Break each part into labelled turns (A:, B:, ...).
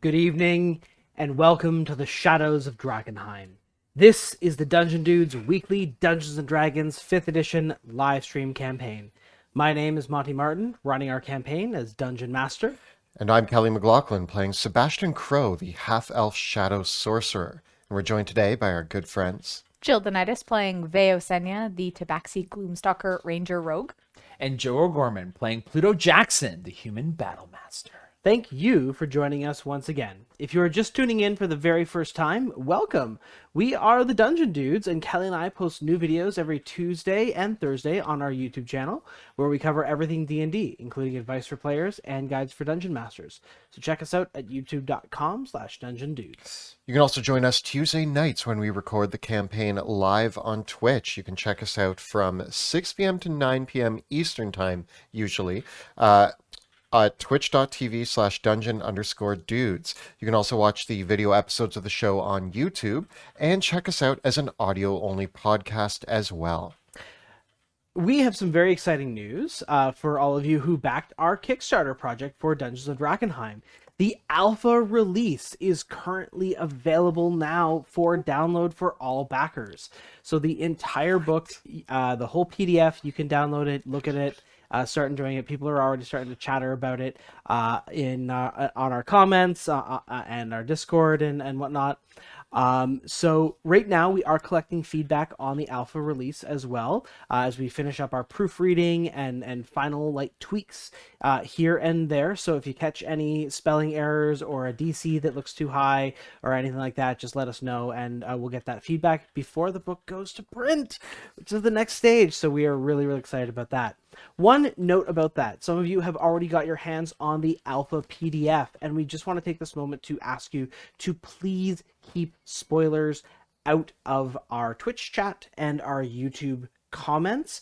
A: Good evening, and welcome to the Shadows of Drakkenheim. This is the Dungeon Dudes weekly Dungeons & Dragons 5th edition live stream campaign. My name is Monty Martin, running our campaign as Dungeon Master.
B: And I'm Kelly McLaughlin, playing Sebastian Crow, the half-elf shadow sorcerer. And we're joined today by our good friends
C: Jill Denitis playing Veo Senya, the Tabaxi Gloomstalker Ranger Rogue.
D: And Joe O'Gorman playing Pluto Jackson, the human battle master.
A: Thank you for joining us once again. If you are just tuning in for the very first time, welcome. We are the Dungeon Dudes, and Kelly and I post new videos every Tuesday and Thursday on our YouTube channel, where we cover everything D&D, including advice for players and guides for Dungeon Masters. So check us out at youtube.com/dungeondudes.
B: You can also join us Tuesday nights when we record the campaign live on Twitch. You can check us out from 6 p.m. to 9 p.m. Eastern Time, usually, at twitch.tv/dungeon_dudes. You can also watch the video episodes of the show on YouTube and check us out as an audio-only podcast as well.
A: We have some very exciting news for all of you who backed our Kickstarter project for Dungeons of Drakkenheim. The alpha release is currently available now for download for all backers. So the entire book, the whole PDF, you can download it, look at it, start enjoying it. People are already starting to chatter about it on our comments and our Discord and whatnot. So right now we are collecting feedback on the alpha release as well, as we finish up our proofreading and final tweaks here and there. So if you catch any spelling errors or a DC that looks too high or anything like that, just let us know, and we'll get that feedback before the book goes to print, which is the next stage. So we are really, really excited about that. One note about that, some of you have already got your hands on the alpha PDF, and we just want to take this moment to ask you to please keep spoilers out of our Twitch chat and our YouTube comments.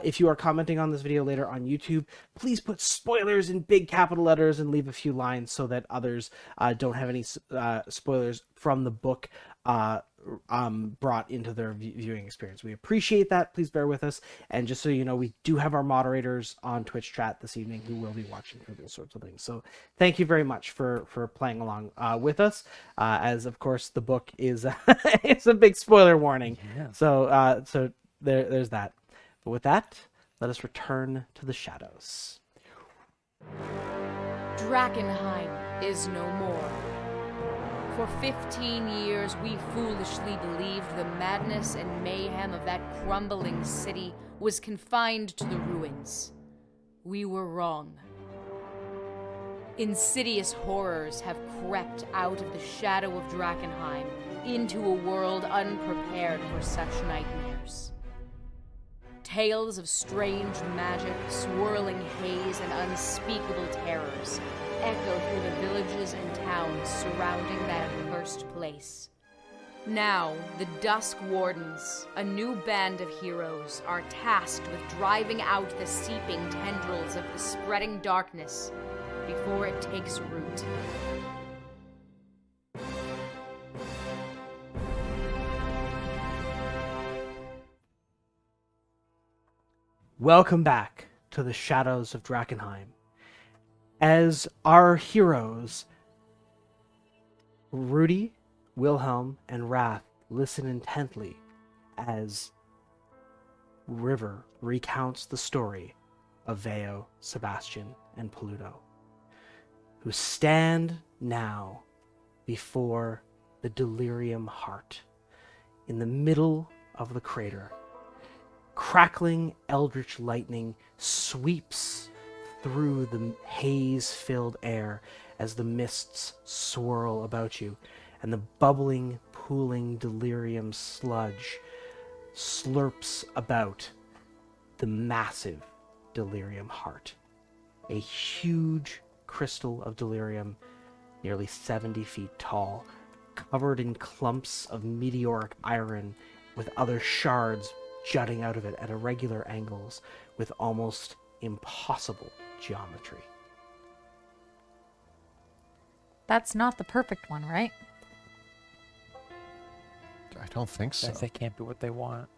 A: If you are commenting on this video later on YouTube, please put spoilers in big capital letters and leave a few lines so that others don't have any spoilers from the book brought into their viewing experience. We appreciate that. Please bear with us. And just so you know, we do have our moderators on Twitch chat this evening who will be watching for those sorts of things. So thank you very much for playing along with us, as of course the book is it's a big spoiler warning. Yeah. So there's that. But with that, let us return to the shadows.
E: Drakkenheim is no more. For 15 years, we foolishly believed the madness and mayhem of that crumbling city was confined to the ruins. We were wrong. Insidious horrors have crept out of the shadow of Drakkenheim into a world unprepared for such nightmares. Tales of strange magic, swirling haze, and unspeakable terrors echo through the villages and towns surrounding that accursed place. Now, the Dusk Wardens, a new band of heroes, are tasked with driving out the seeping tendrils of the spreading darkness before it takes root.
A: Welcome back to the Shadows of Drakkenheim. As our heroes, Rudy, Wilhelm, and Wrath listen intently as River recounts the story of Veo, Sebastian, and Pluto, who stand now before the Delirium Heart in the middle of the crater. Crackling eldritch lightning sweeps through the haze-filled air as the mists swirl about you, and the bubbling, pooling delirium sludge slurps about the massive Delirium Heart, a huge crystal of delirium nearly 70 feet tall, covered in clumps of meteoric iron with other shards jutting out of it at irregular angles with almost impossible geometry.
C: That's not the perfect one, right?
B: I don't think so.
D: They can't be what they want.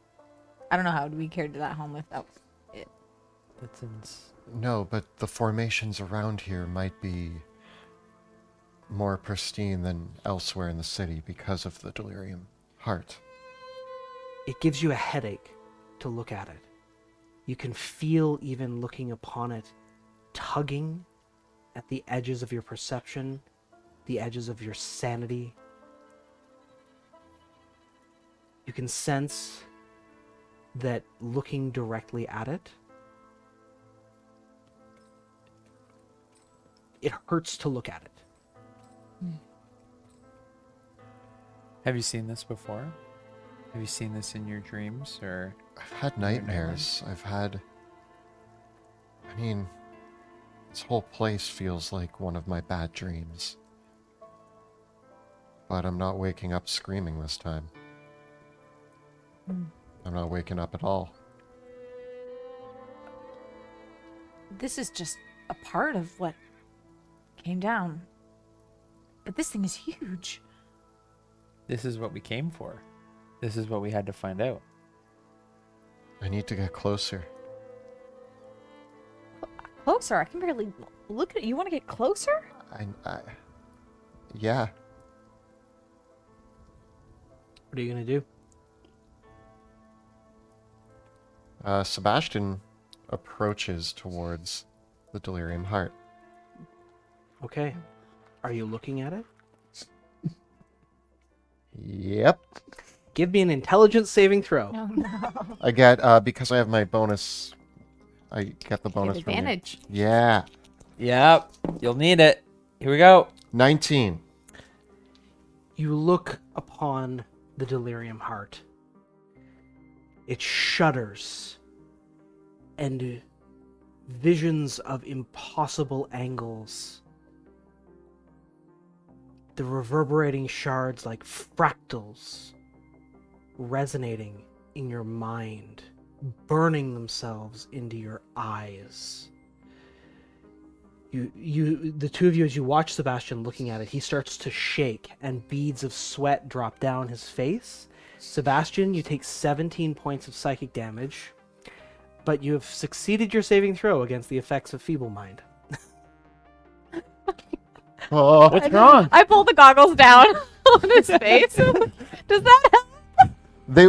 C: I don't know how we carried that home with that.
B: No, but the formations around here might more pristine than elsewhere in the city because of the delirium heart.
A: It gives you a headache to look at it. You can feel, even looking upon it, tugging at the edges of your perception, the edges of your sanity. You can sense that looking directly at it, it hurts to look at it.
D: Have you seen this before? Have you seen this in your dreams or?
B: I've had nightmares. I mean, this whole place feels like one of my bad dreams. But I'm not waking up screaming this time. I'm not waking up at all.
C: This is just a part of what came down. But this thing is huge.
D: This is what we came for. This is what we had to find out.
B: I need to get closer.
C: Closer? I can barely look at it. You want to get closer?
B: Yeah.
A: What are you going to do?
B: Sebastian approaches towards the delirium heart.
A: Okay. Are you looking at it?
B: Yep.
A: Give me an intelligence saving throw.
C: Oh, no.
B: I get, because I have my bonus, I get the bonus from you.
C: Advantage.
B: Yeah.
D: Yep. You'll need it. Here we go.
B: 19.
A: You look upon the delirium heart. It shudders, and visions of impossible angles. The reverberating shards like fractals resonating in your mind, burning themselves into your eyes. The two of you, as you watch Sebastian looking at it, he starts to shake and beads of sweat drop down his face. Sebastian, you take 17 points of psychic damage, but you have succeeded your saving throw against the effects of Feeblemind.
B: Oh,
D: What's wrong?
C: I pull the goggles down on his face. Does that help?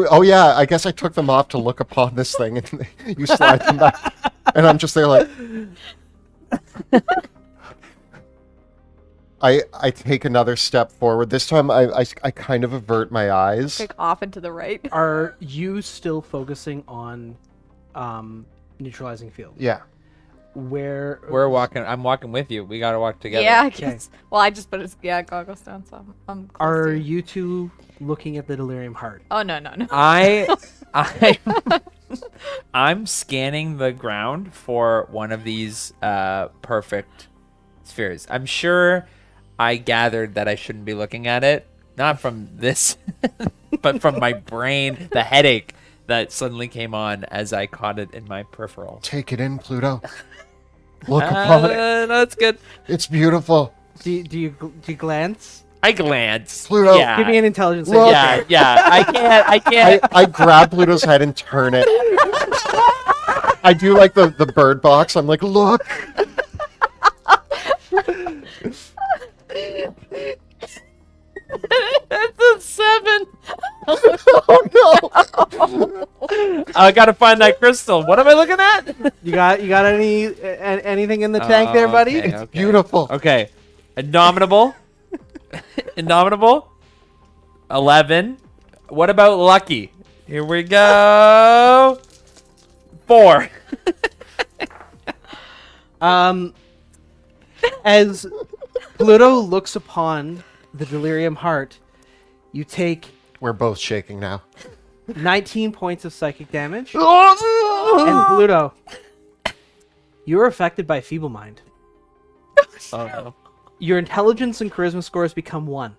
B: oh yeah, I guess I took them off to look upon this thing, and you slide them back. And I'm just there like... I take another step forward. This time I kind of avert my eyes.
C: Like off and to the right.
A: Are you still focusing on neutralizing field?
B: Yeah.
A: Where
D: We're walking. I'm walking with you. We gotta walk together.
C: Yeah, I guess. Well, I just put his goggles down, so I'm close
A: are
C: to you.
A: you two looking at the delirium heart?
C: Oh, no.
D: I'm scanning the ground for one of these perfect spheres. I'm sure I gathered that I shouldn't be looking at it, not from this, but from my brain, the headache that suddenly came on as I caught it in my peripheral.
B: Take it in, Pluto. Look upon it.
D: That's good.
B: It's beautiful.
A: Do you glance?
D: I glance.
B: Pluto.
D: Yeah.
A: Give me an intelligence.
B: Look.
A: saving
D: Yeah. I can't.
B: I grab Pluto's head and turn it. I do like the bird box. I'm like, look.
D: That's a 7.
B: Oh no.
D: I gotta find that crystal. What am I looking at?
A: You got anything in the tank there, buddy?
D: Okay,
B: It's
D: okay.
B: beautiful.
D: Okay. Indomitable. Indomitable. 11. What about lucky? Here we go. 4.
A: As Pluto looks upon the delirium heart, you take
B: We're both shaking now.
A: 19 points of psychic damage.
B: Oh,
A: And Pluto, you are affected by Feeblemind.
D: Oh no.
A: Your intelligence and charisma scores become 1.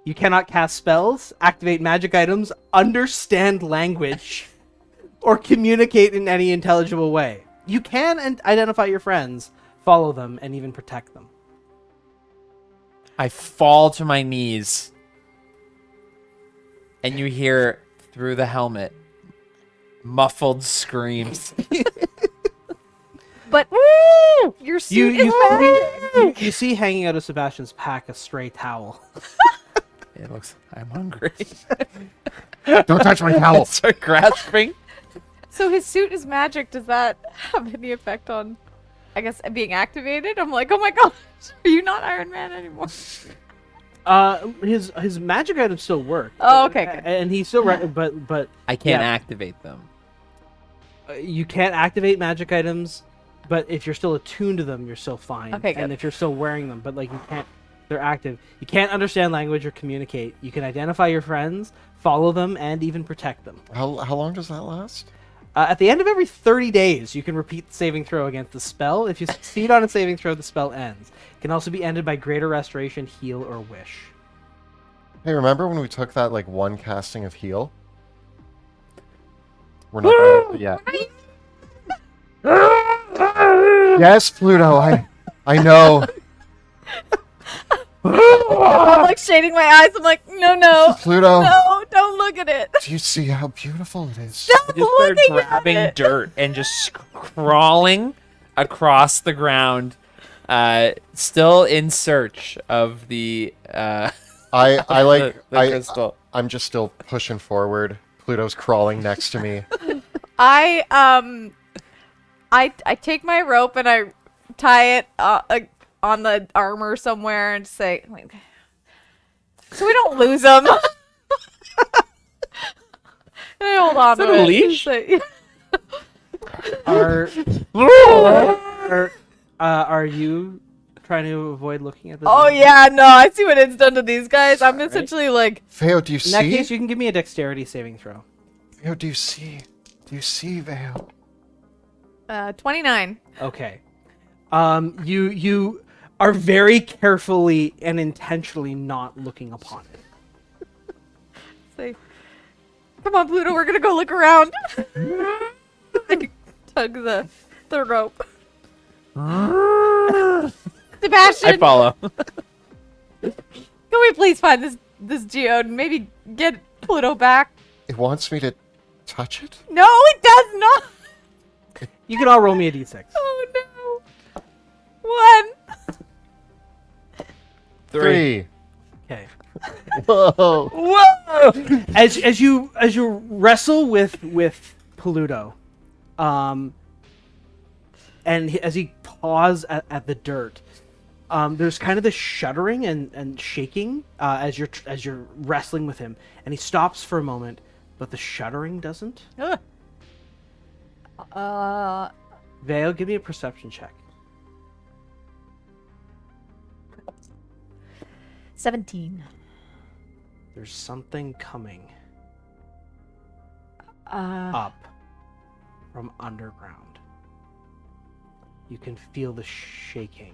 A: You cannot cast spells, activate magic items, understand language, or communicate in any intelligible way. You can identify your friends, follow them, and even protect them.
D: I fall to my knees. And you hear through the helmet muffled screams.
C: But your suit
A: You
C: is
A: You see hanging out of Sebastian's pack a stray towel.
D: It looks. I'm hungry.
B: Don't touch my towel.
D: Start grasping.
C: So his suit is magic. Does that have any effect on, I guess, being activated? I'm like, oh my gosh, are you not Iron Man anymore?
A: His magic items still work.
C: Oh, okay, good.
A: And he's still but
D: I can't
A: Yeah.
D: activate them.
A: You can't activate magic items, but if you're still attuned to them, you're still fine.
C: Okay, good.
A: And if you're still wearing them, but like you can't, they're active. You can't understand language or communicate. You can identify your friends, follow them, and even protect them.
B: How long does that last?
A: At the end of every 30 days, you can repeat the saving throw against the spell. If you succeed on a saving throw, the spell ends. It can also be ended by greater restoration, heal, or wish.
B: Hey, remember when we took that like one casting of heal? We're not. Yeah. Yes, Pluto. I know.
C: I'm like shading my eyes. I'm like, no,
B: Pluto.
C: no, don't look at it.
B: Do you see how beautiful it is?
C: Stop
D: I just started
C: looking at
D: grabbing
C: it.
D: dirt and just crawling across the ground, still in search of the
B: I like
D: the crystal.
B: I'm just still pushing forward. Pluto's crawling next to me.
C: I take my rope and I tie it on the armor somewhere and say, like, so we don't lose them. And I hold on
D: Is
C: to
D: that a
C: it.
D: leash?
C: Say-
A: Are you trying to avoid looking at the?
C: oh yeah, no, I see what it's done to these guys. I'm essentially like,
B: Veo, do you
A: In that
B: see?
A: case, you can give me a dexterity saving throw.
B: Veo, do you see? Do you see, Veo?
C: 29.
A: Okay. You are very carefully and intentionally not looking upon it.
C: Say, come on, Pluto, we're gonna go look around. I tug the rope. Sebastian,
D: I follow.
C: can we please find this geode and maybe get Pluto back?
B: It wants me to touch it?
C: No, it does not.
A: You can all roll me a d6.
C: Oh no. 1.
B: 3.
A: Okay.
B: Whoa.
A: Whoa! As you wrestle with Pluto, and as he paws at the dirt, there's kind of this shuddering and shaking as you're wrestling with him, and he stops for a moment, but the shuddering doesn't. Vale, give me a perception check.
C: 17.
A: There's something coming
C: Uh,
A: up from underground. You can feel the shaking.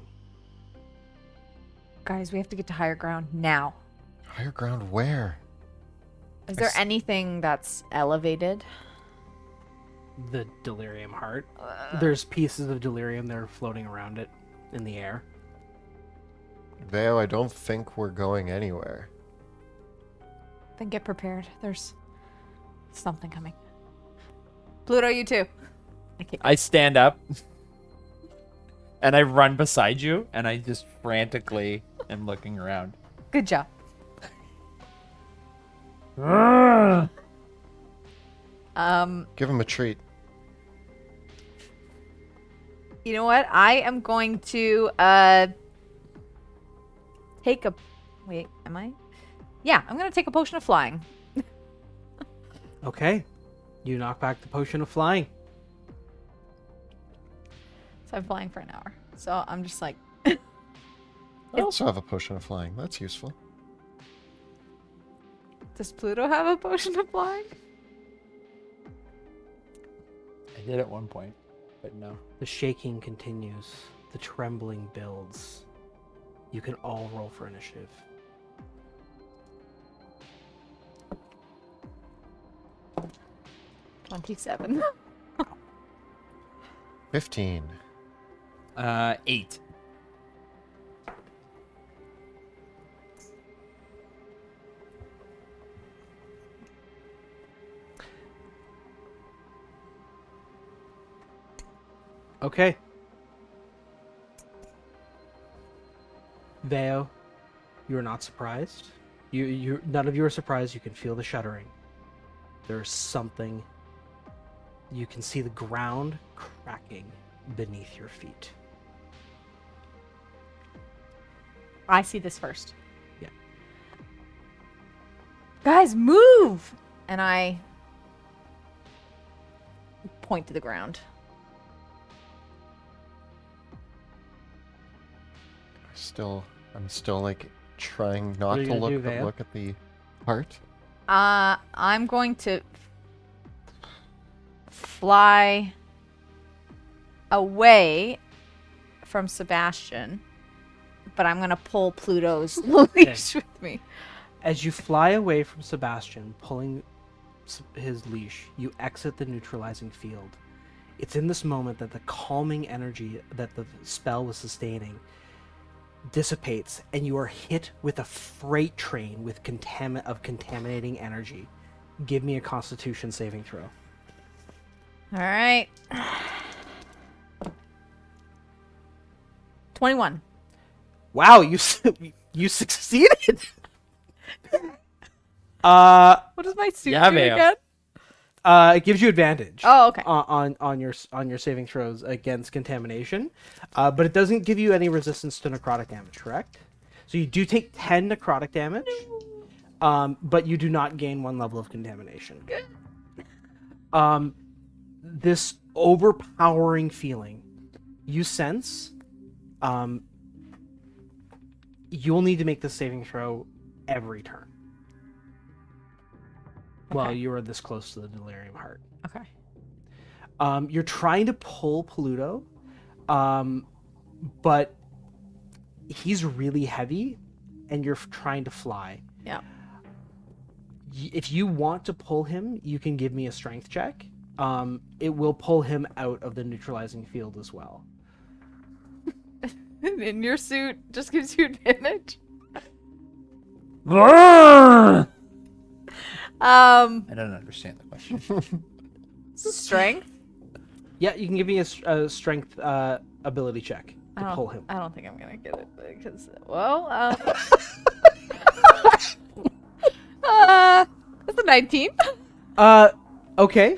C: guys, we have to get to higher ground now.
B: Higher ground where?
C: Is there anything that's elevated?
A: The delirium heart. There's pieces of delirium that are floating around it in the air.
B: Veo, I don't think we're going anywhere.
C: Then get prepared. There's something coming. Pluto, you too.
D: I stand up and I run beside you, and I just frantically am looking around.
C: Good job.
B: Give him a treat.
C: You know what? I am going to take a wait, am I? Yeah, I'm gonna take a potion of flying.
A: Okay. You knock back the potion of flying.
C: So I'm flying for an hour. So I'm just like,
B: I also have a potion of flying. That's useful.
C: does Pluto have a potion of flying?
D: I did at one point, but no.
A: The shaking continues. The trembling builds. You can all roll for initiative.
C: 27.
B: 15.
D: 8.
A: Okay. Veo, you are not surprised. None of you are surprised. You can feel the shuddering. There's something. You can see the ground cracking beneath your feet.
C: I see this first.
A: Yeah.
C: Guys, move! And I point to the ground.
B: I'm still like trying not
A: are you
B: to
A: gonna
B: look
A: do, Veo?
B: look at the heart.
C: I'm going to fly away from Sebastian, but I'm gonna pull Pluto's leash with me.
A: As you fly away from Sebastian, pulling his leash, you exit the neutralizing field. It's in this moment that the calming energy that the spell was sustaining dissipates, and you are hit with a freight train with contaminating energy. Give me a Constitution saving throw.
C: All right. 21.
A: Wow, you succeeded.
C: What does my suit
D: Yeah,
C: do
D: ma'am.
C: again?
A: It gives you advantage.
C: Oh, okay.
A: On your saving throws against contamination, but it doesn't give you any resistance to necrotic damage. Correct? So you do take 10 necrotic damage, but you do not gain 1 level of contamination. This overpowering feeling you sense. You'll need to make this saving throw every turn. While
C: Okay.
A: you are this close to the delirium heart.
C: Okay.
A: You're trying to pull Pluto, but he's really heavy, and you're trying to fly.
C: Yeah.
A: If you want to pull him, you can give me a strength check. It will pull him out of the neutralizing field as well.
C: And your suit just gives you advantage.
D: I don't understand the question.
C: Strength?
A: Yeah, you can give me a strength ability check to pull him.
C: I don't think I'm gonna get it because, well, that's a 19.
A: Okay.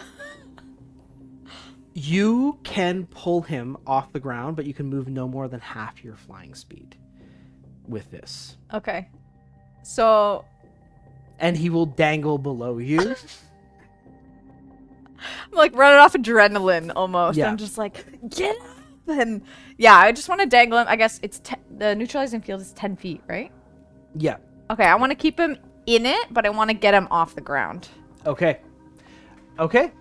A: You can pull him off the ground, but you can move no more than half your flying speed with this.
C: Okay. So,
A: And he will dangle below you.
C: I'm like running off adrenaline almost.
A: Yeah.
C: I'm just like, get up! And yeah, I just want to dangle him. I guess it's the neutralizing field is 10 feet, right?
A: Yeah.
C: Okay, I want to keep him in it, but I want to get him off the ground.
A: Okay. Okay.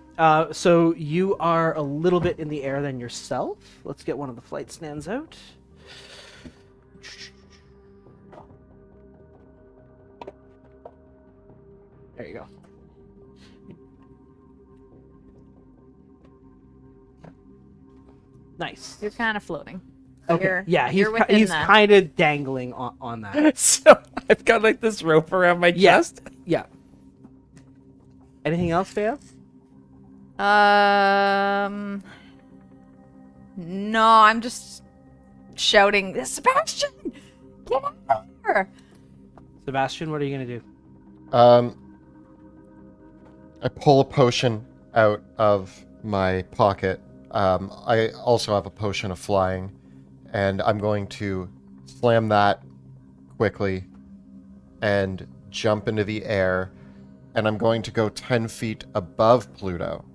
A: So you are a little bit in the air than yourself. Let's get one of the flight stands out. There you go. Nice.
C: You're kind of floating.
A: Okay.
C: You're-
A: Yeah,
C: you're within
A: he's
C: the-
A: kind of dangling on that.
D: So I've got like this rope around my
A: Yeah.
D: chest.
A: Yeah. Anything else, Faya?
C: No, I'm just shouting, Sebastian, get out of here!
A: Sebastian, what are you gonna do?
B: I pull a potion out of my pocket. I also have a potion of flying, and I'm going to slam that quickly and jump into the air, and I'm going to go 10 feet above Pluto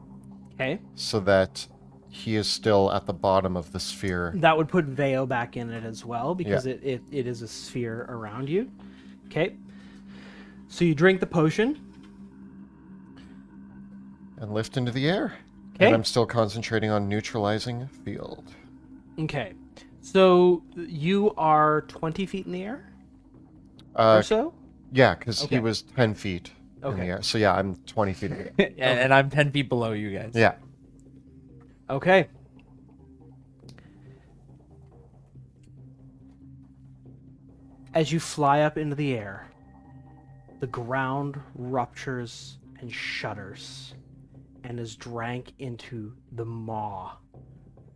A: Okay.
B: so that he is still at the bottom of the sphere.
A: That would put Veo back in it as well because
B: Yeah.
A: it is a sphere around you. Okay. So you drink the potion.
B: And lift into the air.
A: Okay.
B: And I'm still concentrating on neutralizing field.
A: Okay. So you are 20 feet in the air or so?
B: Yeah, because
A: Okay.
B: he was 10 feet in
A: Okay.
B: the air. So yeah, I'm 20 feet in the air.
D: And I'm 10 feet below you guys.
B: Yeah.
A: Okay. As you fly up into the air, the ground ruptures and shudders and is drank into the maw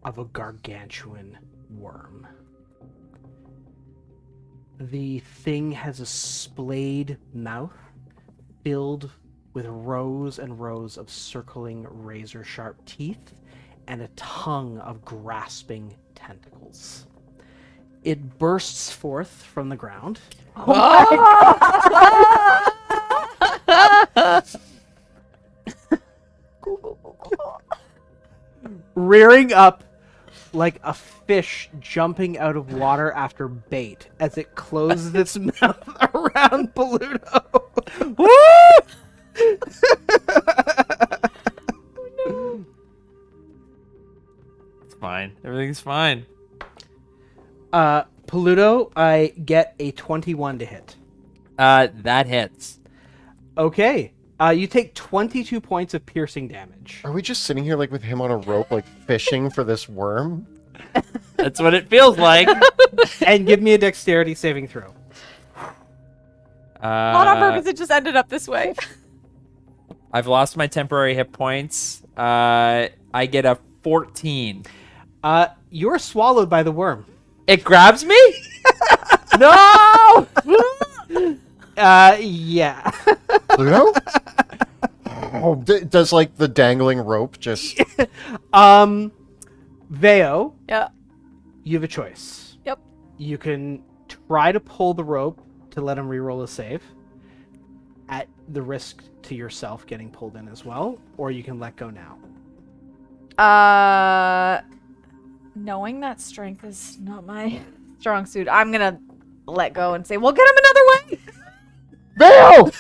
A: of a gargantuan worm. The thing has a splayed mouth filled with rows and rows of circling razor-sharp teeth and a tongue of grasping tentacles. It bursts forth from the ground. Rearing up like a fish jumping out of water after bait as it closes its mouth around Pluto. Woo!
D: It's fine. Everything's fine.
A: Pluto, I get a 21 to hit.
D: That hits.
A: Okay. You take 22 points of piercing damage.
B: Are we just sitting here like with him on a rope, like fishing for this worm?
D: That's what it feels like.
A: And give me a dexterity saving throw.
C: Not on purpose, it just ended up this way.
D: I've lost my temporary hit points. I get a 14.
A: You're swallowed by the worm.
D: It grabs me? No!
A: Yeah.
B: Pluto? Does like the dangling rope just...
A: Veo,
C: Yeah.
A: you have a choice.
C: Yep.
A: You can try to pull the rope to let him reroll a save at the risk to yourself getting pulled in as well, or you can let go now.
C: Knowing that strength is not my strong suit, I'm gonna let go and say, "Well, get him another way."
B: Vale!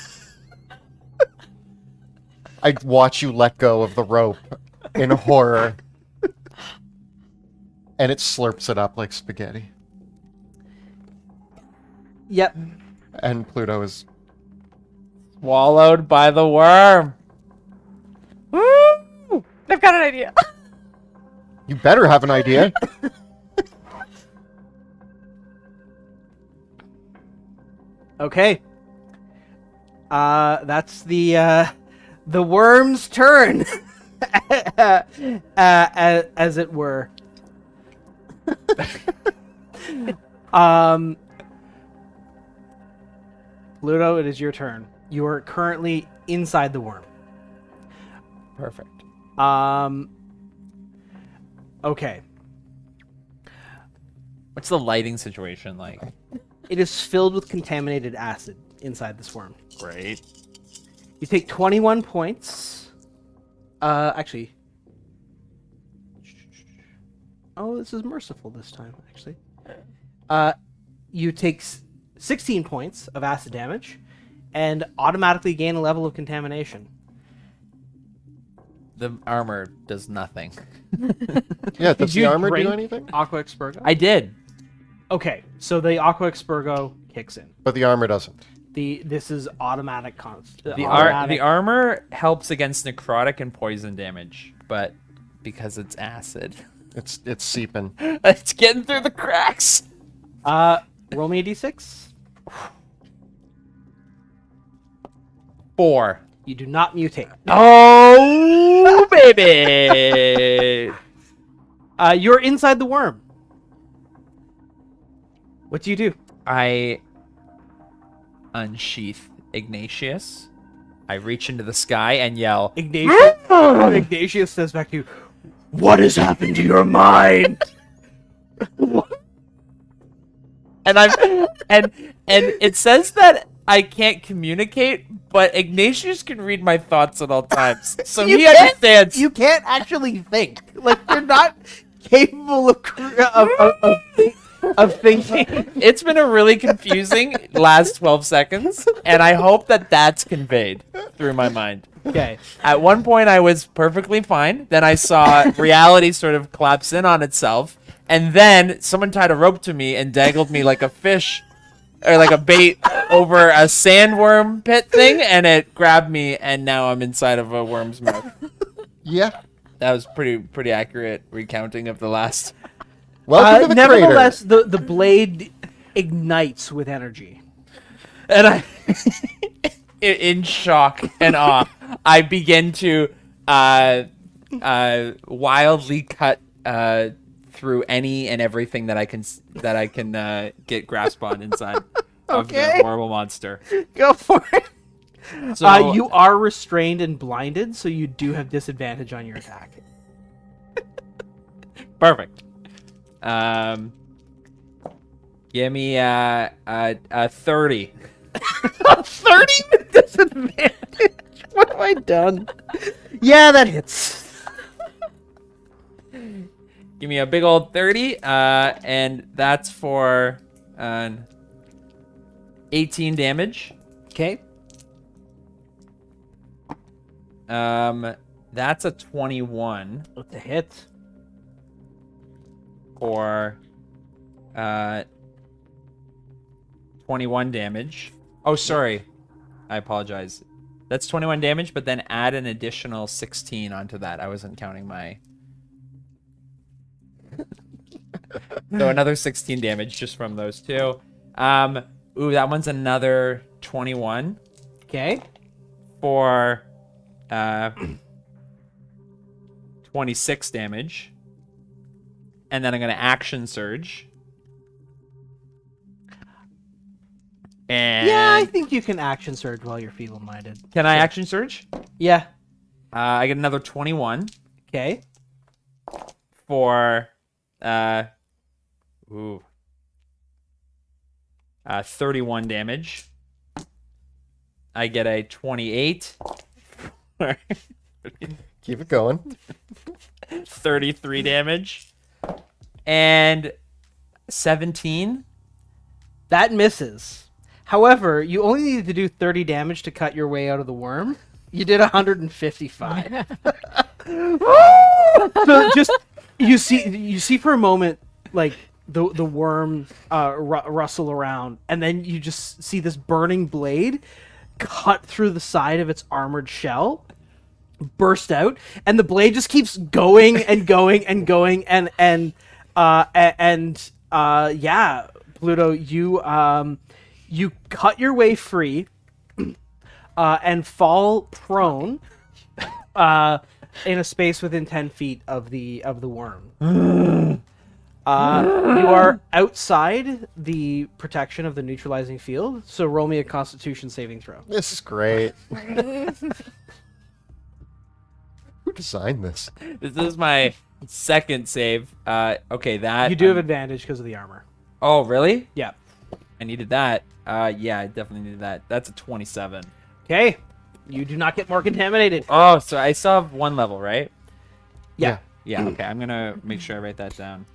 B: I watch you let go of the rope in horror. And it slurps it up like spaghetti.
A: Yep.
B: And Pluto is...
D: Swallowed by the worm.
C: Woo! I've got an idea.
B: You better have an idea.
A: Okay. That's the worm's turn, as it were. Pluto, it is your turn. You are currently inside the worm.
D: Perfect.
A: Okay.
D: What's the lighting situation like?
A: It is filled with contaminated acid inside this worm.
D: Great.
A: You take 21 points. Actually. Oh, this is merciful this time, actually. You take 16 points of acid damage and automatically gain a level of contamination.
D: The armor does nothing.
B: Yeah, does the
A: you
B: armor do
A: drink
B: anything?
A: Aqua Expurgo?
D: I did.
A: Okay, so the Aqua Expurgo kicks in.
B: But the armor doesn't.
A: This is automatic
D: The armor helps against necrotic and poison damage, but because it's acid,
B: It's seeping.
D: it's getting through the cracks.
A: Roll me a d6.
D: 4.
A: You do not mutate.
D: Oh, baby!
A: You're inside the worm. What do you do?
D: I unsheath Ignatius. I reach into the sky and yell,
A: Ignatius says back to you, "What has happened to your mind?"
D: and it says that I can't communicate, but Ignatius can read my thoughts at all times, so
A: You
D: he
A: can't-
D: understands.
A: You can't actually think. Like, you're not capable of thinking.
D: It's been a really confusing last 12 seconds, and I hope that that's conveyed through my mind.
A: Okay.
D: At one point, I was perfectly fine. Then I saw reality sort of collapse in on itself, and then someone tied a rope to me and dangled me like a fish or like a bait over a sandworm pit thing, and it grabbed me, and now I'm inside of a worm's mouth.
B: Yeah.
D: That was pretty accurate recounting of the last.
B: Welcome to the
A: Nevertheless, the blade ignites with energy.
D: And I, in shock and awe, I begin to wildly cut through any and everything that I can get grasp on inside of the
A: Okay.
D: horrible monster.
A: Go for it.
D: So
A: You are restrained and blinded, so you do have disadvantage on your attack.
D: perfect. Give me a 30.
A: 30 with disadvantage. What have I done? Yeah, that hits.
D: Give me a big old 30, and that's for 18 damage.
A: Okay.
D: That's a 21
A: With the hit.
D: for 21 damage. Oh, sorry. I apologize. That's 21 damage, but then add an additional 16 onto that. I wasn't counting my... So another 16 damage just from those two. Ooh, that one's another 21
A: Okay.
D: for 26 damage. And then I'm going to action surge. And
A: Yeah, I think you can action surge while you're feeble-minded.
D: can I action surge?
A: Yeah.
D: I get another 21
A: Okay.
D: for 31 damage. I get a 28 for
B: Keep it going.
D: 33 damage. And 17.
A: That misses. However, you only needed to do 30 damage to cut your way out of the worm. You did 155. So just you see for a moment like the worm rustle around, and then you just see this burning blade cut through the side of its armored shell, burst out, and the blade just keeps going and going and going, and yeah, Pluto, you cut your way free and fall prone in a space within 10 feet of the worm. You are outside the protection of the neutralizing field, so roll me a Constitution saving throw.
B: This is great. Who designed this?
D: This is my second save. Okay, that...
A: You do have advantage because of the armor.
D: Oh, really?
A: Yeah.
D: I needed that. Yeah, I definitely needed that. That's a 27.
A: Okay. You do not get more contaminated.
D: Oh, so I still have one level, right?
A: Yeah.
D: Yeah, okay. I'm going to make sure I write that down.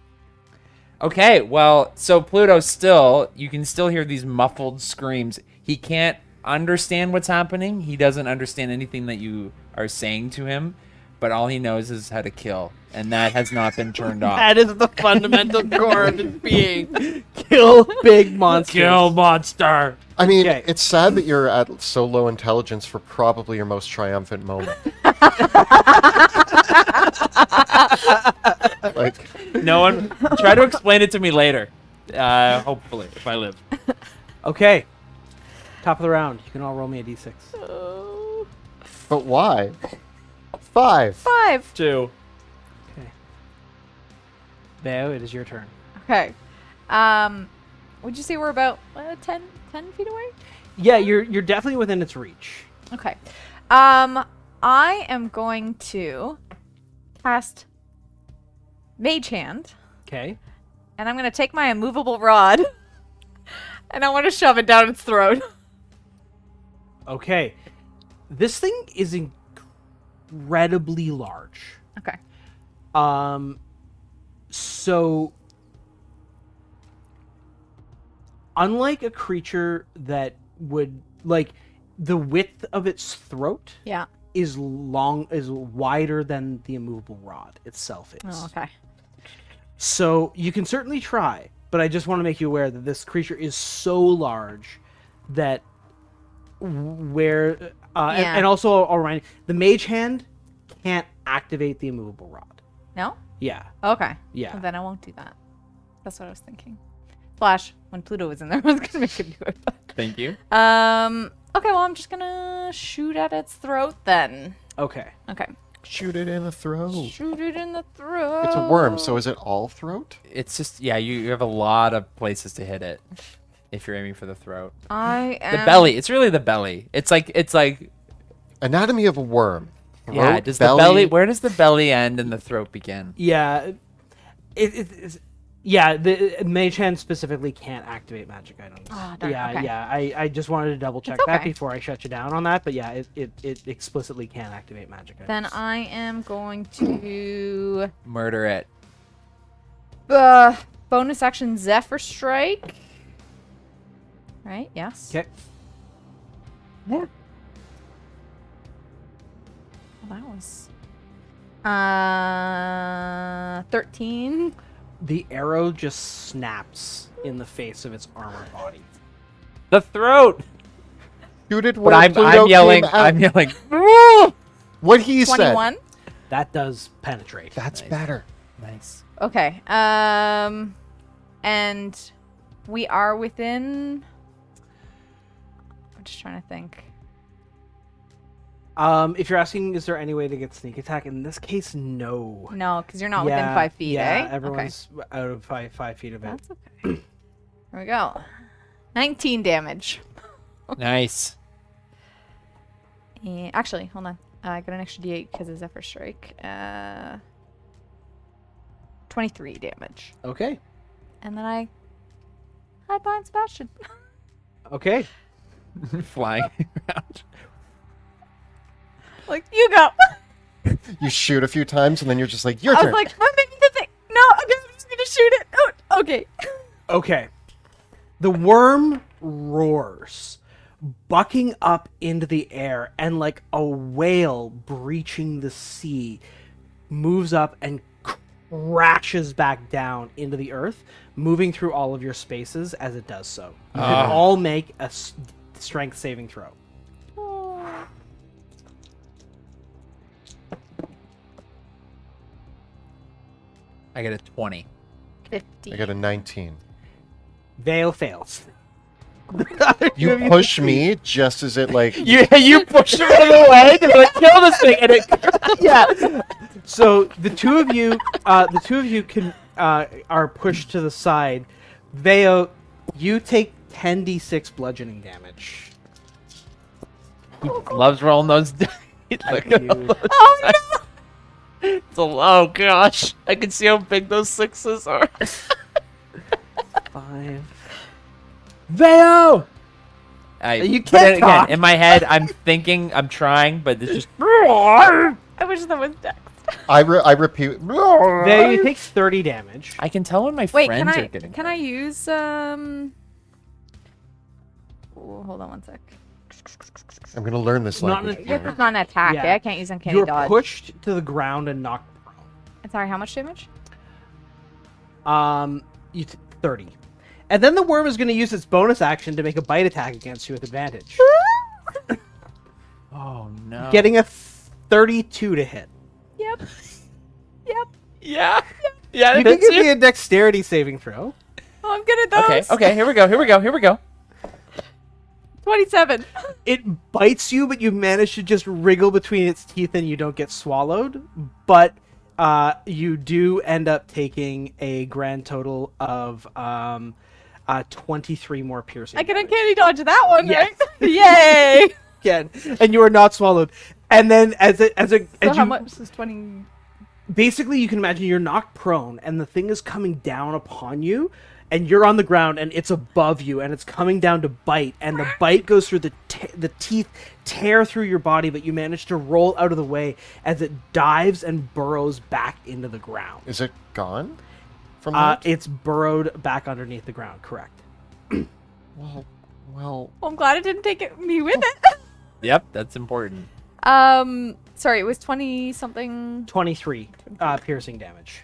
D: Okay, well, so Pluto still, you can still hear these muffled screams. He can't understand what's happening. He doesn't understand anything that you are saying to him, but all he knows is how to kill, and that has not been turned off.
A: That is the fundamental core of his being. Kill big monsters.
D: Kill monster!
B: I mean,
A: Okay.
B: it's sad that you're at so low intelligence for probably your most triumphant moment. Like,
D: No one, try to explain it to me later. Hopefully, if I live.
A: Okay. Top of the round. You can all roll me a d6.
B: but why? 5.
C: 5.
D: 2.
A: Okay. Bao, it is your turn.
C: Okay. Would you say we're about 10 feet away?
A: Yeah, you're definitely within its reach.
C: Okay. I am going to cast Mage Hand,
A: Okay.
C: and I'm going to take my immovable rod, and I want to shove it down its throat.
A: Okay. This thing is incredibly large.
C: Okay.
A: So unlike a creature that would like the width of its throat
C: Yeah.
A: is wider than the immovable rod itself is.
C: Oh, okay.
A: So you can certainly try, but I just want to make you aware that this creature is so large that
C: Yeah.
A: and also I'll remind you, the mage hand can't activate the immovable rod.
C: No?
A: Yeah.
C: Okay.
A: Yeah.
C: Well, then I won't do that. That's what I was thinking. Flash, when Pluto was in there, I was going to make him do it. But...
D: Thank you.
C: Okay, well, I'm just going to shoot at its throat then.
A: Okay.
C: Okay.
B: Shoot it in the throat.
C: Shoot it in the throat.
B: It's a worm, so is it all throat?
D: It's just yeah. You have a lot of places to hit it if you're aiming for the throat.
C: I am...
D: The belly. It's really the belly. It's like
B: Anatomy of a worm.
D: yeah.
B: Throat,
D: Does the belly? Where does the belly end and the throat begin?
A: Yeah, yeah. The Mage Hand specifically can't activate magic items.
C: Oh, darn,
A: yeah,
C: okay.
A: yeah. I just wanted to double check
C: It's
A: that
C: okay.
A: before I shut you down on that. But yeah, it explicitly can't activate magic items.
C: Then I am going to...
D: Murder it.
C: bonus action Zephyr Strike. Right, yes.
A: Okay.
C: Yeah. Well, that was... 13.
A: The arrow just snaps in the face of its armored body.
D: The throat.
B: Shoot it
D: But
B: where
D: I'm
B: Pluto
D: yelling.
B: came out.
D: I'm yelling.
B: What he said.
C: 21.
A: That does penetrate.
B: That's
D: Nice.
B: better.
D: Nice.
C: Okay. And we are within... I'm just trying to think.
A: If you're asking, is there any way to get sneak attack? In this case, no.
C: No, because you're not within 5 feet,
A: yeah,
C: eh?
A: everyone's out of 5 feet of it.
C: That's okay. Here we go. 19 damage.
D: Nice.
C: Actually, hold on. I got an extra d8 because of Zephyr Strike. 23 damage.
A: Okay.
C: And then I bind Sebastian.
A: Okay.
D: Flying around.
C: Like, you go.
B: You shoot a few times and then you're just like, your
C: I was
B: turn.
C: like, I'm making the thing. No, I'm just gonna shoot it. Oh, okay.
A: Okay. The worm roars, bucking up into the air, and like a whale breaching the sea, moves up and crashes back down into the earth, moving through all of your spaces as it does so. You can all make a strength saving throw.
D: I get a 20.
C: 50.
B: I got a 19.
A: Veil fails.
B: You push me just as it like.
D: You push it out of the way to like kill this thing, and it.
A: Yeah. So the two of you can are pushed to the side. Veo, you take 10d6 bludgeoning damage.
D: Loves rolling those. Look at
A: You-
D: those.
C: Oh, no.
D: Oh gosh, I can see how big those sixes are.
A: 5. Veo! You
D: But
A: can't
D: then
A: talk.
D: again, in my head, I'm thinking, I'm trying, but it's just.
C: I wish that was Dex.
B: I repeat.
A: Veo, you take 30 damage.
D: I can tell when my
C: Wait,
D: friends
C: can
D: are getting.
C: I use Ooh, hold on one sec.
B: I'm gonna learn this
A: Not
B: language.
A: an-
C: Yes, it's not an attack.
A: Yeah.
C: Eh? I can't use uncanny
A: You're
C: dodge.
A: pushed to the ground and knocked prone.
C: Sorry, how much damage?
A: 30. And then the worm is going to use its bonus action to make a bite attack against you with advantage.
D: Oh no.
A: Getting a 32 to hit.
C: Yep. Yep.
D: Yeah. Yeah.
A: You can give me a dexterity saving throw.
C: Oh, I'm good at those.
D: Okay. Okay. Here we go.
C: 27.
A: It bites you, but you manage to just wriggle between its teeth and you don't get swallowed. But you do end up taking a grand total of 23 more piercing.
C: I can
A: damage.
C: uncanny dodge that one,
A: Yes.
C: right? Yay!
A: Again, and you are not swallowed. And then
C: So
A: as
C: how
A: you
C: much is 20?
A: basically you can imagine you're knocked prone and the thing is coming down upon you and you're on the ground and it's above you and it's coming down to bite and the bite goes through the teeth tear through your body, but you manage to roll out of the way as it dives and burrows back into the ground.
B: Is it gone? From that?
A: It's burrowed back underneath the ground, correct.
B: Well,
C: Well, I'm glad it didn't take me with it.
D: Yep. That's important.
C: Sorry, it was 20 something.
A: 23 piercing damage.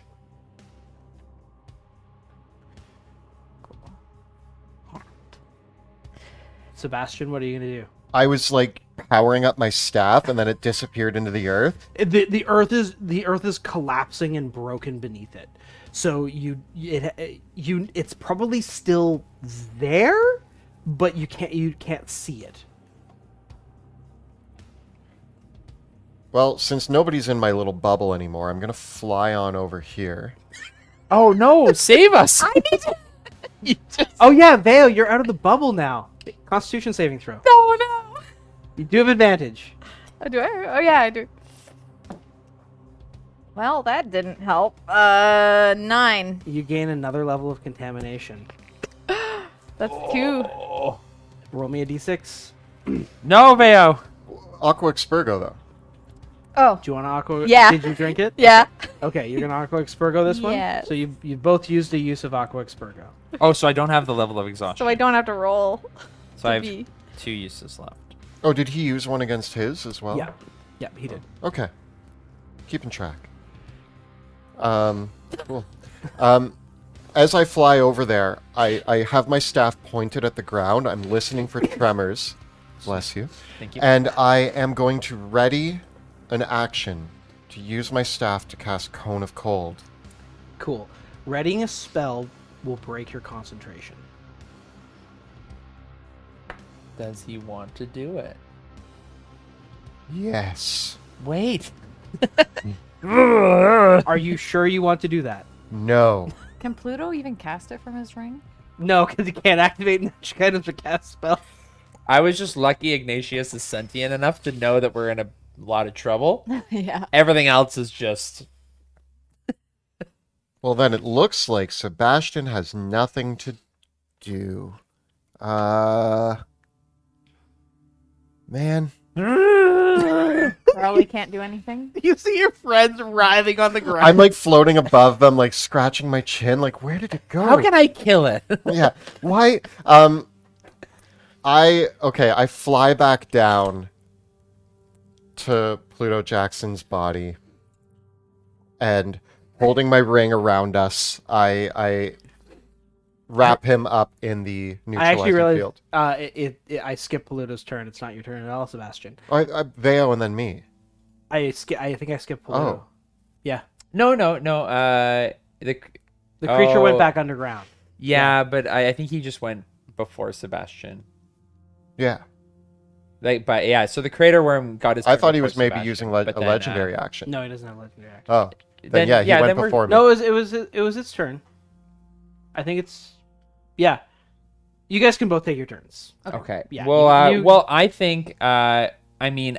A: Sebastian, what are you gonna do?
B: I was like powering up my staff, and then it disappeared into the earth.
A: The earth is collapsing and broken beneath it. So it's probably still there, but you can't see it.
B: Well, since nobody's in my little bubble anymore, I'm gonna fly on over here.
D: Oh no! Save us!
C: I need to.
A: Oh yeah, Vale, you're out of the bubble now. Constitution saving throw.
C: No.
A: You do have advantage.
C: Oh, do I? Oh yeah, I do. Well, that didn't help. 9.
A: You gain another level of contamination.
C: That's 2.
A: Roll me a d6.
D: No, Veo.
B: Aqua Expurgo, though.
C: Oh.
A: Do you want to aqua?
C: Yeah.
A: Did you drink it?
C: Yeah.
A: Okay, you're gonna aqua expurgo this one.
C: Yes.
A: So you both used the use of aqua expurgo.
D: Oh, so I don't have the level of exhaustion.
C: So I don't have to roll.
D: So I have
C: be-
D: 2 uses left.
B: Oh, did he use one against his as well?
A: Yeah. Yeah, he did.
B: Okay. Keeping track. Cool. As I fly over there, I have my staff pointed at the ground. I'm listening for tremors. Bless you.
D: Thank you.
B: And I am going to ready an action to use my staff to cast Cone of Cold.
A: Cool. Readying a spell will break your concentration.
D: Does he want to do it?
B: Yes.
D: Wait.
A: Are you sure you want to do that?
B: No.
C: Can Pluto even cast it from his ring?
A: No, because you can't activate magic items to cast spell.
D: I was just lucky Ignatius is sentient enough to know that we're in a lot of trouble.
C: Yeah.
D: Everything else is just...
B: Well, then it looks like Sebastian has nothing to do. Man.
C: Probably can't do anything.
A: You see your friends writhing on the ground.
B: I'm like floating above them, like scratching my chin, like where did it go?
D: How can I kill it?
B: Yeah. Why? I fly back down to Pluto Jackson's body, and holding my ring around us, I wrap him up in the
A: I
B: neutralizing
A: actually realized
B: field.
A: I skipped Pluto's turn. It's not your turn at all, Sebastian.
B: Veo and then me.
A: I think I skipped Pluto.
B: Oh.
A: Yeah.
D: No.
A: The creature went back underground.
D: Yeah, but I think he just went before Sebastian.
B: Yeah.
D: But yeah, so the crater worm got his.
B: I
D: turn
B: thought he
D: before
B: was maybe
D: Sebastian,
B: using
D: but
B: a
D: then,
B: legendary action.
A: No, he doesn't have legendary action.
B: Oh. Then yeah, he went
D: then we're-
B: before me.
A: No, it was its turn. I think it's yeah. You guys can both take your turns.
D: Okay.
A: Yeah,
D: Well,
A: you-
D: well, I think. I mean,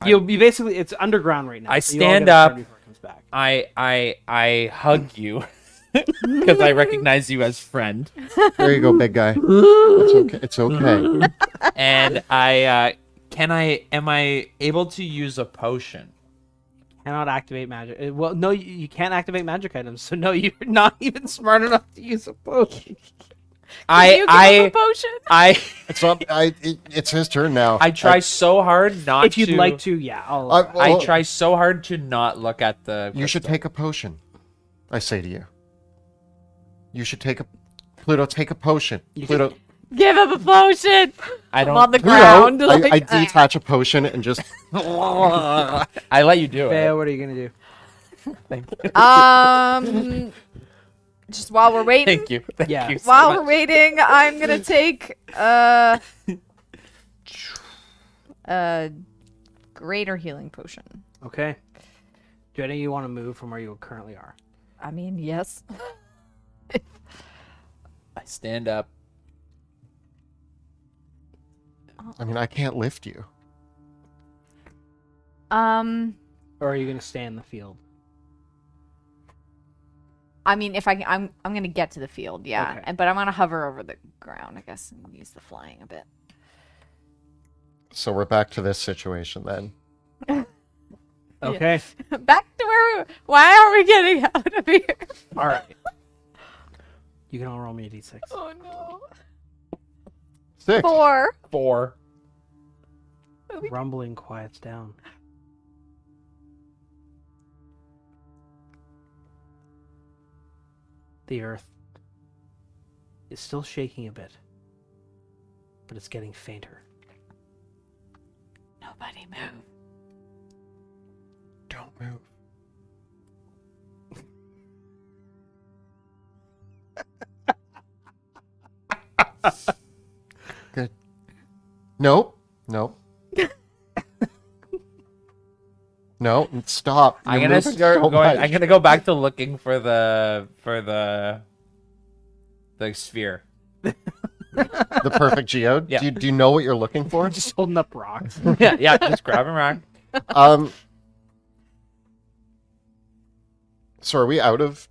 A: You'll be basically it's underground right now.
D: I
A: so you all
D: stand
A: get a turn
D: up.
A: before it comes back.
D: I hug you because I recognize you as friend,
B: There you go, big guy. It's okay. It's okay.
D: and am I able to use a potion?
A: Cannot activate magic. Well, no, you can't activate magic items. So no, you're not even smart enough to use a potion.
C: Can you give him a potion?
B: It's not. It's his turn now.
D: I try so hard not
A: If you'd
D: to.
A: like to, yeah.
D: I try so hard to not look at the.
B: You should take a potion. I say to you. You should take a. Pluto, take a potion. Pluto.
C: Give him a potion.
D: I
C: I'm
D: don't.
C: on the
B: Pluto,
C: ground.
B: I
C: like,
B: detach a potion and just.
D: I let you do
A: Bea,
D: it.
A: what are you gonna do?
D: Thank you.
C: Just while we're waiting.
D: Thank you. Thank
A: Yeah.
D: you so
C: While
D: much.
C: we're waiting, I'm gonna take greater healing potion.
A: Okay. Do any of you want to move from where you currently are?
C: I mean, yes.
D: I stand up.
B: I mean, I can't lift you.
A: Or are you gonna stay in the field?
C: I mean, if I'm gonna get to the field, yeah.
A: Okay.
C: And but I'm gonna hover over the ground, I guess, and use the flying a bit.
B: So we're back to this situation then.
A: Okay.
C: Back to where why are we getting out of here?
A: All right. You can all roll me a d6.
C: Oh no.
B: 6.
C: 4.
D: 4.
A: Rumbling quiets down. The earth is still shaking a bit, but it's getting fainter.
C: Nobody move.
B: Don't move. Good. Nope. Nope. No, stop.
D: I'm
B: You're
D: gonna
B: moving
D: start
B: so
D: going.
B: much.
D: I'm gonna go back to looking for the sphere.
B: The perfect geode.
D: Yeah.
B: Do you know what you're looking for?
A: Just holding up rocks.
D: yeah, just grab and rock.
B: um. So are we out of?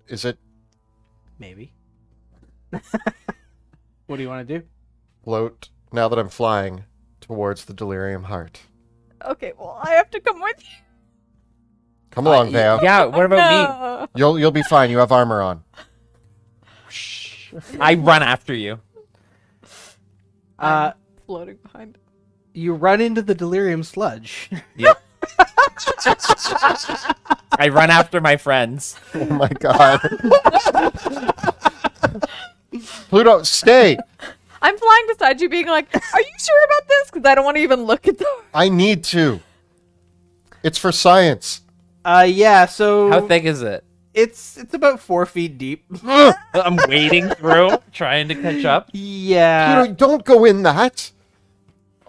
B: Is it
A: Maybe. What do you want to do?
B: float now that I'm flying towards the delirium heart?
C: Okay, well, I have to come with you.
B: Come along, Veo.
D: Yeah. What about
C: No.
B: You'll be fine. You have armor on.
D: me? I run after you.
A: Uh,
C: Floating behind.
A: you run into the delirium sludge.
D: Yep. I run after my friends.
B: Oh my god. Pluto, stay.
C: I'm flying beside you, being like, "Are you sure about this?" Because I don't want to even look at them.
B: I need to. It's for science.
A: Yeah. So
D: How thick is it?
A: it's about 4 feet deep.
D: I'm wading through, trying to catch up.
A: Yeah.
B: Pluto, don't go in that.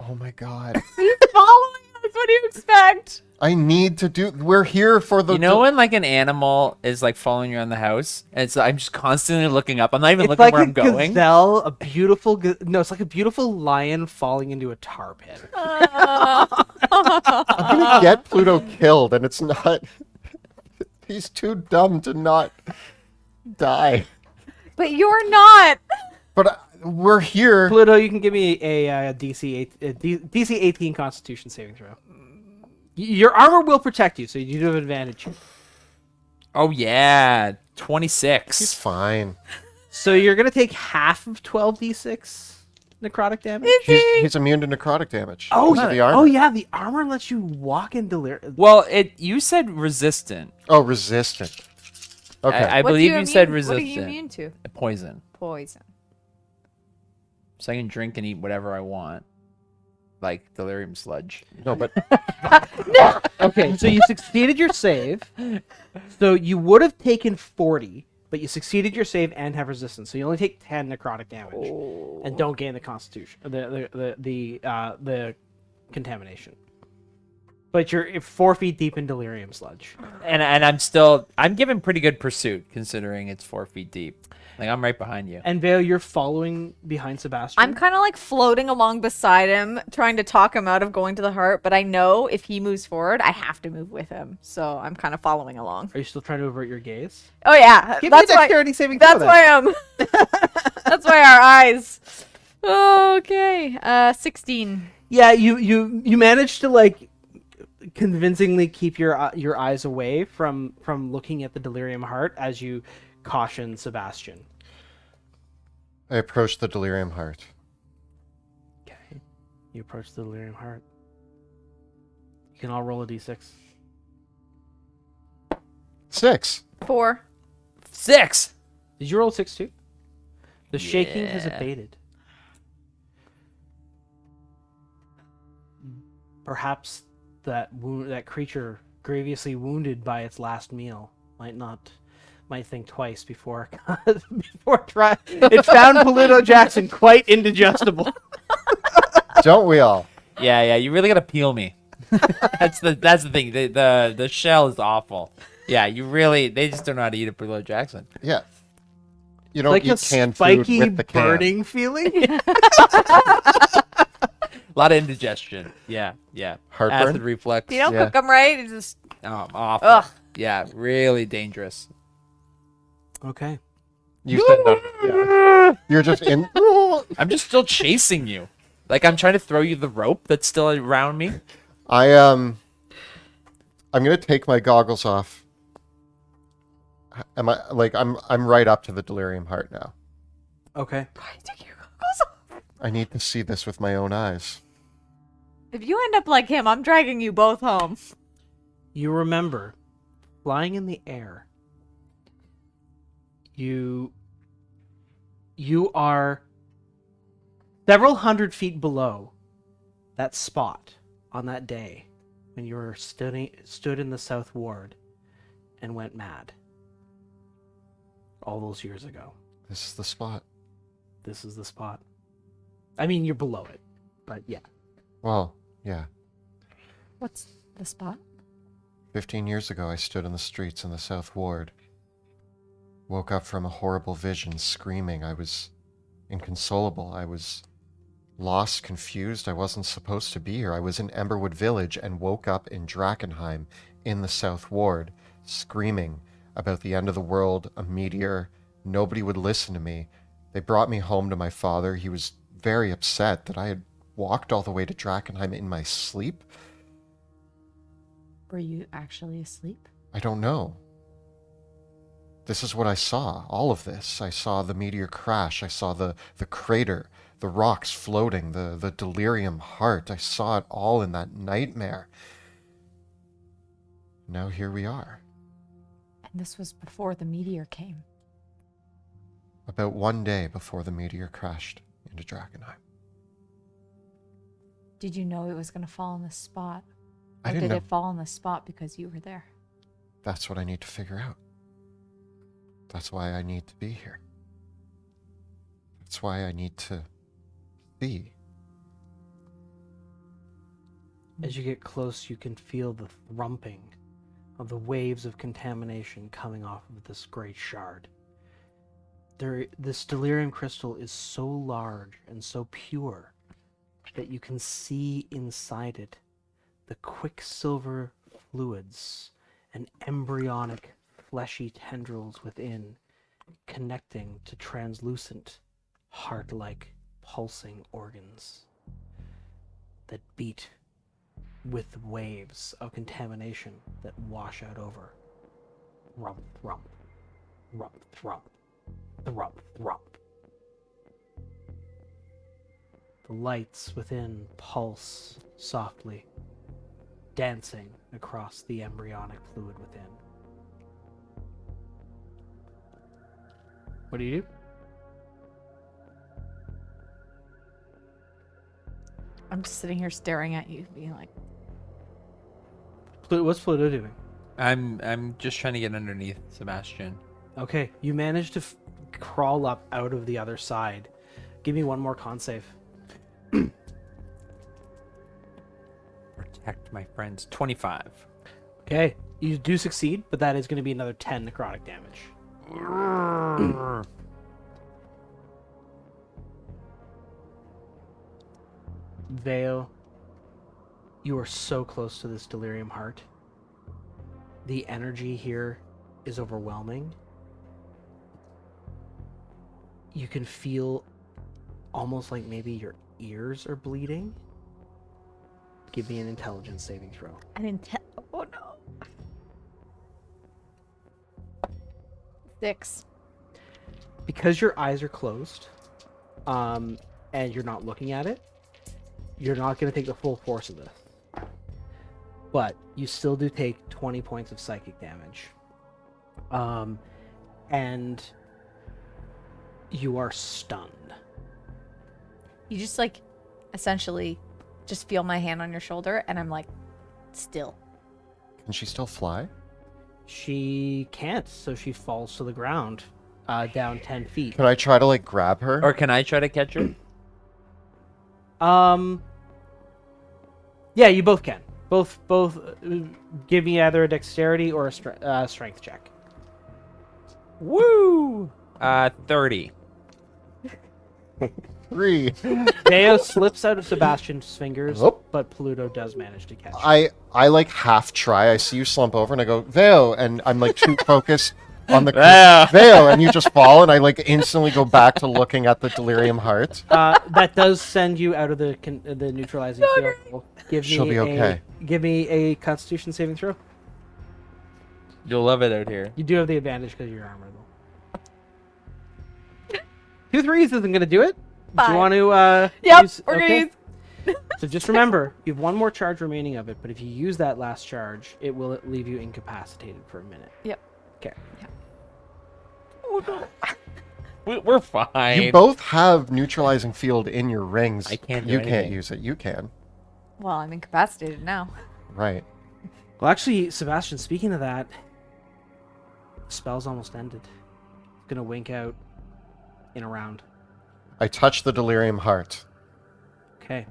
B: Oh my god.
C: He's following us. What do you expect?
B: I need to do. We're here for the.
D: You know when like an animal is like following you around the house, and it's I'm just constantly looking up. I'm not even
A: It's
D: looking
A: like
D: where
A: a
D: I'm going.
A: gazelle, a beautiful. No, it's like a beautiful lion falling into a tar pit.
B: I'm gonna get Pluto killed, and it's not. He's too dumb to not die.
C: But you're not.
B: But we're here.
A: Pluto, you can give me a DC 18 Constitution saving throw. Your armor will protect you, so you do have advantage.
D: Oh yeah,
B: He's
D: 26.
B: fine.
A: So you're gonna take half of 12d6 necrotic damage.
B: He's immune to necrotic damage.
A: Oh,
B: because of the
A: yeah.
B: armor.
A: Oh yeah, the armor lets you walk in delirium.
D: Well, you said resistant.
B: Oh, resistant. Okay.
D: I
C: What do
D: believe you said
C: What
D: resistant.
C: are you immune to?
D: Poison.
C: Poison.
D: So I can drink and eat whatever I want, like delirium sludge.
B: No, but
A: Okay, so you succeeded your save. So you would have taken 40, but you succeeded your save and have resistance. So you only take 10 necrotic damage, and don't gain the constitution, the contamination. But you're 4 feet deep in delirium sludge.
D: And I'm giving pretty good pursuit considering it's 4 feet deep. Like I'm right behind you.
A: And Vale, you're following behind Sebastian.
C: I'm kind of like floating along beside him, trying to talk him out of going to the heart. But I know if he moves forward, I have to move with him. So I'm kind of following along.
A: Are you still trying to avert your gaze?
C: Oh yeah,
A: Give me a dexterity saving throw.
C: That's why I'm. That's why our eyes. Okay. 16.
A: Yeah, you managed to like convincingly keep your eyes away from looking at the delirium heart as you caution Sebastian.
B: I approached the delirium heart.
A: Okay. You approach the delirium heart. You can all roll a d6.
B: 6.
C: 4.
D: 6.
A: Did you roll 6 too? The shaking has
D: Yeah.
A: abated. Perhaps that creature grievously wounded by its last meal might think twice before try. It found Pluto Jackson quite indigestible.
B: Don't we all?
D: Yeah, you really gotta peel me. that's the thing. The shell is awful. Yeah, they just don't know how to eat a Pluto Jackson.
B: Yeah. You don't
A: Like a
B: eat canned food
A: spiky
B: with the can.
A: burning feeling.
D: A lot of indigestion. Yeah.
B: Heartburn?
D: Acid reflux.
C: If you don't
B: Yeah.
C: cook them right, it's just.
D: Awful.
C: Ugh.
D: Yeah, really dangerous.
A: Okay.
B: You said no. Yeah. You're just in.
D: I'm just still chasing you. Like I'm trying to throw you the rope that's still around me.
B: I'm gonna take my goggles off. Am I like I'm right up to the delirium heart now.
A: Okay.
C: Why are you taking your goggles off?
B: I need to see this with my own eyes.
C: If you end up like him, I'm dragging you both home.
A: You remember flying in the air. You are several hundred feet below that spot on that day when you were stood in the South Ward and went mad. All those years ago.
B: This is the spot.
A: This is the spot. I mean, you're below it, but yeah.
B: Well, yeah.
C: What's the spot?
B: 15 years ago, I stood in the streets in the South Ward. Woke up from a horrible vision, screaming. I was inconsolable. I was lost, confused. I wasn't supposed to be here. I was in Emberwood Village and woke up in Drakkenheim in the South Ward, screaming about the end of the world, a meteor. Nobody would listen to me. They brought me home to my father. He was very upset that I had walked all the way to Drakkenheim in my sleep.
C: Were you actually asleep?
B: I don't know. This is what I saw, all of this. I saw the meteor crash. I saw the crater, the rocks floating, the delirium heart. I saw it all in that nightmare. Now here we are.
C: And this was before the meteor came.
B: About one day before the meteor crashed into Drakkenheim.
C: Did you know it was going to fall on this spot?
B: I
C: Or
B: didn't
C: did
B: know.
C: it fall on this spot because you were there?
B: That's what I need to figure out. That's why I need to be here. That's why I need to see.
A: As you get close, you can feel the thrumping of the waves of contamination coming off of this great shard. This delirium crystal is so large and so pure that you can see inside it the quicksilver fluids and embryonic fleshy tendrils within, connecting to translucent, heart-like pulsing organs that beat with the waves of contamination that wash out over. Rump, rump, rump, rump, rump, rump. The lights within pulse softly, dancing across the embryonic fluid within. What do you do?
C: I'm just sitting here staring at you, being like,
A: What's Pluto doing?
D: I'm just trying to get underneath Sebastian.
A: Okay, you managed to crawl up out of the other side. Give me one more con save.
D: Protect my friends. 25.
A: Okay, you do succeed, but that is going to be another 10 necrotic damage. Vale, you are so close to this delirium heart. The energy here is overwhelming. You can feel almost like maybe your ears are bleeding. Give me an intelligence saving throw.
C: oh no. 6.
A: Because your eyes are closed, and you're not looking at it, you're not going to take the full force of this. But you still do take 20 points of psychic damage. And you are stunned.
C: You just like essentially just feel my hand on your shoulder and I'm like still.
B: Can she still fly?
A: She can't, so she falls to the ground, down 10 feet.
B: Can I try to like grab her?
D: Or can I try to catch her?
A: Yeah, you both can. Both give me either a dexterity or a strength check.
D: Woo! 30.
B: 3.
A: Deo slips out of Sebastian's fingers,
B: Oh.
A: but Pluto does manage to catch her.
B: I like half try. I see you slump over and I go, Veo, and I'm like too focused on the
D: Veo.
B: Veo, and you just fall, and I like instantly go back to looking at the delirium heart.
A: That does send you out of the neutralizing field.
B: She'll be okay.
A: Give me a Constitution saving throw.
D: You'll love it out here.
A: You do have the advantage because of your armor, though. 2 threes isn't going to do it. Do you
C: 5.
A: want to
C: Yep,
A: use...
C: we're
A: okay.
C: gonna use.
A: So just remember, you have one more charge remaining of it, but if you use that last charge, it will leave you incapacitated for a minute.
C: Yep.
A: Okay.
D: We're fine.
B: You both have neutralizing field in your rings.
D: I can't do
B: You can't
D: anything.
B: use it. You can.
C: Well, I'm incapacitated now.
B: Right.
A: Well, actually, Sebastian, speaking of that, the spell's almost ended. It's going to wink out in a round.
B: I touch the delirium heart.
A: Okay.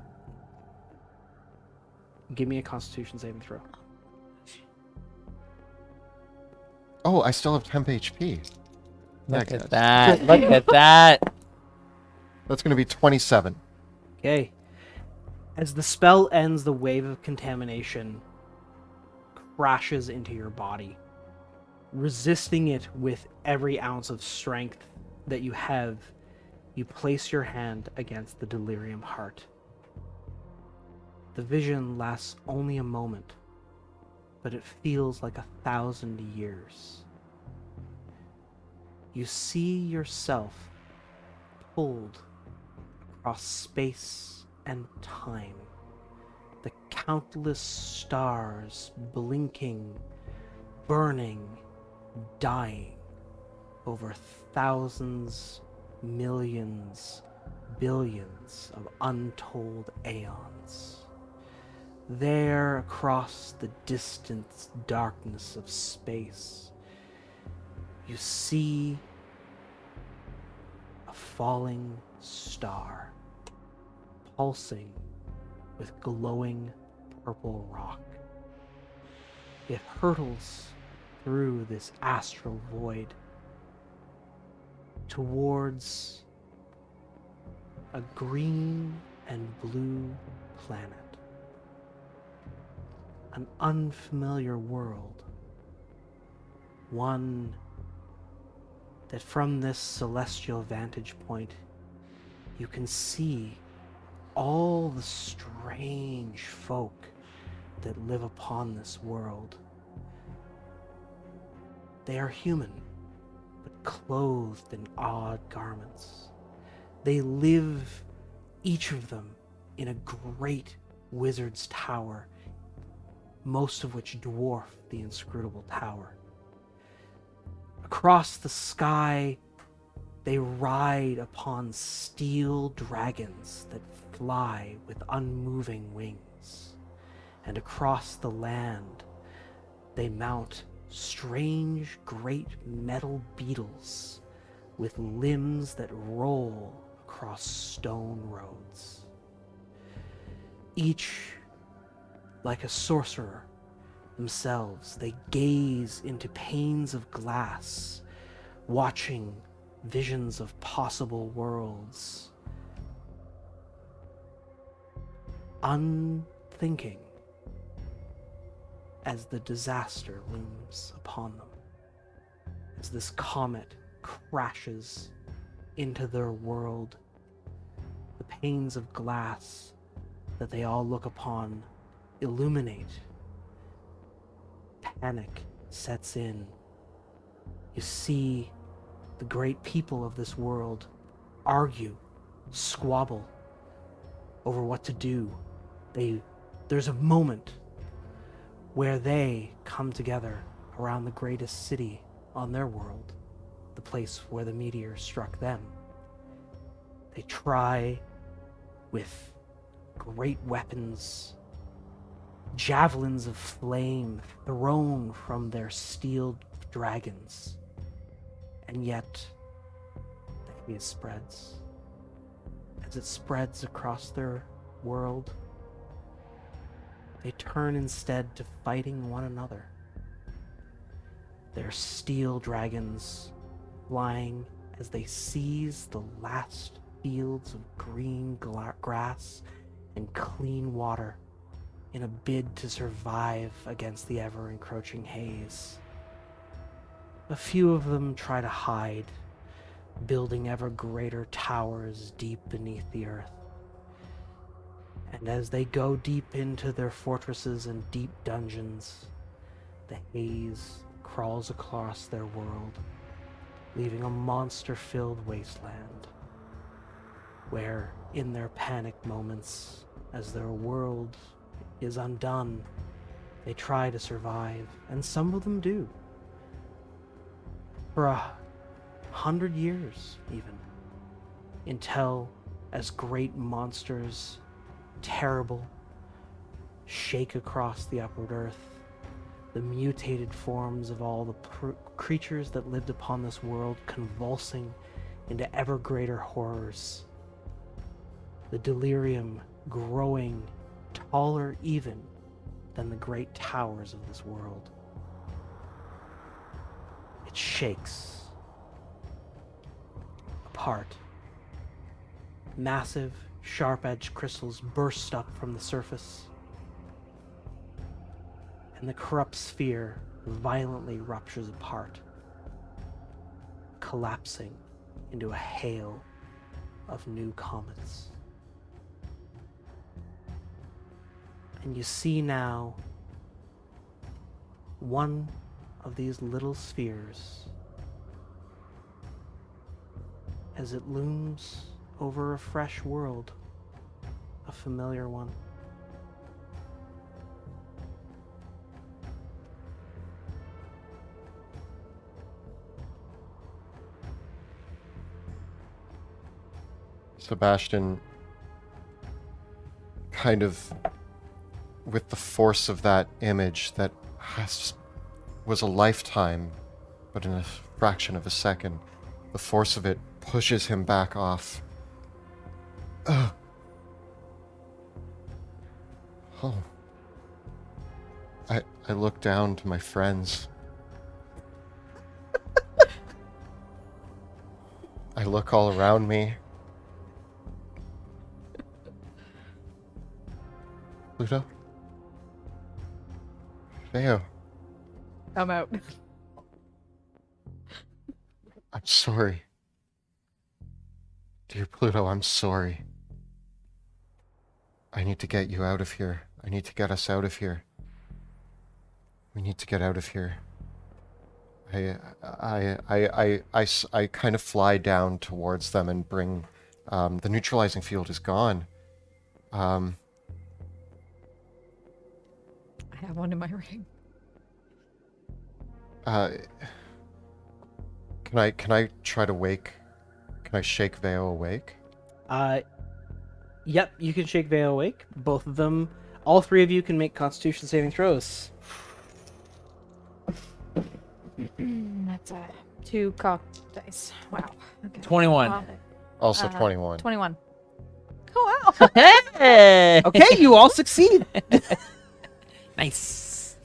A: Give me a Constitution saving throw.
B: Oh, I still have temp HP.
D: Look
B: Yeah,
D: at
B: guys.
D: that. Look at that.
B: That's going to be 27.
A: Okay. As the spell ends, the wave of contamination crashes into your body, resisting it with every ounce of strength that you have. You place your hand against the delirium heart. The vision lasts only a moment, but it feels like 1,000 years. You see yourself pulled across space and time, the countless stars blinking, burning, dying over thousands, millions, billions of untold aeons. There, across the distant darkness of space, you see a falling star, pulsing with glowing purple rock. It hurtles through this astral void towards a green and blue planet. An unfamiliar world. One that from this celestial vantage point you can see all the strange folk that live upon this world. They are human, but clothed in odd garments. They live, each of them, in a great wizard's tower, most of which dwarf the inscrutable tower. Across the sky, they ride upon steel dragons that fly with unmoving wings. And across the land, they mount strange great metal beetles with limbs that roll across stone roads. Each, like a sorcerer themselves, they gaze into panes of glass, watching visions of possible worlds, unthinking as the disaster looms upon them, as this comet crashes into their world. The panes of glass that they all look upon illuminate. Panic sets in. You see the great people of this world argue, squabble over what to do. There's a moment where they come together around the greatest city on their world, the place where the meteor struck them. They try with great weapons, javelins of flame thrown from their steel dragons, and yet the haze spreads. As it spreads across their world, they turn instead to fighting one another. Their steel dragons flying as they seize the last fields of green grass and clean water in a bid to survive against the ever-encroaching haze. A few of them try to hide, building ever greater towers deep beneath the earth. And as they go deep into their fortresses and deep dungeons, the haze crawls across their world, leaving a monster-filled wasteland, where, in their panic moments, as their world is undone, they try to survive, and some of them do. For 100 years, even. Until, as great monsters, terrible, shake across the upward earth, the mutated forms of all the creatures that lived upon this world convulsing into ever greater horrors. The delirium growing taller even than the great towers of this world. shakes apart. Massive, sharp-edged crystals burst up from the surface, and the corrupt sphere violently ruptures apart, collapsing into a hail of new comets. And you see now one of these little spheres as it looms over a fresh world, a familiar one.
B: Sebastian, kind of with the force of that image that was a lifetime, but in a fraction of a second, the force of it pushes him back off. Ugh. Oh. I look down to my friends. I look all around me. Pluto? Theo,
C: I'm out.
B: I'm sorry. Dear Pluto, I'm sorry. I need to get you out of here. I need to get us out of here. We need to get out of here. I kind of fly down towards them and bring, the neutralizing field is gone.
C: I have one in my ring.
B: Can I try to wake? Can I shake Veo awake?
A: Yep, you can shake Veo awake. Both of them, all three of you can make Constitution saving throws.
C: That's 2 cock dice. Wow. Okay.
D: 21.
B: Also 21.
C: 21. Oh wow.
D: Hey!
A: Okay, you all succeed.
D: Nice.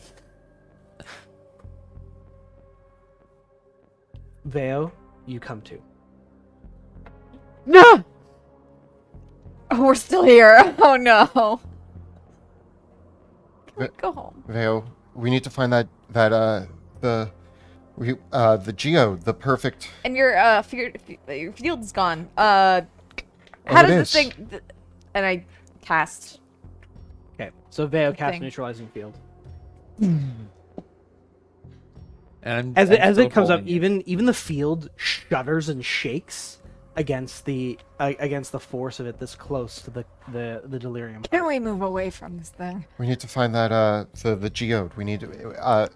A: Veo, you come to.
C: No. Oh, we're still here. Oh no. Can we go home?
B: Veo, we need to find the geode, the perfect.
C: And your your field's gone. How does
B: it
C: this
B: is.
C: thing? And I cast.
A: Okay, so Veo casts
C: Thing.
A: neutralizing field.
D: And
A: As
D: I'm
A: it
D: still
A: comes up,
D: holding
A: even the field shudders and shakes against the force of it this close to the delirium.
C: Can we move away from this thing?
B: We need to find that the geode. We need to.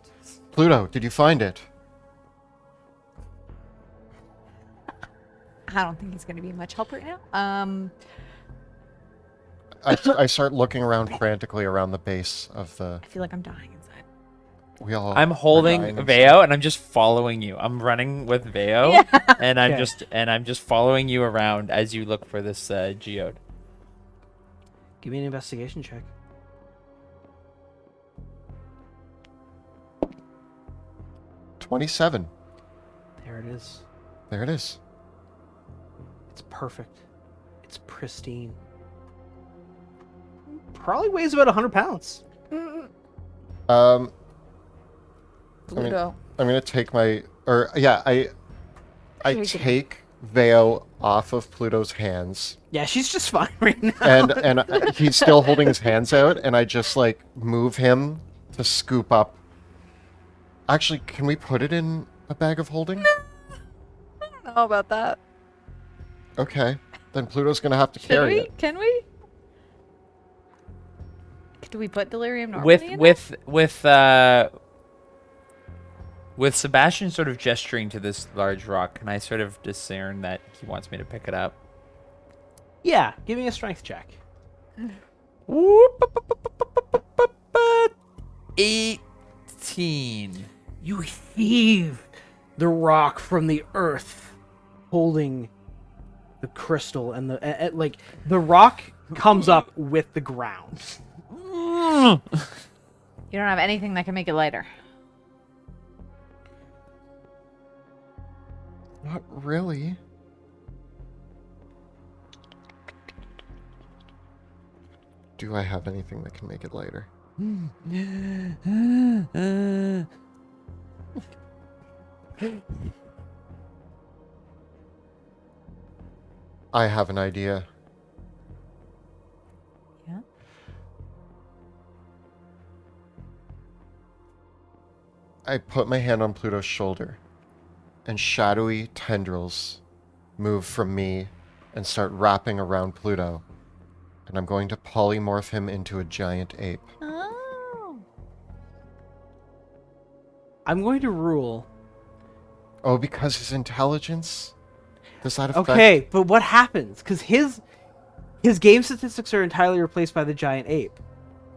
B: Pluto, did you find it?
C: I don't think he's going to be much help right now.
B: I start looking around frantically around the base of the.
C: I feel like I'm dying inside.
B: We all.
D: I'm
B: are
D: holding
B: dying
D: Veo and I'm just following you. I'm running with Veo
C: Yeah.
D: and I'm
A: Okay.
D: just following you around as you look for this geode.
A: Give me an investigation check.
B: 27.
A: There it is.
B: There it is.
A: It's perfect. It's pristine. Probably weighs about 100 pounds.
B: Um,
C: Pluto.
B: I'm gonna take my I
C: Shake it.
B: take Veo off of Pluto's hands,
A: Yeah, she's just fine right now.
B: and he's still holding his hands out, and I just like move him to scoop up. Actually, can we put it in a bag of holding?
C: I don't know about that.
B: Okay, then Pluto's gonna have to
C: Should
B: carry
C: we?
B: it.
C: Can we? Do we put delirium normally in
D: With Sebastian sort of gesturing to this large rock, can I sort of discern that he wants me to pick it up?
A: Yeah, give me a strength check.
D: 18.
A: You heave the rock from the earth, holding the crystal, and the rock comes up with the ground.
C: You don't have anything that can make it lighter.
B: Not really. Do I have anything that can make it lighter? I have an idea.
C: Yeah.
B: I put my hand on Pluto's shoulder, and shadowy tendrils move from me and start wrapping around Pluto. And I'm going to polymorph him into a giant ape.
C: Oh.
A: I'm going to rule.
B: Oh, because his intelligence? Does that affect...
A: Okay, but what happens? Because his game statistics are entirely replaced by the giant ape.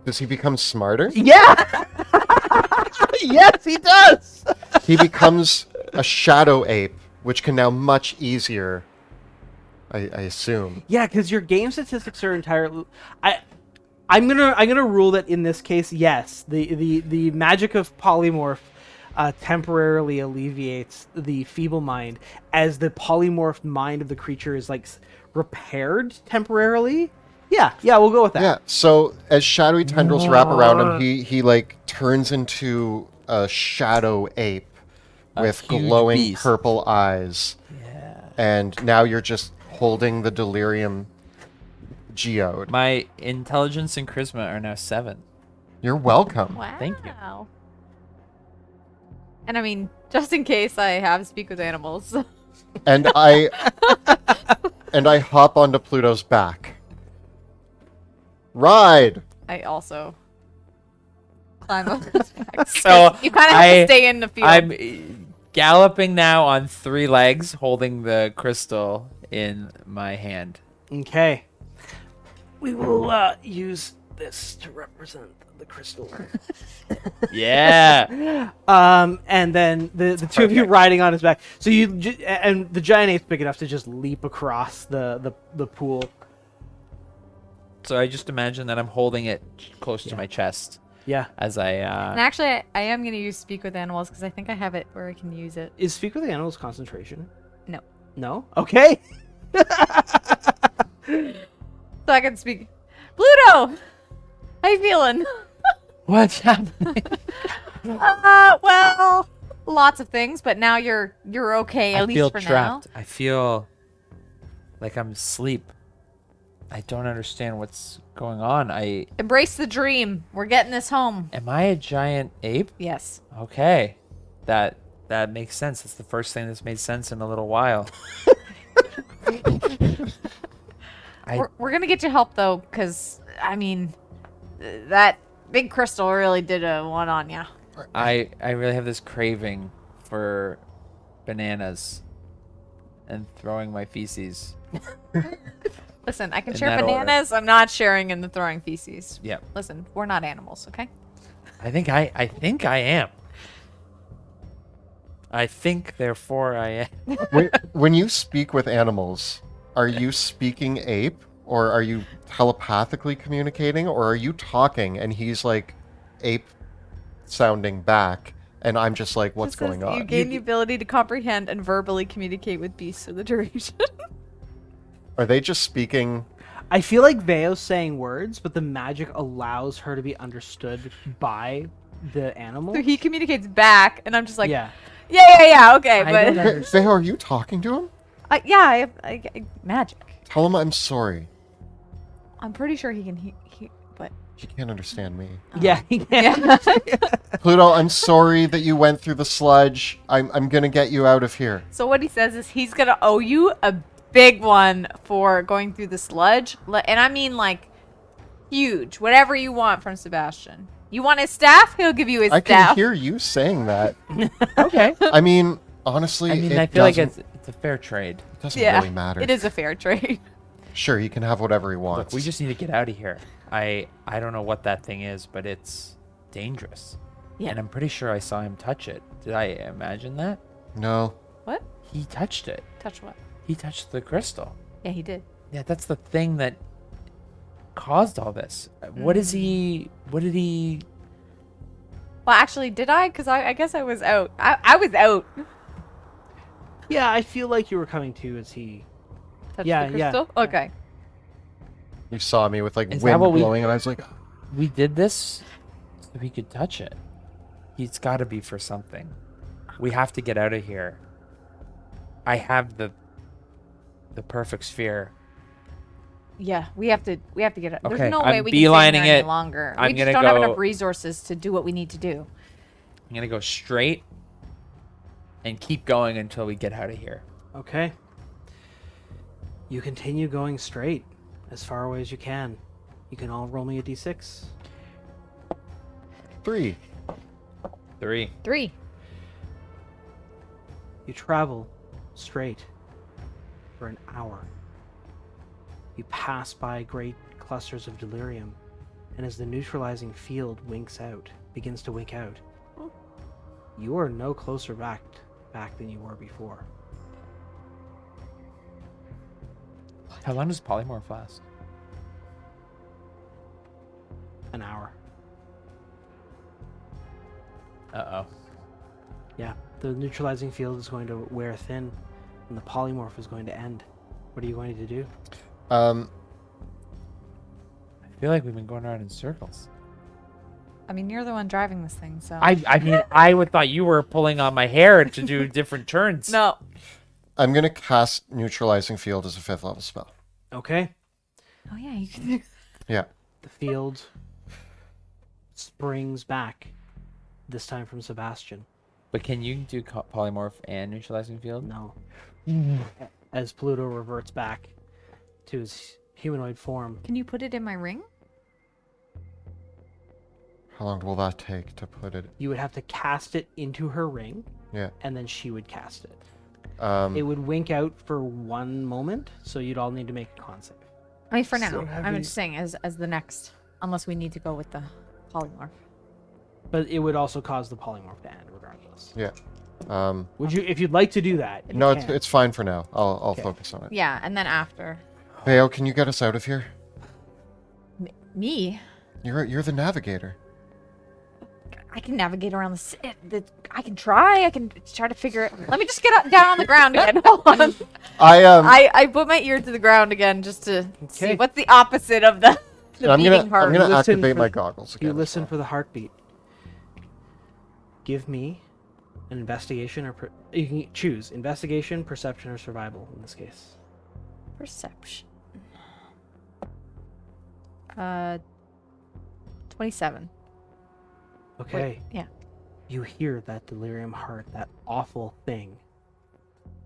B: Does he become smarter?
A: Yeah. Yes, he does.
B: He becomes a shadow ape, which can now much easier, I assume.
A: Yeah, because your game statistics are entirely. I'm gonna rule that in this case, yes, the magic of polymorph temporarily alleviates the Feeblemind, as the polymorphed mind of the creature is like repaired temporarily. Yeah, we'll go with that.
B: Yeah, so as shadowy tendrils wrap around him, he like turns into a shadow ape with
D: huge
B: glowing
D: beast.
B: purple eyes.
D: Yeah.
B: And now you're just holding the delirium geode.
D: My intelligence and charisma are now 7.
B: You're welcome.
C: Wow.
D: Thank you.
C: And I mean, just in case I have speak with animals.
B: And I hop onto Pluto's back. Ride.
C: I also climb up his back.
D: So
C: You kind of have to stay in the field.
D: I'm galloping now on 3 legs, holding the crystal in my hand.
A: Okay. We will use this to represent the crystal.
D: Yeah.
A: And then the two of you riding on his back. So and the giant ape's big enough to just leap across the pool.
D: So I just imagine that I'm holding it close to my chest
A: Yeah.
D: as I.
C: And actually, I am going to use speak with animals because I think I have it where I can use it.
A: Is speak with the animals concentration?
C: No.
A: No? Okay.
C: So I can speak. Pluto! How you feeling?
D: What's happening?
C: Well, lots of things, but now you're okay, at
D: I
C: least
D: feel
C: for
D: trapped.
C: now.
D: I feel like I'm asleep. I don't understand what's going on.
C: Embrace the dream. We're getting this home.
D: Am I a giant ape?
C: Yes.
D: Okay. That makes sense. It's the first thing that's made sense in a little while.
C: We're going to get you help, though, because, I mean, that big crystal really did a one on you.
D: I really have this craving for bananas and throwing my feces.
C: Listen, I can
D: In
C: share
D: that order.
C: bananas. I'm not sharing in the throwing feces.
D: Yep.
C: Listen, we're not animals, okay?
D: I think I am. I think, therefore, I am.
B: When you speak with animals, are you speaking ape, or are you telepathically communicating, or are you talking and he's like ape sounding back, and I'm just like, what's
C: Just says
B: going
C: that You
B: on?
C: gain the ability to comprehend and verbally communicate with beasts for the duration.
B: Are they just speaking?
A: I feel like Veo's saying words, but the magic allows her to be understood by the animal.
C: So he communicates back, and I'm just like,
A: yeah.
C: yeah, okay,
A: I
C: but
A: don't know.
B: Veo, are you talking to him?
C: yeah, I magic.
B: Tell him I'm sorry.
C: I'm pretty sure he can. He but
B: He can't understand me.
A: Yeah, he can.
C: yeah.
B: Pluto, I'm sorry that you went through the sludge. I'm gonna get you out of here.
C: So what he says is he's gonna owe you a big one for going through the sludge, and I mean like huge. Whatever you want from Sebastian. You want his staff? He'll give you his
B: I
C: staff.
B: can hear you saying that.
D: Okay.
B: I mean, honestly,
D: I mean,
B: it
D: I feel like
B: doesn't-
D: it's a fair trade.
B: it doesn't
C: Yeah,
B: really matter.
C: it is a fair trade.
B: Sure, he can have whatever he
D: Look,
B: wants.
D: we just need to get out of here. I don't know what that thing is, but it's dangerous.
C: Yeah.
D: And I'm pretty sure I saw him touch it. Did I imagine that?
B: No.
C: What?
D: He touched it.
C: Touch what?
D: He touched the crystal.
C: Yeah, he did.
D: Yeah, that's the thing that caused all this. What did he...
C: Well, actually, did I? Because I guess I was out. I was out.
A: Yeah, I feel like you were coming to as he.
C: Touch
A: Yeah,
C: the
A: yeah,
C: crystal?
A: yeah.
C: Okay.
B: You saw me with like
D: Is that
B: wind
D: what we-
B: blowing, and I was like,
D: We did this so we could touch it. It's got to be for something. We have to get out of here. I have the perfect sphere.
C: Yeah, we have to get it. There's
D: Okay,
C: no way
D: I'm
C: we can stay in
D: beelining
C: here any
D: it.
C: longer.
D: I'm
C: We just
D: gonna
C: don't have
D: go-
C: enough resources to do what we need to do.
D: I'm gonna go straight and keep going until we get out of here.
A: Okay. You continue going straight as far away as you can. You can all roll me a d6.
B: 3.
D: 3.
C: 3.
A: You travel straight for an hour. You pass by great clusters of delirium, and as the neutralizing field begins to wink out, you are no closer back than you were before.
D: How long does polymorph last?
A: An hour.
D: Uh-oh.
A: Yeah, the neutralizing field is going to wear thin, and the polymorph is going to end. What are you going to do?
D: I feel like we've been going around in circles.
C: I mean, you're the one driving this thing, so.
D: I mean, I would thought you were pulling on my hair to do different turns.
C: No.
B: I'm gonna cast neutralizing field as a 5th level spell.
A: Okay.
C: Oh, yeah, you can do.
B: Yeah.
A: The field springs back, this time from Sebastian.
D: But can you do polymorph and neutralizing field?
A: No. As Pluto reverts back to his humanoid form.
C: Can you put it in my ring?
B: How long will that take to put it?
A: You would have to cast it into her ring,
B: Yeah.
A: and then she would cast it.
B: Um,
A: It would wink out for 1 moment, so you'd all need to make a con save.
C: I mean, for
A: So
C: now.
A: have
C: I'm
A: you-
C: just saying, as the next. Unless we need to go with the polymorph.
A: But it would also cause the polymorph to end, regardless.
B: yeah.
A: Would you, if you'd like to do that? you
B: No,
A: can.
B: it's fine for now. I'll
A: Okay.
B: focus on it.
C: Yeah, and then after.
B: Veo, can you get us out of here?
C: Me?
B: You're the navigator.
C: I can navigate around I can try. I can try to figure it. Let me just get down on the ground again. Hold on. I put my ear to the ground again just to see
A: Okay.
C: what's the opposite of the
B: I'm
C: beating heart.
B: gonna
A: Listen
B: activate
A: for-
B: my goggles again.
A: You
B: as
A: listen
B: well.
A: for the heartbeat. Give me an investigation or you can choose investigation, perception, or survival in this case.
C: Perception. 27.
A: Okay.
C: Wait, yeah.
A: You hear that delirium heart, that awful thing.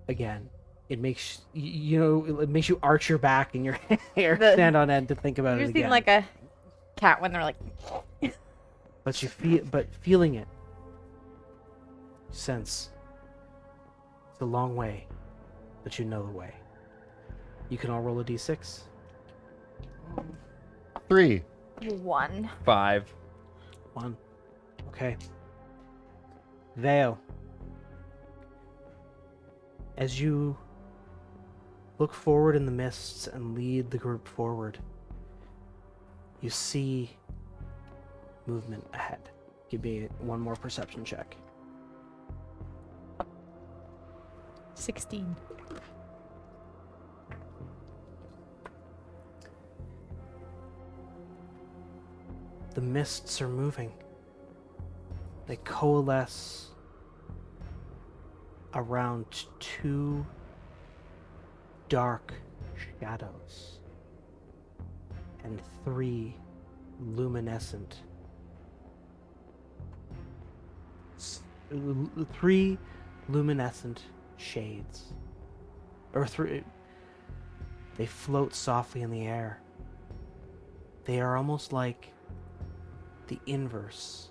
A: Again, it makes it makes you arch your back and your hair
C: The-
A: stand on end to think about
C: You
A: it
C: seem
A: again.
C: like a cat when they're like.
A: But feeling it, you sense it's a long way, but you know the way. You can all roll a d6.
B: 3.
C: 1.
D: 5.
A: 1. Okay. Veo. As you look forward in the mists and lead the group forward, you see movement ahead. Give me one more perception check.
C: 16.
A: The mists are moving. They coalesce around 2 dark shadows and 3 luminescent 3 luminescent shades, or 3. They float softly in the air. They are almost like the inverse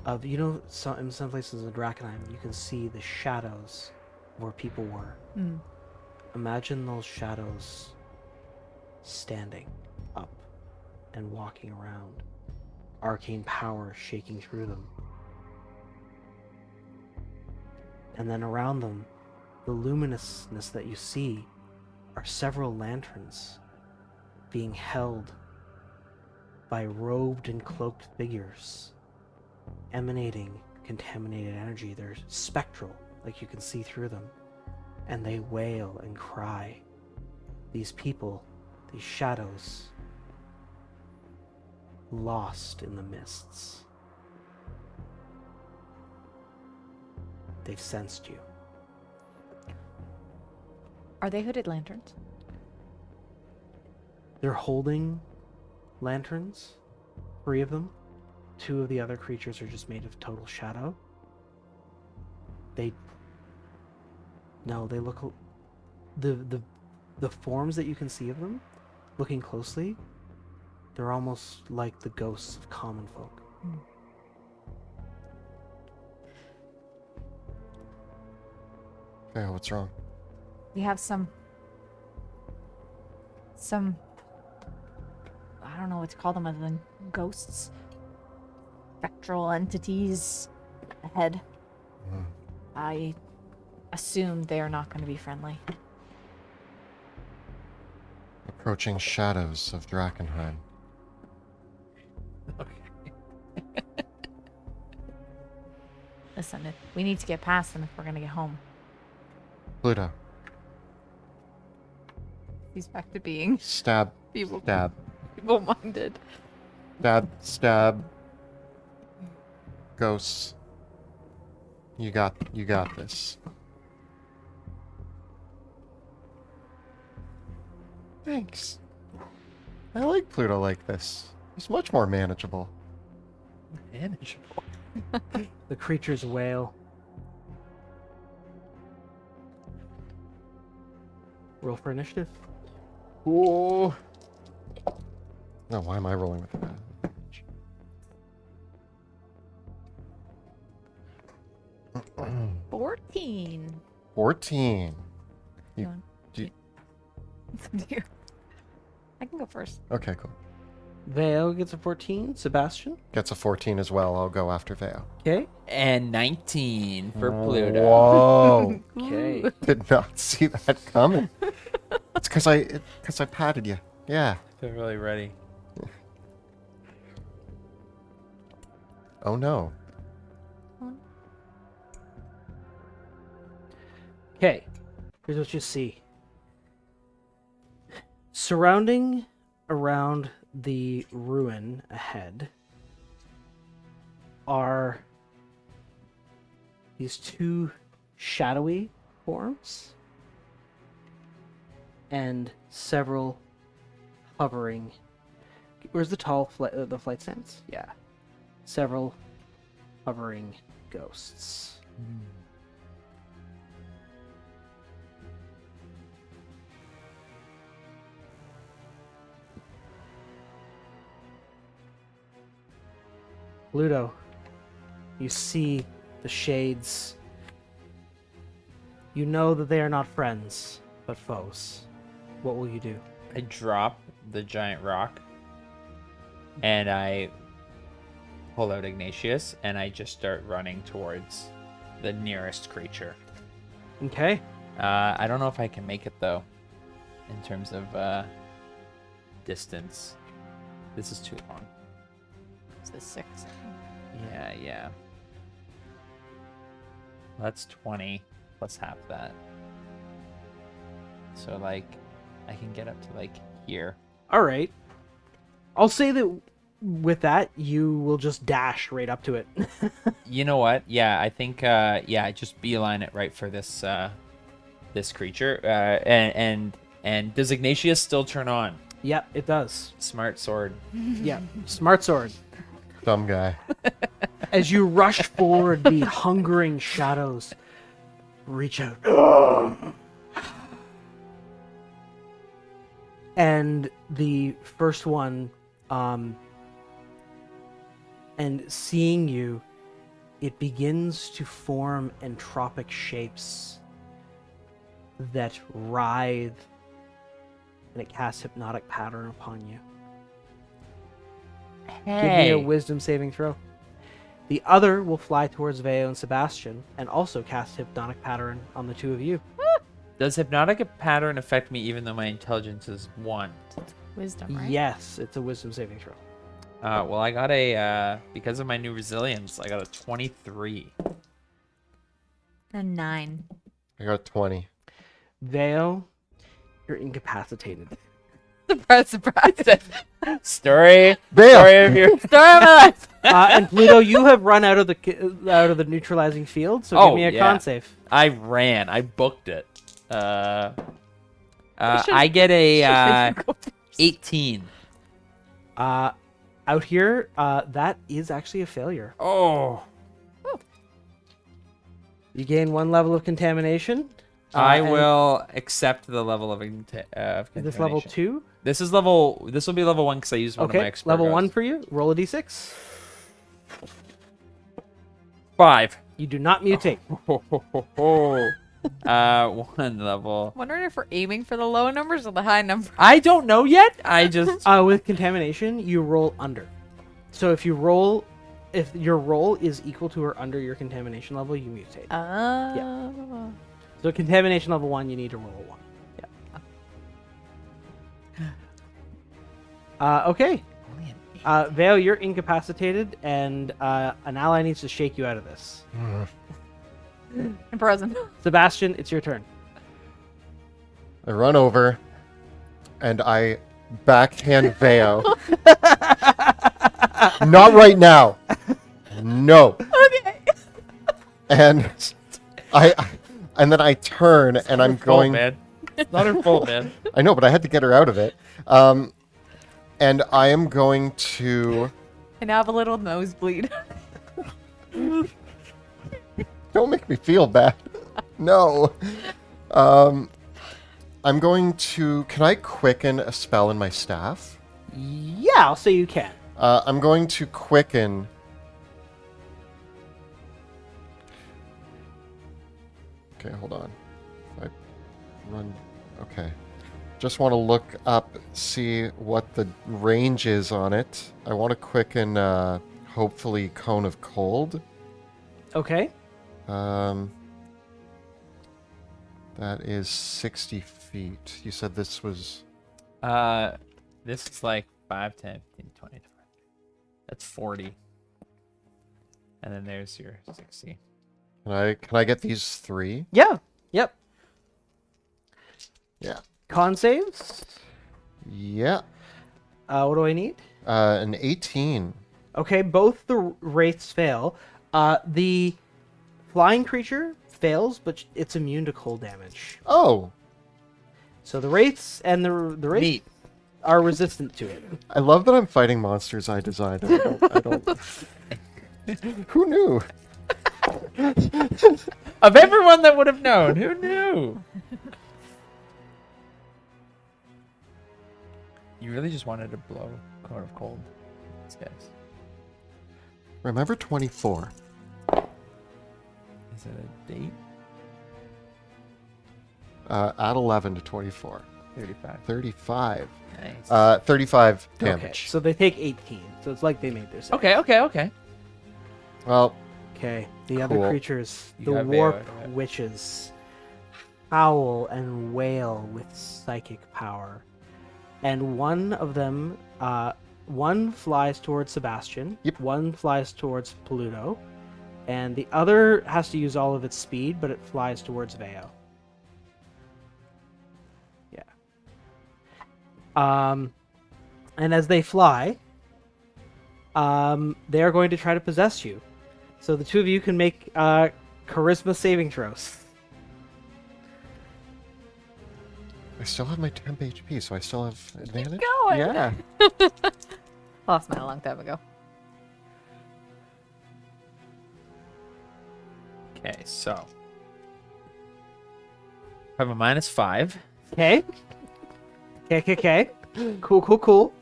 A: of, in some places in Drakkenheim you can see the shadows where people were. Imagine those shadows standing up and walking around, arcane power shaking through them. And then around them, the luminousness that you see are several lanterns being held by robed and cloaked figures, emanating contaminated energy. They're spectral, like you can see through them. and they wail and cry. These people, these shadows, lost in the mists. They've sensed you.
C: Are they hooded lanterns?
A: They're holding lanterns, 3 of them. 2 of the other creatures are just made of total shadow. They look the forms that you can see of them, looking closely, they're almost like the ghosts of common folk.
B: Yeah, what's wrong?
C: We have some I don't know what to call them other than ghosts, spectral entities ahead. I assume they are not going to be friendly.
B: Approaching shadows of Drakkenheim.
C: Listen, we need to get past them if we're going to get home.
B: Pluto.
C: He's back to being
B: Stab. Stab.
C: feeble-minded.
B: Stab. Stab. Ghosts. You got this. Thanks. I like Pluto like this. He's much more manageable.
D: Manageable.
A: The creatures wail. Roll for initiative.
B: Oh. No, why am I rolling with that?
C: 14.
B: 14. You-
C: Go on.
B: do you-
C: Dear. I can go first.
B: Okay, cool.
A: Vale gets a 14. Sebastian.
B: Gets a 14 as well. I'll go after Vale.
A: Okay.
D: And 19 for Pluto.
B: Whoa.
A: Okay.
B: Did not see that coming. It's because I patted you. Yeah.
D: They're really ready.
B: Oh no.
A: Okay. Here's what you see. Surrounding around the ruin ahead are these 2 shadowy forms and several hovering. Where's the tall the flight stands? Yeah. Several hovering ghosts. Pluto, you see the shades. You know that they are not friends, but foes. What will you do?
D: I drop the giant rock and I pull out Ignatius and I just start running towards the nearest creature.
A: Okay.
D: I don't know if I can make it though, in terms of distance. This is too long.
C: It's the 6.
D: Yeah. That's 20 plus half that. So like, I can get up to like here.
A: All right. I'll say that with that, you will just dash right up to it.
D: You know what? Yeah, I think I just beeline it right for this this creature. And does Ignatius still turn on?
A: Yep, it does.
D: Smart sword.
A: Yeah, smart sword.
B: Dumb guy.
A: As you rush forward, the hungering shadows reach out. And the first one, and seeing you, it begins to form entropic shapes that writhe, and it casts hypnotic pattern upon you. Give me a wisdom saving throw. The other will fly towards Veo and Sebastian and also cast hypnotic pattern on the 2 of you.
D: Does hypnotic pattern affect me even though my intelligence is 1?
C: Wisdom, right?
A: Yes, it's a wisdom saving throw.
D: Well, I got a because of my new resilience, I got a 23.
C: A 9.
B: I got 20.
A: Vale, you're incapacitated.
C: Surprise, surprise.
D: Story.
B: Vale!
D: Story of your.
C: Story of my life.
A: And Pluto, you have run out of the neutralizing field, so give me a con save.
D: I ran. I booked it.
C: should've-
D: I get a 18.
A: Out here, that is actually a failure.
D: Oh.
A: You gain 1 level of contamination.
D: I
A: and
D: will accept the level of
A: Is this level
D: contamination.
A: 2?
D: This is level. This will be level 1 because I used one of my
A: Okay,
D: expert
A: level
D: goes.
A: 1 for you. Roll a d6.
D: 5.
A: You do not mutate.
D: 1 level.
C: Wondering if we're aiming for the low numbers or the high number.
D: I don't know yet. I just.
A: With contamination, you roll under. So if your roll is equal to or under your contamination level, you mutate. So contamination level 1, you need to roll a 1. Yeah. Okay. Vale, you're incapacitated, and an ally needs to shake you out of this.
C: Present.
A: Sebastian, it's your turn.
B: I run over and I backhand Veo. Not right now. No.
C: Okay.
B: And and then I turn and I'm
D: Full,
B: going.
D: man. It's not her fault, man.
B: I know, but I had to get her out of it. And I am going to.
C: I now have a little nosebleed.
B: Don't make me feel bad. No. I'm going to. Can I quicken a spell in my staff?
A: Yeah, I'll say you can.
B: I'm going to quicken. Okay, hold on. I run. Okay. Just want to look up, see what the range is on it. I want to quicken, hopefully, Cone of Cold.
A: Okay.
B: That is 60 feet. You said this was.
D: This is like 5, 10, 15, 20, 20. That's 40. And then there's your 60.
B: Can I get these 3?
A: Yeah. Yep.
B: Yeah.
A: Con saves.
B: Yeah.
A: What do I need?
B: An 18.
A: Okay, both the wraiths fail. The flying creature fails, but it's immune to cold damage.
B: Oh,
A: So the wraiths and the wraiths
D: Neat.
A: are resistant to it.
B: I love that I'm fighting monsters I designed. I don't. Who knew?
D: Of everyone that would have known, who knew? You really just wanted to blow Cone of Cold. These guys.
B: Remember 24.
D: Is it a date?
B: Add 11 to 24.
D: 35.
B: 35.
D: Nice.
B: 35
A: Okay,
B: damage.
A: so they take 18. So it's like they made their save.
D: Okay.
B: Well,
A: Okay, the
B: Cool.
A: other creatures,
D: You
A: the
D: got
A: warp
D: Veo, right?
A: witches, howl and wail with psychic power. And one of them, one flies towards Sebastian,
B: Yep.
A: one flies towards Pluto, and the other has to use all of its speed, but it flies towards Veo. Yeah. And as they fly, they are going to try to possess you. So the two of you can make charisma saving throws.
B: I still have my temp HP, so I still have advantage.
C: going.
B: Yeah.
C: Lost mine a long time ago.
D: Okay, so. I have a -5.
A: Okay. Okay. Cool.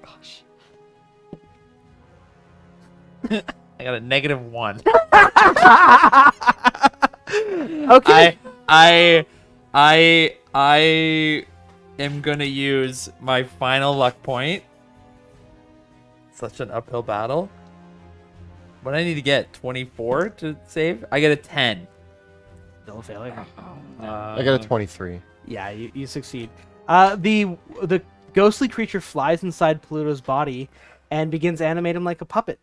C: Gosh.
D: I got a -1.
A: Okay.
D: I am gonna use my final luck point. Such an uphill battle. What I need to get 24 to save. I get a 10.
A: Still a failure.
B: I got a 23.
A: Yeah, you succeed. The ghostly creature flies inside Pluto's body and begins to animate him like a puppet.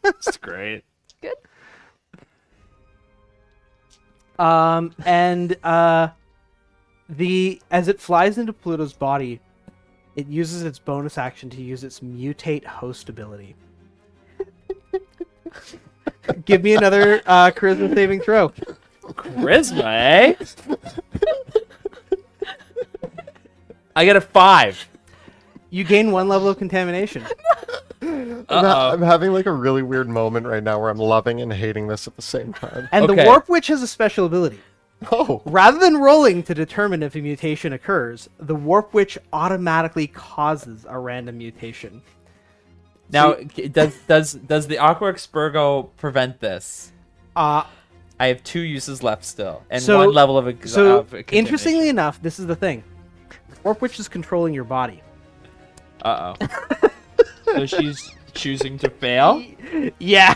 D: That's great.
C: Good.
A: And As it flies into Pluto's body, it uses its bonus action to use its mutate host ability. Give me another charisma saving throw.
D: Charisma, eh? I get a 5.
A: You gain 1 level of contamination.
B: I'm having like a really weird moment right now where I'm loving and hating this at the same time.
A: And
D: Okay.
A: the Warp Witch has a special ability.
B: Oh,
A: Rather than rolling to determine if a mutation occurs, the Warp Witch automatically causes a random mutation.
D: Now, does the Aqua Expurgo prevent this?
A: Uh,
D: I have 2 uses left still, and
A: So-
D: 1 level of contamination.
A: Interestingly enough, this is the thing. Warp Witch is controlling your body.
D: Uh-oh. So she's choosing to fail?
A: Yeah.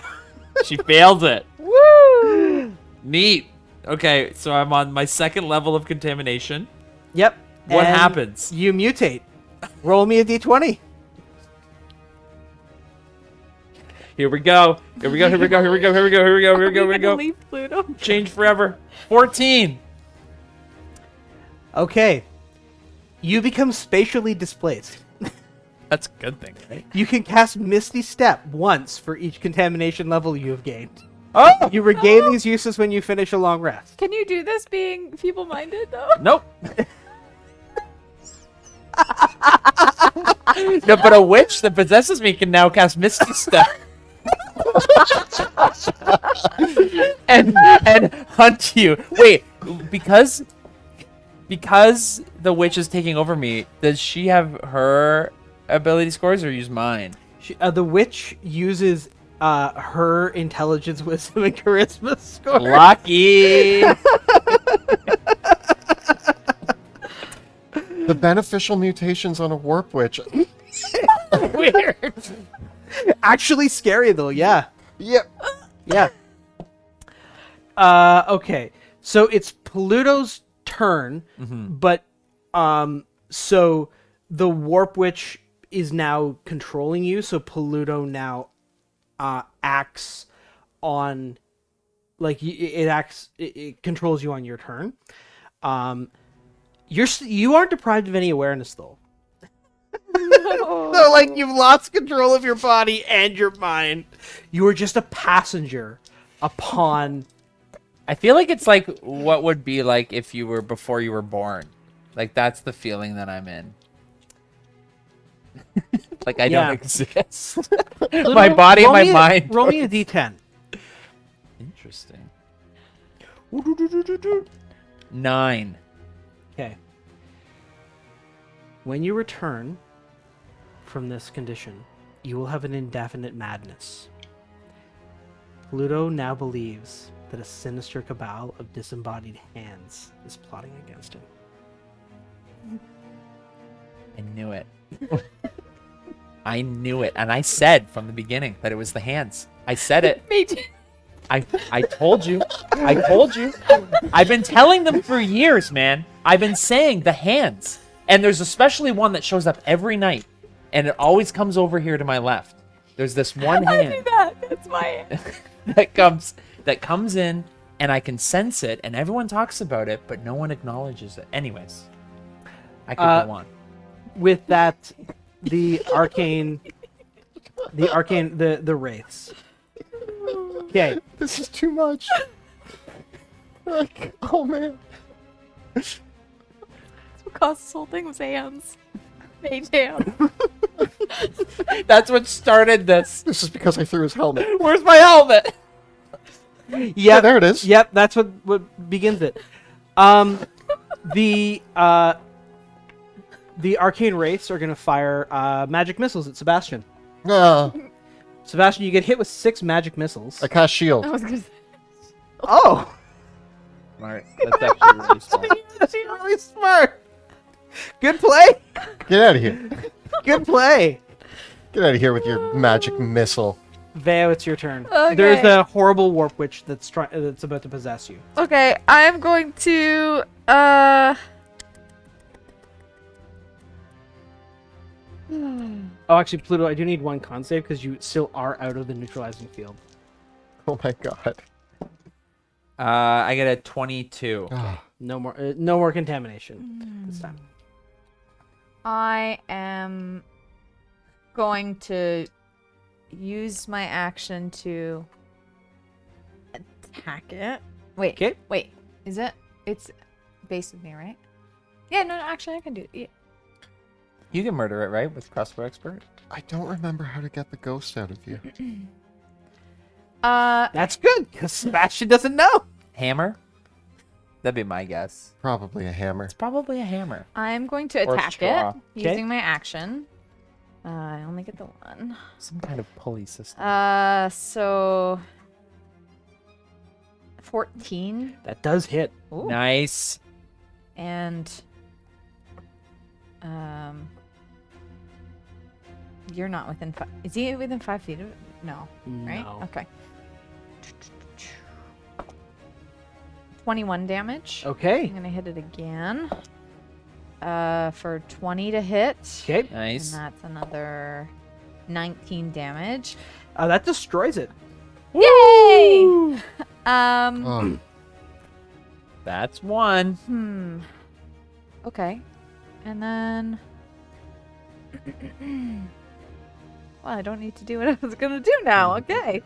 D: She fails it.
C: Woo!
D: Neat. Okay, so I'm on my 2nd level of contamination.
A: Yep.
D: What
A: And
D: happens?
A: You mutate. Roll me a d20.
D: Here we go. Here we go. Here we go. Here we go. Here we go. Here we go. Here we go. Here we go.
C: Leave Pluto.
D: Change forever. 14.
A: Okay. You become spatially displaced.
D: That's a good thing, right?
A: You can cast Misty Step once for each contamination level you have gained.
D: Oh!
A: You regain these uses when you finish a long rest.
C: Can you do this being feeble-minded though?
D: Nope. No, but a witch that possesses me can now cast Misty Step. and hunt you. Wait, because the witch is taking over me, does she have her ability scores or use mine?
A: The witch uses her intelligence, wisdom, and charisma score.
D: Lucky.
B: the beneficial mutations on a warp witch.
D: Weird.
A: Actually scary though, yeah.
B: Yep.
A: Yeah. Okay. So it's Pluto's turn, but so the Warp Witch is now controlling you, so Pluto now acts on it controls you on your turn. You aren't deprived of any awareness though. So like you've lost control of your body and your mind. You are just a passenger upon
D: I feel like it's like what would be like if you were before you were born. Like that's the feeling that I'm in. Like I
A: Yeah.
D: don't exist. My body and my mind.
A: Roll me a d10.
D: Interesting. 9.
A: Okay. When you return from this condition, you will have an indefinite madness. Pluto now believes that a sinister cabal of disembodied hands is plotting against him.
D: I knew it. I knew it, and I said from the beginning that it was the hands. I said it.
C: Me too.
D: I told you. I told you. I've been telling them for years, man. I've been saying the hands. And there's especially one that shows up every night. And it always comes over here to my left. There's this one
C: I do
D: hand
C: that. That's my.
D: that comes in, and I can sense it, and everyone talks about it, but no one acknowledges it. Anyways, I could go on.
A: With that, the wraiths. Okay.
B: This is too much. Like, oh man.
C: That's what caused this whole thing was hands. Mage hands.
D: That's what started this.
B: This is because I threw his helmet.
D: Where's my helmet?
B: Yeah, there it is.
A: Yep, that's what begins it. The arcane wraiths are gonna fire magic missiles at Sebastian. Sebastian, you get hit with 6 magic missiles.
B: I cast shield.
C: I was gonna say.
A: Oh,
D: Alright, that's actually really smart.
A: she's really smart. Good play.
B: Get out of here.
A: Good play.
B: Get out of here with your magic missile.
A: Veo, it's your turn.
C: Okay.
A: There's a horrible warp witch that's about to possess you.
C: Okay, I'm going to
A: Oh, actually, Pluto, I do need 1 con save because you still are out of the neutralizing field.
B: Oh my god.
D: I get a 22.
A: No more contamination this time.
C: I am going to use my action to attack it. Wait.
A: Okay.
C: Wait. Is it? It's based with me, right? Yeah. No. Actually, I can do it. Yeah.
D: You can murder it, right? With crossbow expert.
B: I don't remember how to get the ghost out of you.
A: That's good, because Sebastian doesn't know.
D: Hammer. That'd be my guess.
B: Probably a hammer.
D: It's probably a hammer.
C: I'm going to
D: Or
C: attack
D: straw.
C: it using my action. I only get the one.
D: Some kind of pulley system.
C: So 14
A: That does hit.
C: Ooh.
D: Nice.
C: And you're not within 5. Is he within 5 feet of it? No. Right?
A: No.
C: Okay. 21 damage.
A: Okay.
C: I'm gonna hit it again. For 20 to hit.
A: Okay.
D: Nice.
C: And that's another 19 damage.
A: That destroys it.
C: Yay!
B: Oh,
D: That's one.
C: Okay. And then well, I don't need to do what I was gonna do now. Okay.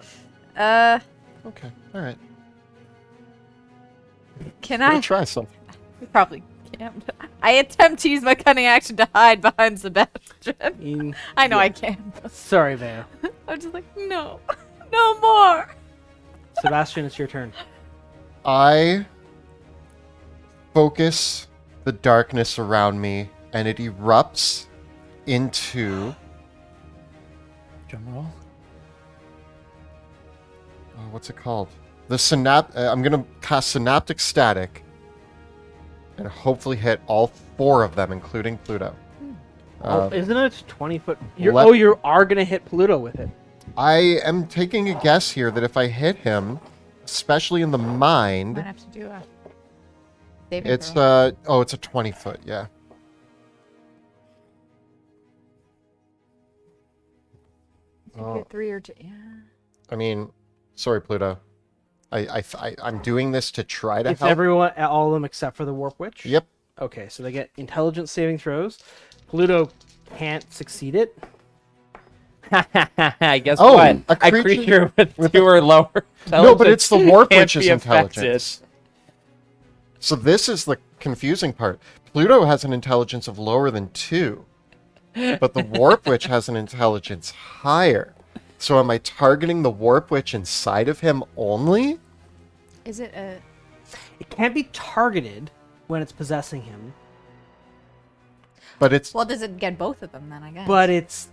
B: okay. All right.
C: Can
B: Let me
C: I
B: try something.
C: probably can't. I attempt to use my cunning action to hide behind Sebastian. I know I can.
A: Sorry, Veo.
C: I'm just like, no. No more.
A: Sebastian, it's your turn.
B: I focus the darkness around me, and it erupts into.
D: Drum roll.
B: What's it called? I'm gonna cast Synaptic Static, and hopefully hit all 4 of them, including Pluto.
A: Isn't it 20-foot?
B: let-
A: You are gonna hit Pluto with it.
B: I am taking a guess here that if I hit him, especially in the mind,
C: Might have to do a saving
B: it's
C: throw.
B: it's a 20-foot, yeah.
C: Get 3 or 2. Yeah.
B: I mean, sorry, Pluto. I'm doing this to try to
A: It's
B: help.
A: everyone, all of them except for the Warp Witch.
B: Yep.
A: Okay, so they get intelligence saving throws. Pluto can't succeed it.
D: Guess
B: Oh,
D: what?
B: a
D: A
B: creature
D: creature with 2 or lower.
B: No, but it's the Warp
D: can't
B: Witch's
D: be affected.
B: intelligence. So this is the confusing part. Pluto has an intelligence of lower than 2, but the Warp Witch has an intelligence higher. So am I targeting the Warp Witch inside of him only?
C: Is it a
A: It can't be targeted when it's possessing him,
B: But it's
C: well? Does it get both of them then? I guess.
A: but it's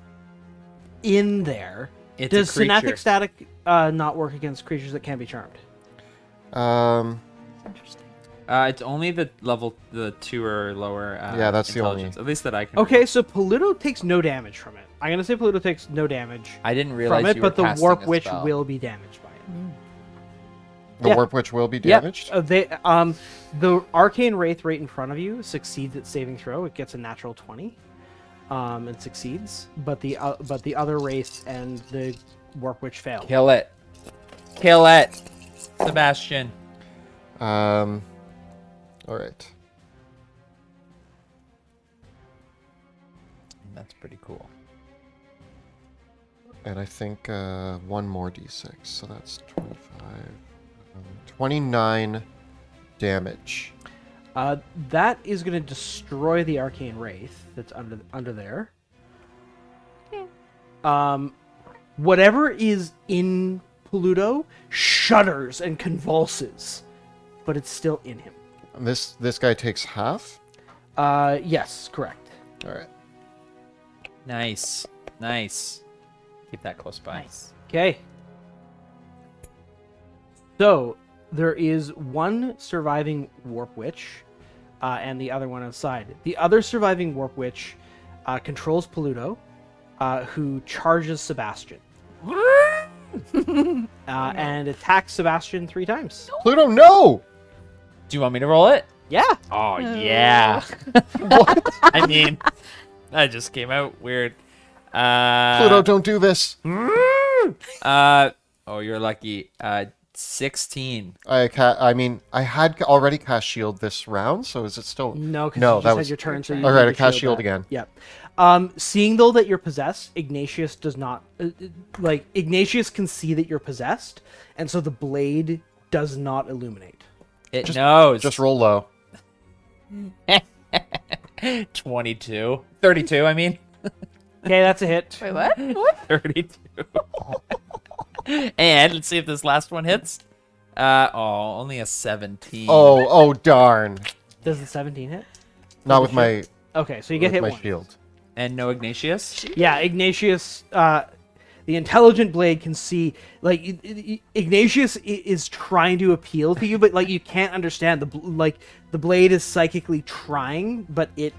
A: in there.
D: It's
A: Does
D: a creature.
A: Synaptic Static not work against creatures that can be charmed?
C: Interesting.
D: It's only the 2 or lower.
B: Yeah, that's the only-
D: intelligence, at least that I can.
A: Okay, so Pluto takes no damage from it. I'm gonna say Pluto takes no damage
D: I didn't realize
A: from it,
D: you
A: but
D: were
A: the
D: casting
A: Warp
D: a
A: Witch
D: spell.
A: will be damaged by it.
B: the
A: yeah.
B: Warp Witch will be
A: Yep.
B: damaged.
A: The Arcane Wraith right in front of you succeeds its saving throw. It gets a natural 20, and succeeds. But the other Wraith and the Warp Witch fail.
D: Kill it. Kill it, Sebastian.
B: All right.
D: That's pretty cool.
B: And I think one more d6, so that's 25. 29 damage.
A: That is going to destroy the Arcane Wraith that's under there. Whatever is in Pluto shudders and convulses, but it's still in him.
B: This guy takes half?
A: Yes, correct.
B: All right.
D: Nice. Nice. Keep that close by.
C: Nice.
A: Okay. So there is one surviving Warp Witch, and the other one outside. The other surviving Warp Witch controls Pluto, who charges Sebastian. And attacks Sebastian 3 times.
B: Pluto, no!
D: Do you want me to roll it?
A: Yeah.
D: Oh, yeah.
B: What?
D: I mean, that just came out weird.
B: Pluto, don't do this.
D: Oh, you're lucky. 16.
B: I mean, I had already cast shield this round, so is it still?
A: No, because
B: No,
A: you
B: that
A: just
B: was-
A: had your turn, so you
B: All right,
A: need
B: I
A: to
B: cast shield
A: that.
B: again.
A: Yep. Seeing though that you're possessed, Ignatius does not Ignatius can see that you're possessed, and so the blade does not illuminate.
D: It knows.
B: Just roll low.
D: 22. 32, I mean.
A: Okay, that's a hit.
C: Wait, what? What?
D: 32. And let's see if this last one hits. Only a 17.
B: Oh darn!
A: Does the 17 hit?
B: Not with my
A: Okay, so you get
B: with
A: hit
B: my
A: once.
B: shield.
D: And no Ignatius?
A: Yeah, Ignatius. The intelligent blade can see. Ignatius is trying to appeal to you, but you can't understand. The blade is psychically trying, but it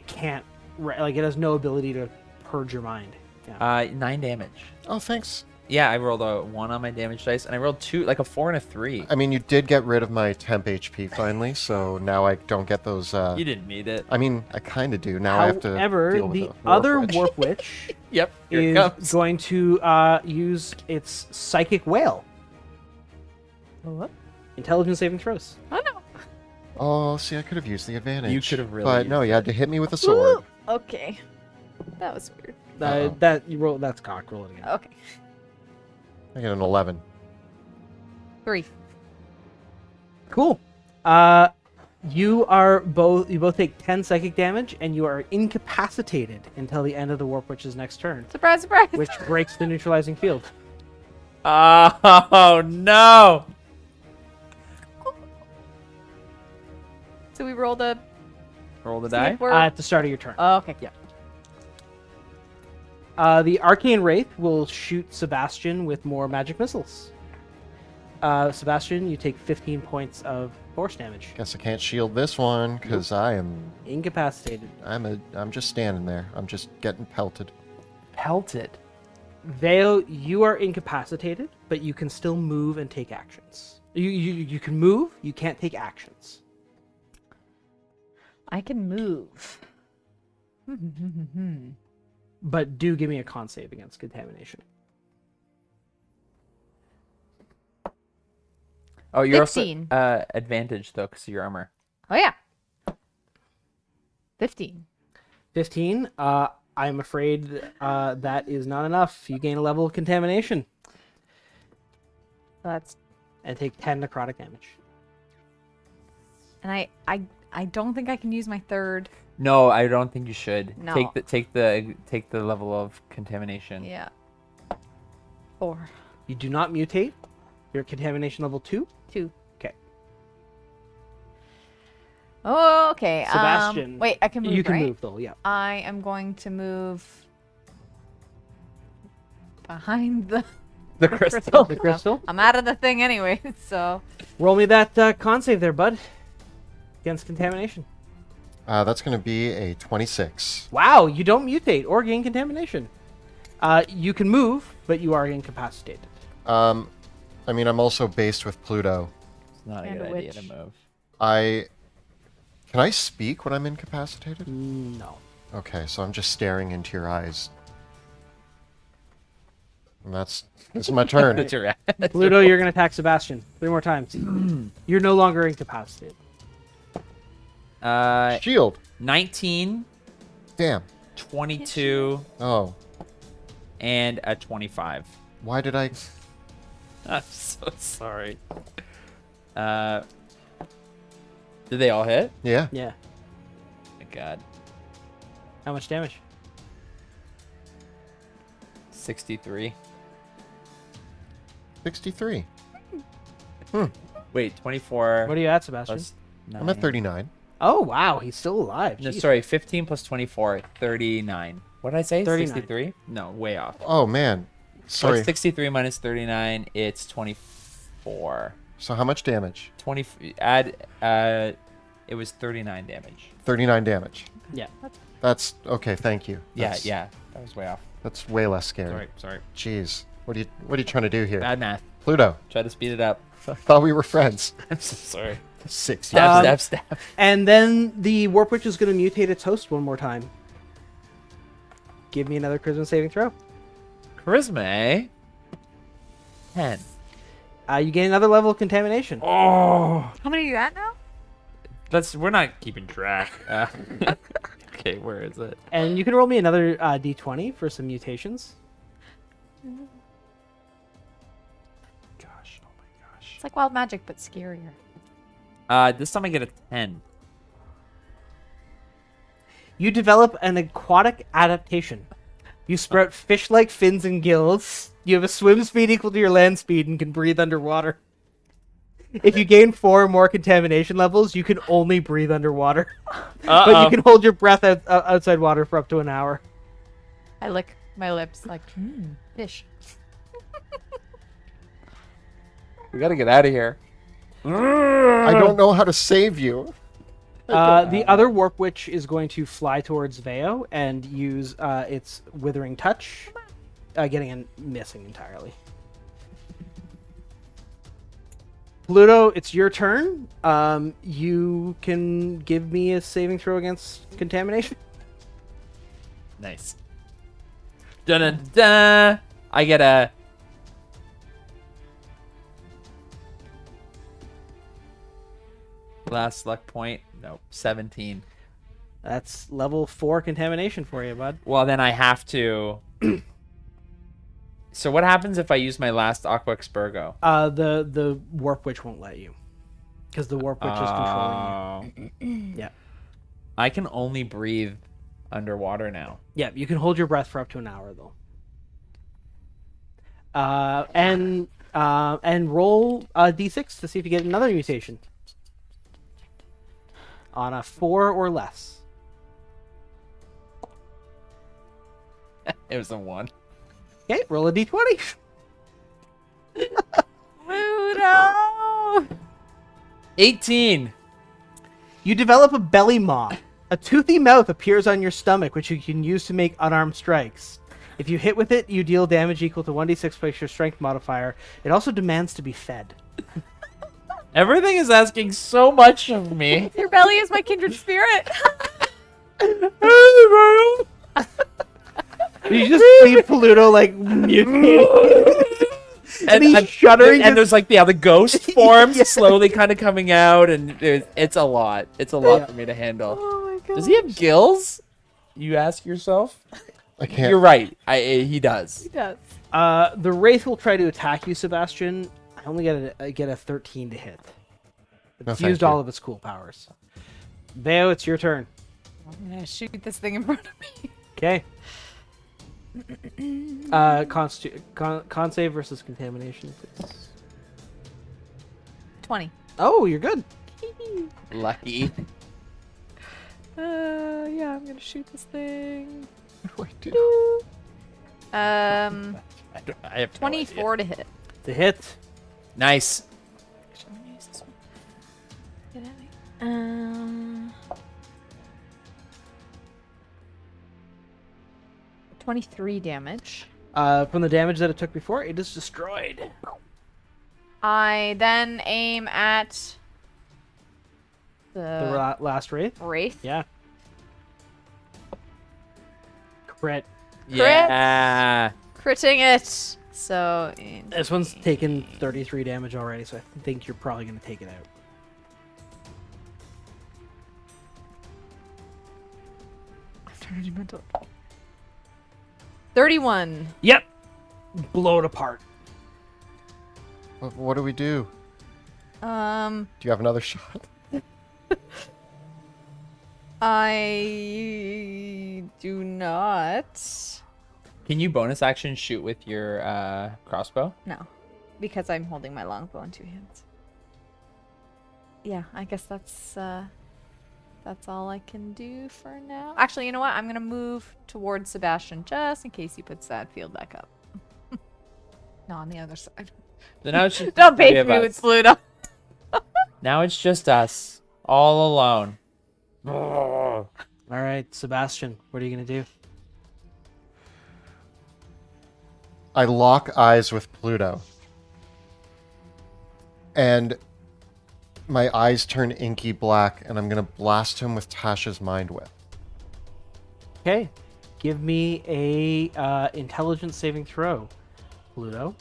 A: can't. It has no ability to purge your mind. Yeah.
D: 9 damage.
B: Oh, thanks.
D: Yeah, I rolled a 1 on my damage dice, and I rolled 2, like a 4 and a 3.
B: I mean, you did get rid of my temp HP finally, so now I don't get those.
D: You didn't need it.
B: I mean, I kind of do. Now I have to
A: However,
B: deal with
A: the
B: warp
A: other
B: witch.
A: warp witch
D: Yep, here it
A: is
D: comes.
A: going to use its psychic whale.
C: What?
A: Intelligence saving throws.
C: Oh no.
B: Oh, see, I could have used the advantage.
D: You could have really
B: But
D: used
B: no, you had to hit me with a sword.
C: Okay. That was weird.
B: Uh-oh.
A: That you roll. That's cocked. Roll it again.
C: Okay.
B: I get an 11.
C: 3.
A: Cool. You both take 10 psychic damage, and you are incapacitated until the end of the warp witch's next turn,
C: Surprise, surprise.
A: which breaks the neutralizing field.
D: Oh, no.
C: So we rolled a.
D: Roll the
C: see if
D: die.
C: we're-
A: At the start of your turn.
C: Oh, okay.
A: Yeah. The arcane wraith will shoot Sebastian with more magic missiles. Sebastian, you take 15 points of force damage.
B: Guess I can't shield this one because I'm
A: Incapacitated.
B: just standing there. I'm just getting pelted.
D: Pelted.
A: Vale, you are incapacitated, but you can still move and take actions. You can move, you can't take actions.
C: I can move.
A: But do give me a con save against contamination.
D: Oh, you're
C: 15.
D: also advantage though, because of your armor.
C: Oh yeah. 15.
A: 15. I'm afraid that is not enough. You gain a level of contamination
C: That's
A: and take 10 necrotic damage.
C: and I don't think I can use my third.
D: No, I don't think you should.
C: No.
D: Take the level of contamination.
C: Yeah. 4.
A: You do not mutate. You're at contamination level 2.
C: 2.
A: Okay.
C: Oh, okay.
A: Sebastian.
C: Wait, I can move.
A: You can
C: right?
A: move though, yeah.
C: I am going to move behind the
D: The crystal.
A: The crystal.
C: I'm out of the thing anyway, so
A: Roll me that con save there, bud. Against contamination.
B: That's going to be a 26.
A: Wow, you don't mutate or gain contamination. You can move, but you are incapacitated.
B: I mean, I'm also based with Pluto.
D: It's not a
C: And
D: good
C: a
D: idea to
C: witch.
D: move.
B: Can I speak when I'm incapacitated?
A: No.
B: Okay, so I'm just staring into your eyes. And this is my turn.
D: That's your
A: Pluto, you're going to attack Sebastian 3 more times. You're no longer incapacitated.
B: Shield.
D: 19,
B: Damn.
D: 22,
B: Oh,
D: and a 25.
B: why did I?
D: I'm so sorry. Did they all hit?
B: Yeah.
A: Yeah.
D: My God.
A: How much damage?
D: 63.
B: 63.
D: Wait, 24.
A: What are you at, Sebastian?
D: plus
B: I'm at
D: 9.
B: 39.
A: Oh, wow, he's still alive.
D: No,
A: Jeez.
D: sorry, 15 plus 24, 39. What did I say?
A: 39.
D: 63? No, way off.
B: Oh man.
D: So
B: Sorry.
D: it's 63 minus 39, it's 24.
B: So how much damage?
D: 20 it was 39 damage.
B: 39 damage.
A: Yeah.
B: That's okay. Thank you. That's,
D: Yeah, that was way off.
B: That's way less scary.
D: Sorry.
B: Jeez. What are you trying to do here?
D: Bad math.
B: Pluto.
D: Try to speed it up.
B: I thought we were friends.
D: I'm so sorry.
B: 6
D: Stab, stab.
A: And then the Warp Witch is going to mutate its host one more time. Give me another charisma saving throw.
D: Charisma, eh? 10.
A: You gain another level of contamination.
D: Oh,
C: How many are you at now?
D: we're not keeping track. Okay, where is it?
A: And you can roll me another d20 for some mutations.
D: Gosh, oh my gosh.
C: It's like wild magic, but scarier.
D: This time I get a 10.
A: You develop an aquatic adaptation. You sprout fish-like fins and gills. You have a swim speed equal to your land speed and can breathe underwater. If you gain 4 or more contamination levels, you can only breathe underwater. But you can hold your breath outside water for up to an hour.
C: I lick my lips like, fish.
D: We gotta get out of here.
B: I don't know how to save you.
A: The other Warp Witch is going to fly towards Veo and use its Withering Touch, getting a missing entirely. Pluto, it's your turn. You can give me a saving throw against contamination.
D: Nice. Dun dun dun. I get a. Last luck point. Nope. 17.
A: That's level 4 contamination for you, bud.
D: Well, then I have to. So what happens if I use my last Aqua Expurgo?
A: The Warp Witch won't let you. Because the Warp Witch is controlling you. Yeah.
D: I can only breathe underwater now.
A: Yeah, you can hold your breath for up to an hour, though. And roll a d6 to see if you get another mutation. On a 4 or less.
D: It was a 1.
A: Okay, roll a d20.
C: Pluto!
D: 18.
A: You develop a belly maw. A toothy mouth appears on your stomach, which you can use to make unarmed strikes. If you hit with it, you deal damage equal to 1d6 plus your strength modifier. It also demands to be fed.
D: Everything is asking so much of me.
C: Your belly is my kindred spirit.
A: You just see Pluto like mutating. and he's
D: I'm
A: shuddering.
D: And there's like the ghost forms
A: Yeah.
D: slowly kind of coming out, and it's a lot. It's a lot for me to handle.
C: Oh my god.
D: Does he have gills? You ask yourself.
B: I can't.
D: You're right. He does.
C: He does.
A: The Wraith will try to attack you, Sebastian. I only get a 13 to hit.
B: No,
A: It's
B: thank
A: used
B: you.
A: all of its cool powers. Veo, it's your turn.
C: I'm gonna shoot this thing in front of me.
A: Okay. Con save versus contamination, please.
C: 20.
A: Oh, you're good.
D: Lucky.
C: Yeah, I'm gonna shoot this thing.
B: What do I do?
D: I have no
C: 24 to hit.
A: The hit.
D: Nice.
C: Actually, I'm gonna use this one. 23 damage.
A: From the damage that it took before, it is destroyed.
C: I then aim at
A: The last Wraith.
C: Wraith.
A: Yeah. Crit.
D: Yeah.
C: Critting it. So
A: This one's taken 33 damage already, so I think you're probably going to take it out.
C: I've turned it into 31.
A: Yep. Blow it apart.
B: What do we do? Do you have another shot?
C: I do not.
D: Can you bonus action shoot with your crossbow?
C: No, because I'm holding my longbow in 2 hands. Yeah, I guess that's all I can do for now. Actually, you know what? I'm gonna move towards Sebastian just in case he puts that field back up. No, on the other side.
D: So now it's just
C: Don't
D: the three
C: bait
D: of
C: me
D: us.
C: with Pluto.
D: Now it's just us, all alone.
A: All right, Sebastian, what are you going to do?
B: I lock eyes with Pluto. And my eyes turn inky black, and I'm going to blast him with Tasha's Mind Whip.
A: Okay. Give me a intelligence saving throw, Pluto.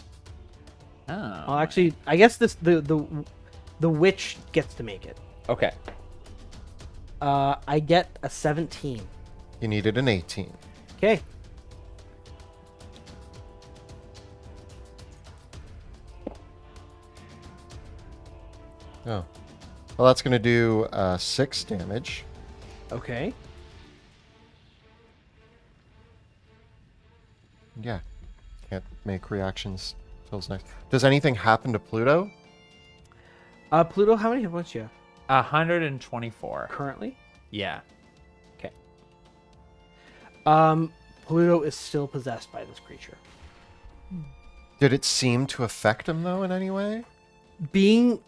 D: Oh.
A: Well, actually, I guess the witch gets to make it.
D: Okay.
A: I get a 17.
B: You needed an 18.
A: Okay.
B: Oh. Well, that's going to do 6 damage.
A: Okay.
B: Yeah. Can't make reactions. Feels nice. Does anything happen to Pluto?
A: Pluto, how many hit points do you have
D: 124.
A: currently?
D: Yeah.
A: Okay. Pluto is still possessed by this creature.
B: Did it seem to affect him, though, in any way?
A: Being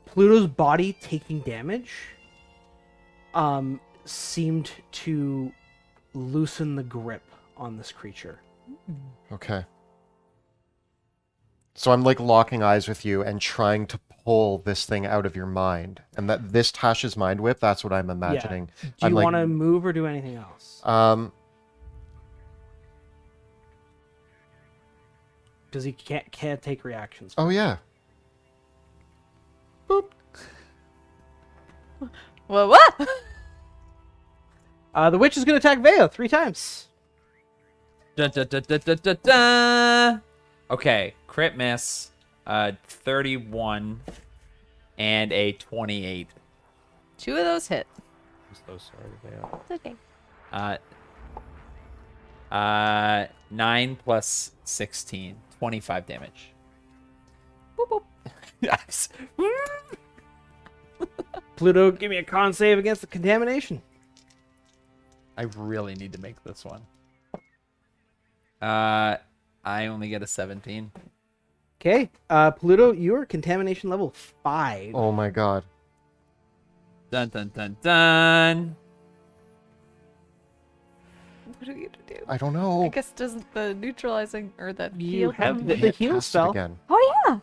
A: Pluto's body taking damage seemed to loosen the grip on this creature.
B: Okay. So I'm like locking eyes with you and trying to pull this thing out of your mind. And that this Tasha's mind whip, that's what I'm imagining.
A: Do
B: I'm
A: you
B: like,
A: want to move or do anything else? Because he can't take reactions.
B: Oh yeah. Boop.
C: Well, what?
A: The witch is going to attack Veo 3 times.
D: Dun, dun, dun, dun, dun, dun, dun. Okay, crit miss, 31 and a 28.
C: 2 of those hit.
D: I'm so sorry, Vale.
C: It's okay.
D: 9 plus 16, 25 damage.
C: Boop, boop.
D: Yes.
A: Pluto, give me a con save against the contamination.
D: I really need to make this one. I only get a 17.
A: Okay. Pluto, you're contamination level 5.
B: Oh my god.
D: Dun dun dun dun.
C: What are we gonna do?
B: I don't know.
C: I guess doesn't the neutralizing or that
A: You
C: heal
A: have
C: thing-
A: the
B: Can't
A: heal
B: cast it
A: spell.
B: again.
C: Oh yeah.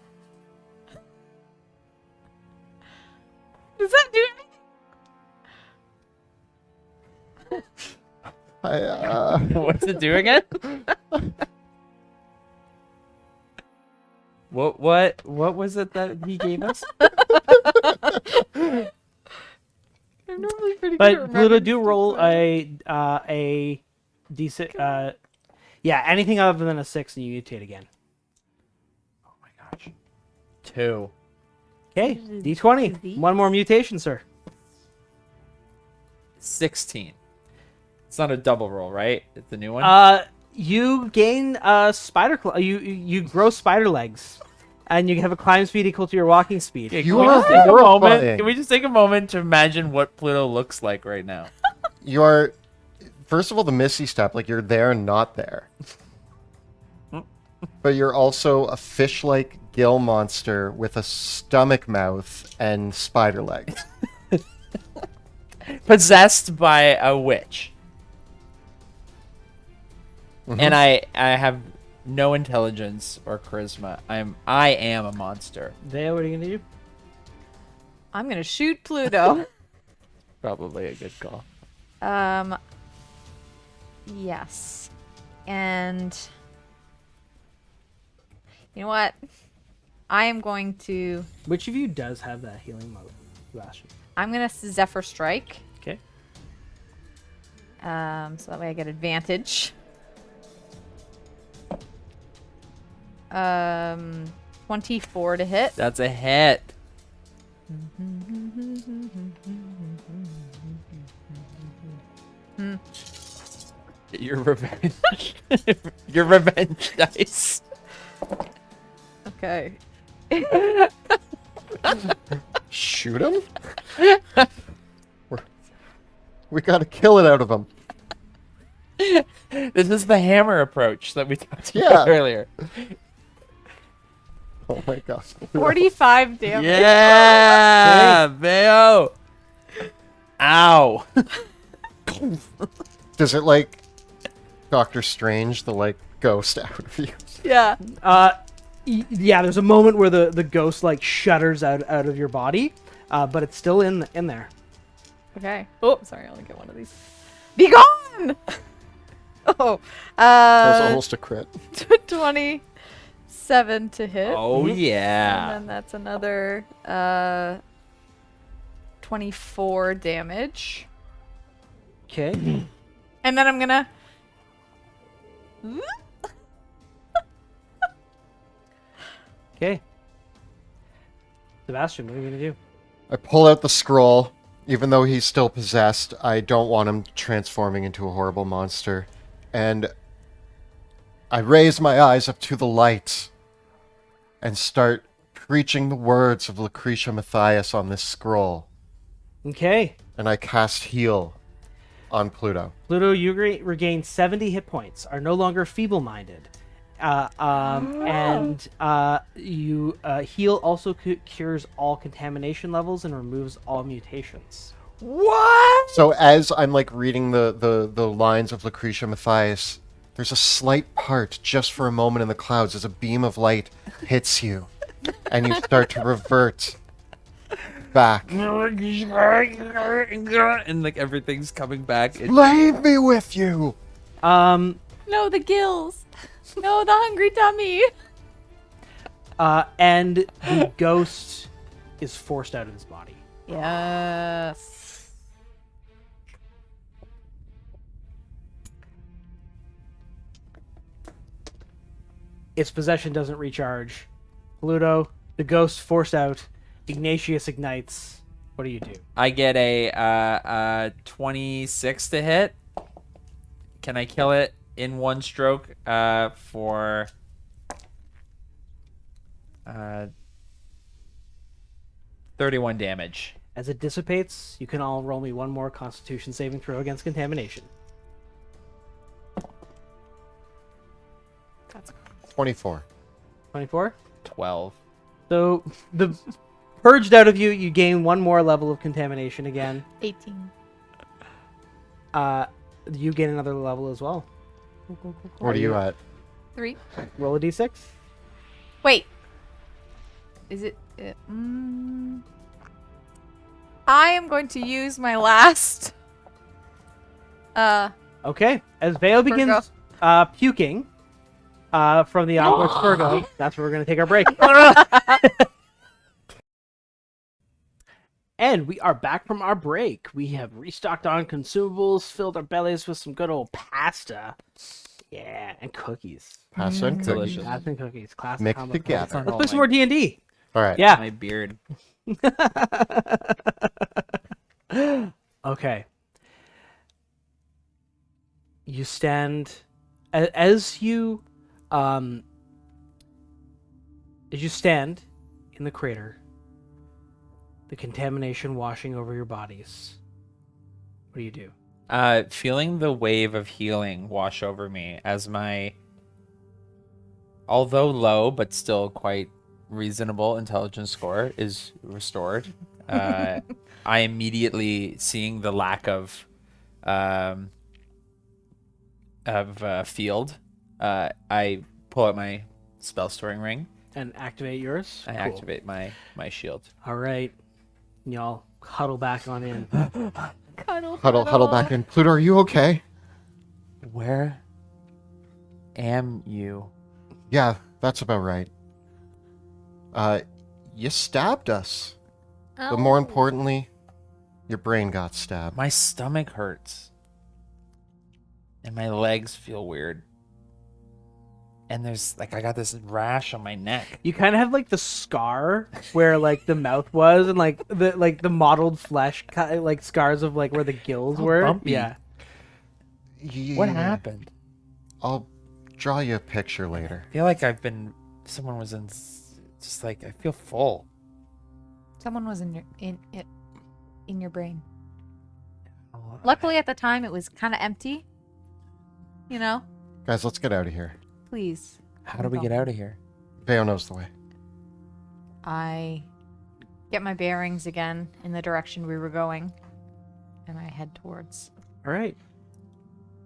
C: Does that do anything?
D: What's it do again? What was it that he gave us?
C: I'm normally pretty good.
A: But
C: at
A: Pluto,
C: remembering
A: do
C: stuff,
A: roll
C: but-
A: a decent. Yeah, anything other than a 6, and you mutate again.
D: Oh my gosh. 2.
A: Okay, D20. One more mutation, sir.
D: 16. It's not a double roll, right? It's the new one.
A: You gain spider. You grow spider legs, and you have a climb speed equal to your walking speed.
B: You
D: Can we
B: are
D: just take a moment?
B: horrifying.
D: Can we just take a moment to imagine what Pluto looks like right now?
B: You are, first of all, the Misty Step, like you're there and not there. But you're also a fish-like gill monster with a stomach mouth and spider legs.
D: Possessed by a witch. And I have no intelligence or charisma. I am a monster.
A: There, what are you gonna do?
C: I'm gonna shoot Pluto.
D: Probably a good call.
C: Yes. And you know what? I am going to
A: Which of you does have that healing mode, Sebastian?
C: I'm gonna Zephyr Strike.
A: Okay.
C: So that way I get advantage. 24 to hit.
D: That's a hit. Your revenge. Your revenge dice.
C: Okay.
B: Shoot him? We gotta kill it out of him.
D: This is the hammer approach that we talked
B: Yeah.
D: about earlier.
B: Oh my god.
C: 45 damage.
D: Yeah, Veo. Ow.
B: Does it like Doctor Strange, the like ghost out of you?
C: Yeah.
A: Yeah, there's a moment where the ghost like shudders out of your body, but it's still in there.
C: Okay. Oh, sorry, I only get one of these. Be gone! Oh.
B: That was almost a crit.
C: 26 7 to hit.
D: Oh yeah.
C: And then that's another 24 damage.
A: Okay.
C: And then I'm gonna.
A: Okay. Sebastian, what are you gonna do?
B: I pull out the scroll. Even though he's still possessed, I don't want him transforming into a horrible monster. And I raise my eyes up to the light and start preaching the words of Lucretia Matthias on this scroll.
A: Okay.
B: And I cast heal on Pluto.
A: Pluto, you regain 70 hit points, are no longer feeble-minded. And you heal also cures all contamination levels and removes all mutations.
D: What?
B: So as I'm like reading the lines of Lucretia Matthias, there's a slight part just for a moment in the clouds as a beam of light hits you. And you start to revert back.
D: And like everything's coming back.
B: Leave me with you!
C: No, the gills. No, the hungry tummy.
A: And the ghost is forced out of his body.
C: Yes.
A: Its possession doesn't recharge. Pluto, the ghost forced out. Ignatius ignites. What do you do?
D: I get a 26 to hit. Can I kill it in one stroke for 31 damage?
A: As it dissipates, you can all roll me one more Constitution saving throw against contamination.
C: That's
B: 24.
A: 24?
D: 12.
A: So, the purged out of you, you gain one more level of contamination again.
C: 18.
A: You gain another level as well.
B: What are you at?
C: 3.
A: Roll a d6.
C: Wait. Is it? I am going to use my last.
A: Okay. As Veo begins puking from the Aqua's Virgo, that's where we're going to take our break. And we are back from our break. We have restocked on consumables, filled our bellies with some good old pasta. Yeah, and cookies.
B: Pasta and cookies.
D: Delicious.
A: Pasta and cookies. Classic
B: Mixed
A: combo.
B: together.
A: Let's play some more D&D.
B: All right.
A: Yeah.
D: My beard.
A: Okay. You stand as you stand in the crater, the contamination washing over your bodies. What do you do?
D: Feeling the wave of healing wash over me as my, although low but still quite reasonable intelligence score is restored. I immediately, seeing the lack of field, I pull out my spell storing ring.
A: And activate yours?
D: I
A: Cool.
D: activate my shield.
A: All right. Y'all huddle back on in.
B: Huddle back in. Pluto, are you okay?
D: Where am you?
B: Yeah, that's about right. You stabbed us. But more importantly, your brain got stabbed.
D: My stomach hurts. And my legs feel weird. And there's like, I got this rash on my neck.
A: You kind of have like the scar where like the mouth was, and like the mottled flesh, like scars of like where the gills
D: Oh,
A: were.
D: bumpy.
A: Yeah.
D: What happened?
B: I'll draw you a picture later.
D: I feel like someone was in, just like, I feel full.
C: Someone was in your brain. Luckily, at the time, it was kind of empty. You know.
B: Guys, let's get out of here.
C: Please.
D: How do we get out of here?
B: Veo knows the way.
C: I get my bearings again in the direction we were going, and I head towards.
A: All right.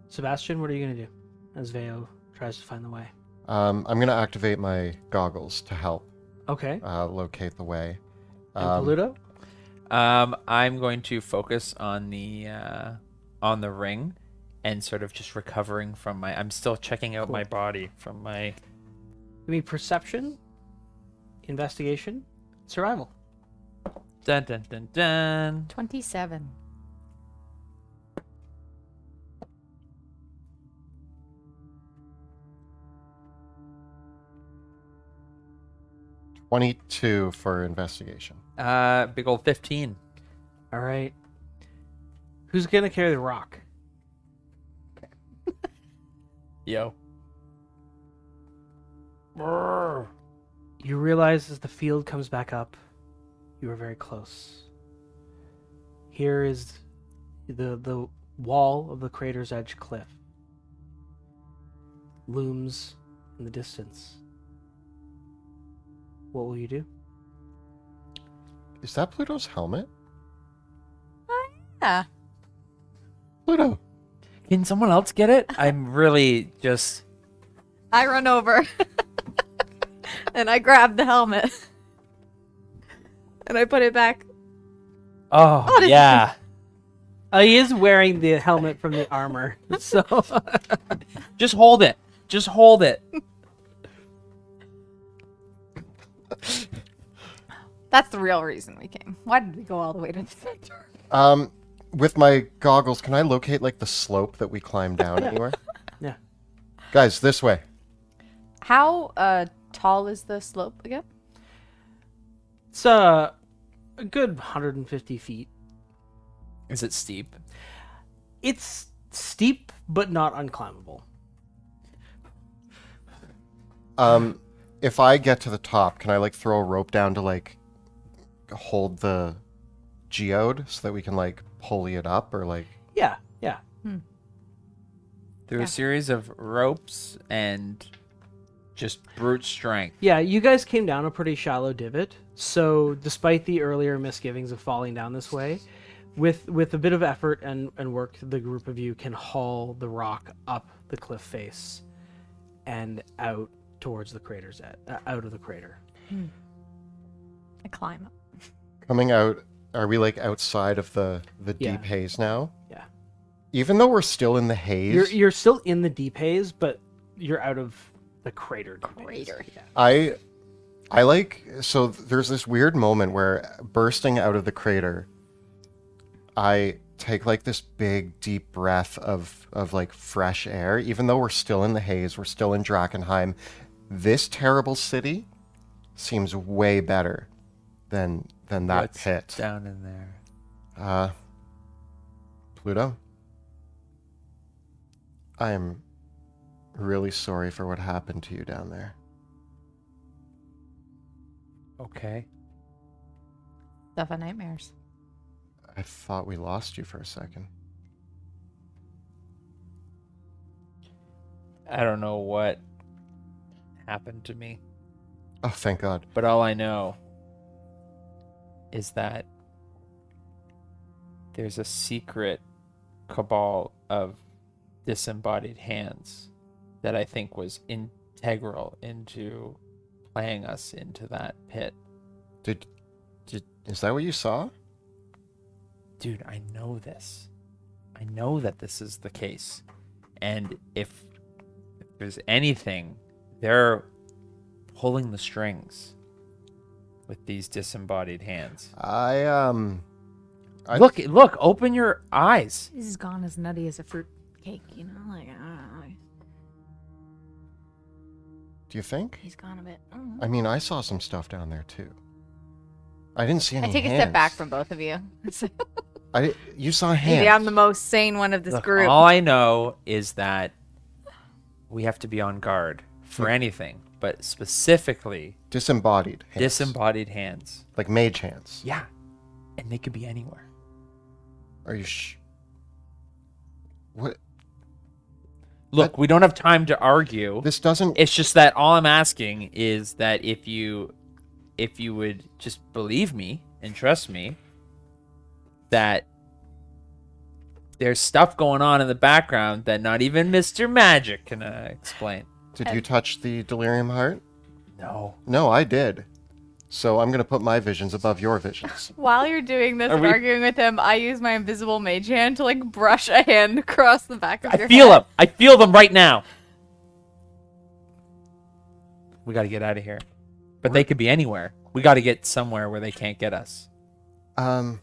A: Sebastian, what are you gonna do as Veo tries to find the way?
B: I'm gonna activate my goggles to help
A: Okay.
B: locate the way.
A: And Pluto?
D: I'm going to focus on the ring and sort of just recovering from I'm still checking out my body from my
A: Give me perception, investigation, survival.
D: Dun dun dun dun.
C: 27.
B: $22 for investigation.
D: Big old 15.
A: All right. Who's gonna carry the rock?
D: Yo.
A: You realize as the field comes back up, you are very close. Here is the wall of the crater's edge cliff. Looms in the distance. What will you do?
B: Is that Pluto's helmet?
C: Yeah.
B: Pluto.
D: Can someone else get it? I'm really just...
C: I run over. And I grab the helmet. And I put it back.
D: Oh, yeah.
A: He is wearing the helmet from the armor, so...
D: Just hold it. Just hold it.
C: That's the real reason we came. Why did we go all the way to the center?
B: With my goggles, can I locate like the slope that we climbed down anywhere?
A: Yeah.
B: Guys, this way.
C: How tall is the slope again?
A: It's a good 150 feet.
D: Is it steep?
A: It's steep, but not unclimbable.
B: If I get to the top, can I like throw a rope down to like hold the geode so that we can like pulley it up or like...
A: Yeah.
D: Through
C: Yeah.
D: a series of ropes and just brute strength.
A: Yeah, you guys came down a pretty shallow divot, so despite the earlier misgivings of falling down this way, with a bit of effort and work, the group of you can haul the rock up the cliff face and out towards the crater's out of the crater.
C: I climb up.
B: Coming out, are we like outside of the
A: Yeah.
B: deep haze now?
A: Yeah.
B: Even though we're still in the haze,
A: You're still in the deep haze, but you're out of the crater. deep haze. Yeah.
B: I like, so there's this weird moment where bursting out of the crater, I take like this big deep breath of like fresh air. Even though we're still in the haze, we're still in Drakkenheim. This terrible city seems way better than that
D: What's
B: pit.
D: down in there?
B: Pluto, I am really sorry for what happened to you down there.
D: Okay.
C: Stuff of nightmares.
B: I thought we lost you for a second.
D: I don't know what happened to me,
B: Oh, thank God.
D: but all I know is that there's a secret cabal of disembodied hands that I think was integral into playing us into that pit.
B: Is that what you saw?
D: Dude, I know this. I know that this is the case. And if there's anything, they're pulling the strings with these disembodied hands.
B: I
D: Look, open your eyes.
C: This has gone as nutty as a fruit cake, you know? Like, I don't know.
B: Do you think?
C: He's gone a bit.
B: I mean, I saw some stuff down there too. I didn't see any
C: I take a
B: hands.
C: step back from both of you.
B: You saw hands.
C: Maybe I'm the most sane one of this
D: Look,
C: group.
D: all I know is that we have to be on guard for anything, but specifically
B: Disembodied hands.
D: disembodied hands.
B: Like mage hands.
D: Yeah. And they could be anywhere.
B: Are you What?
D: Look, we don't have time to argue.
B: This doesn't...
D: It's just that all I'm asking is that if you would just believe me and trust me, that there's stuff going on in the background that not even Mr. Magic can explain.
B: Did you touch the delirium heart?
D: No.
B: No, I did. So I'm going to put my visions above your visions.
C: While you're doing this
D: Are
C: and
D: we-
C: arguing with him, I use my invisible mage hand to like brush a hand across the back of
D: I
C: your
D: feel
C: head.
D: them. I feel them right now. We got to get out of here. But they could be anywhere. We got to get somewhere where they can't get us. Tell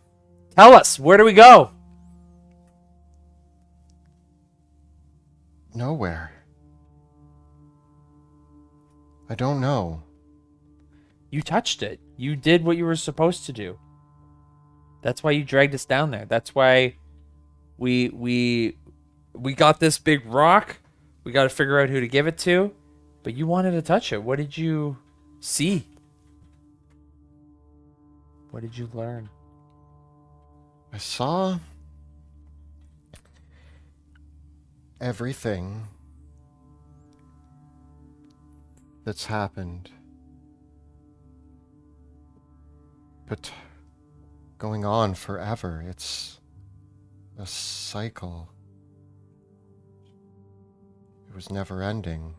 D: us, where do we go?
B: Nowhere. I don't know.
D: You touched it. You did what you were supposed to do. That's why you dragged us down there. That's why we got this big rock. We got to figure out who to give it to. But you wanted to touch it. What did you see? What did you learn?
B: I saw everything that's happened. But going on forever. It's a cycle. It was never ending.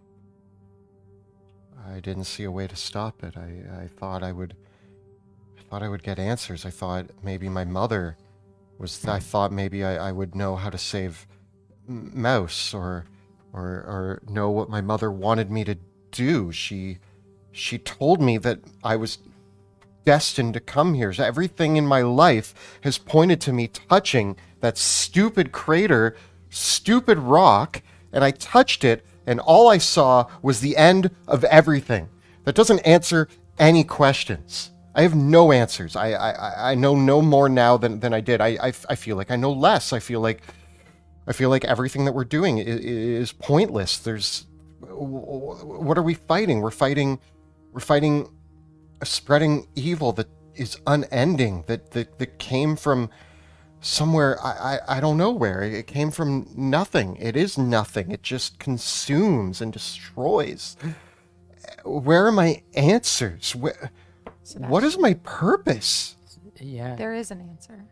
B: I didn't see a way to stop it. I thought I would get answers. I thought maybe my mother was. I thought maybe I would know how to save Mouse or know what my mother wanted me to do. She told me that I was destined to come here. So everything in my life has pointed to me touching that stupid crater, stupid rock, and I touched it, and all I saw was the end of everything. That doesn't answer any questions. I have no answers. I know no more now than I did. I feel like I know less. I feel like everything that we're doing is pointless. What are we fighting? We're fighting spreading evil that is unending, that came from somewhere, I don't know where. It came from nothing. It is nothing. It just consumes and destroys. Where are my answers? What is my purpose?
D: Yeah.
C: There is an answer.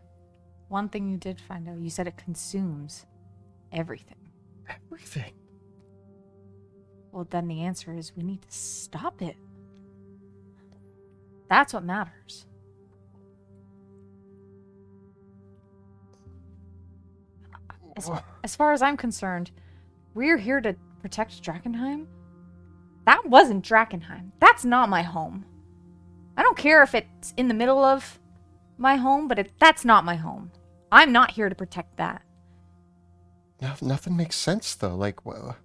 C: One thing you did find out, you said it consumes everything.
B: Everything.
C: Well, then the answer is we need to stop it. That's what matters. As far as I'm concerned, we're here to protect Drakkenheim. That wasn't Drakkenheim. That's not my home. I don't care if it's in the middle of my home, but that's not my home. I'm not here to protect that.
B: Nothing makes sense though. Like, well,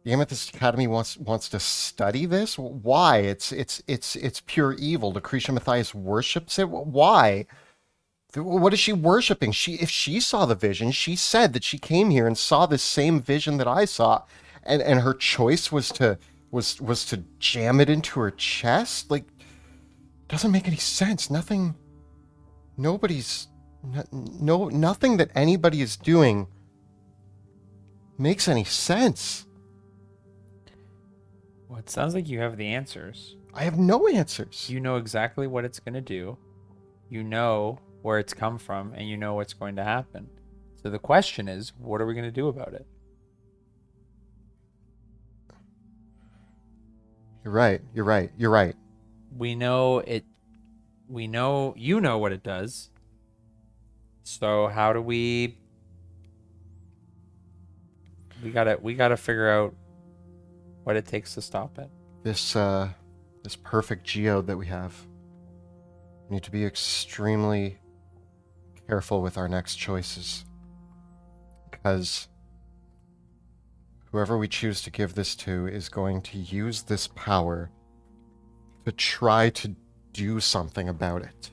B: the Amethyst Academy wants to study this. Why? It's pure evil. Lucretia Matthias worships it. Why? What is she worshiping? If she saw the vision, she said that she came here and saw this same vision that I saw, and her choice was to jam it into her chest. Like, doesn't make any sense. Nothing that anybody is doing makes any sense.
D: Well, it sounds like you have the answers.
B: I have no answers.
D: You know exactly what it's going to do. You know where it's come from, and you know what's going to happen. So the question is, what are we going to do about it?
B: You're right.
D: We know it. We know you know what it does. So how do we gotta figure out what it takes to stop it.
B: This perfect geode that we have. We need to be extremely careful with our next choices. Because whoever we choose to give this to is going to use this power to try to do something about it.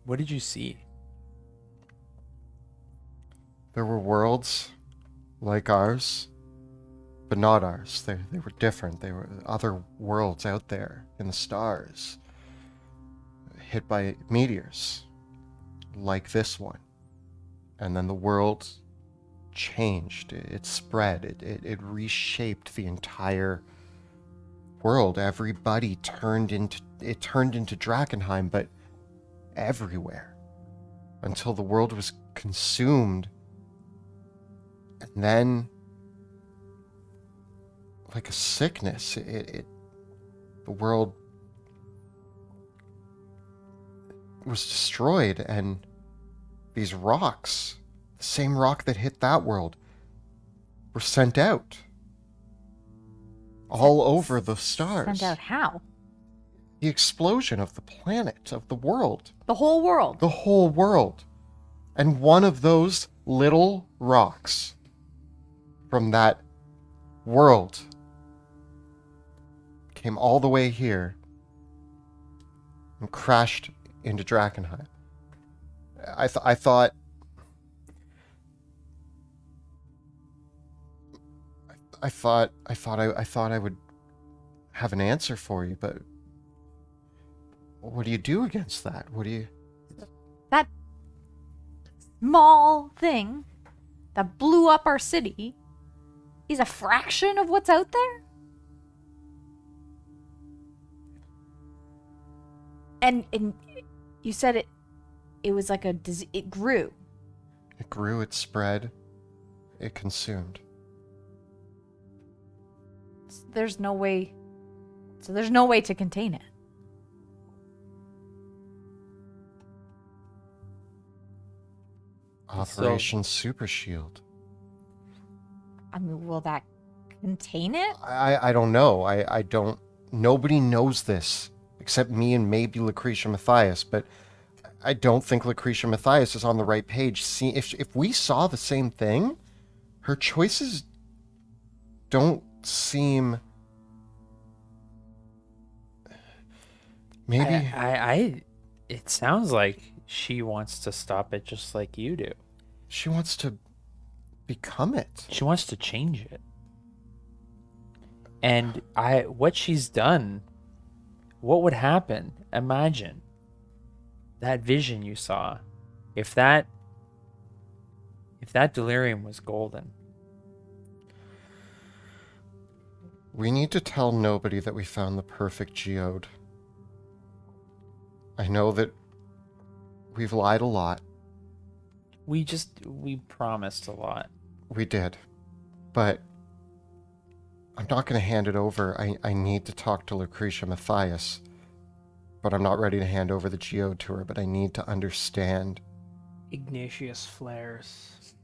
D: What did you see?
B: There were worlds like ours, but not ours. They were different. They were other worlds out there in the stars, hit by meteors, like this one. And then the world changed. It spread. It reshaped the entire world. Everybody turned into Drakkenheim, but everywhere, until the world was consumed. And then, like a sickness, the world was destroyed, and these rocks, the same rock that hit that world, were sent out. all over the stars.
C: Sent out how?
B: The explosion of the planet, of the world.
C: The whole world.
B: The whole world. And one of those little rocks from that world came all the way here and crashed into Drakkenheim. I thought I would have an answer for you, but what do you do against that? What do you...
C: That small thing that blew up our city is a fraction of what's out there? And you said it was like it grew.
B: It grew, it spread, it consumed.
C: There's no way to contain it.
B: Operation Super Shield.
C: I mean, will that contain it?
B: I don't know. I don't... Nobody knows this except me and maybe Lucretia Matthias, but I don't think Lucretia Matthias is on the right page. See, if we saw the same thing, her choices don't seem... Maybe...
D: It sounds like she wants to stop it just like you do.
B: She wants to become it.
D: She wants to change it. And what she's done, what would happen? Imagine that vision you saw. If that delirium was golden.
B: We need to tell nobody that we found the perfect geode. I know that we've lied a lot.
D: We promised a lot.
B: We did. But I'm not going to hand it over. I need to talk to Lucretia Matthias. But I'm not ready to hand over the geode to her, but I need to understand.
A: Ignatius flares.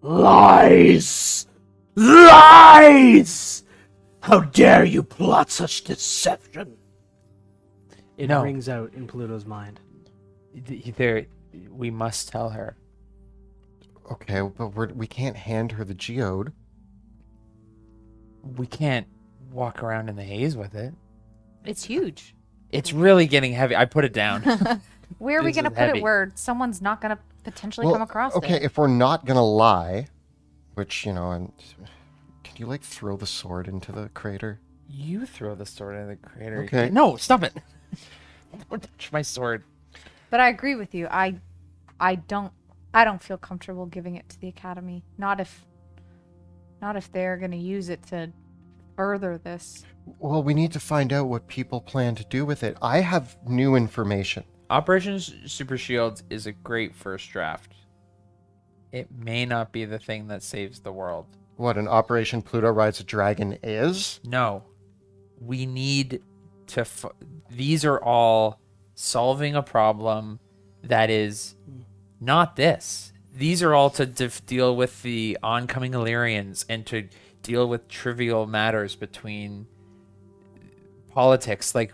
A: Lies! Lies! How dare you plot such deception? It rings out in Pluto's mind.
D: We must tell her.
B: Okay, but we can't hand her the geode.
D: We can't walk around in the haze with it.
C: It's huge.
D: It's really getting heavy. I put it down.
C: Where are we
D: This
C: going to
D: is
C: put
D: heavy.
C: it where someone's not going to potentially
B: Well,
C: come across
B: okay,
C: it?
B: if we're not going to lie, which, you know, can you, like, throw the sword into the crater?
D: You throw the sword in the crater.
B: Okay.
D: No, stop it. Don't touch my sword.
C: But I agree with you. I don't feel comfortable giving it to the Academy. Not if they're going to use it to further this.
B: Well, we need to find out what people plan to do with it. I have new information.
D: Operation Super Shields is a great first draft. It may not be the thing that saves the world.
B: What an Operation Pluto Rides a Dragon is?
D: No. We need to... These are all solving a problem that is not this. These are all to deal with the oncoming Illyrians and to deal with trivial matters between politics. Like,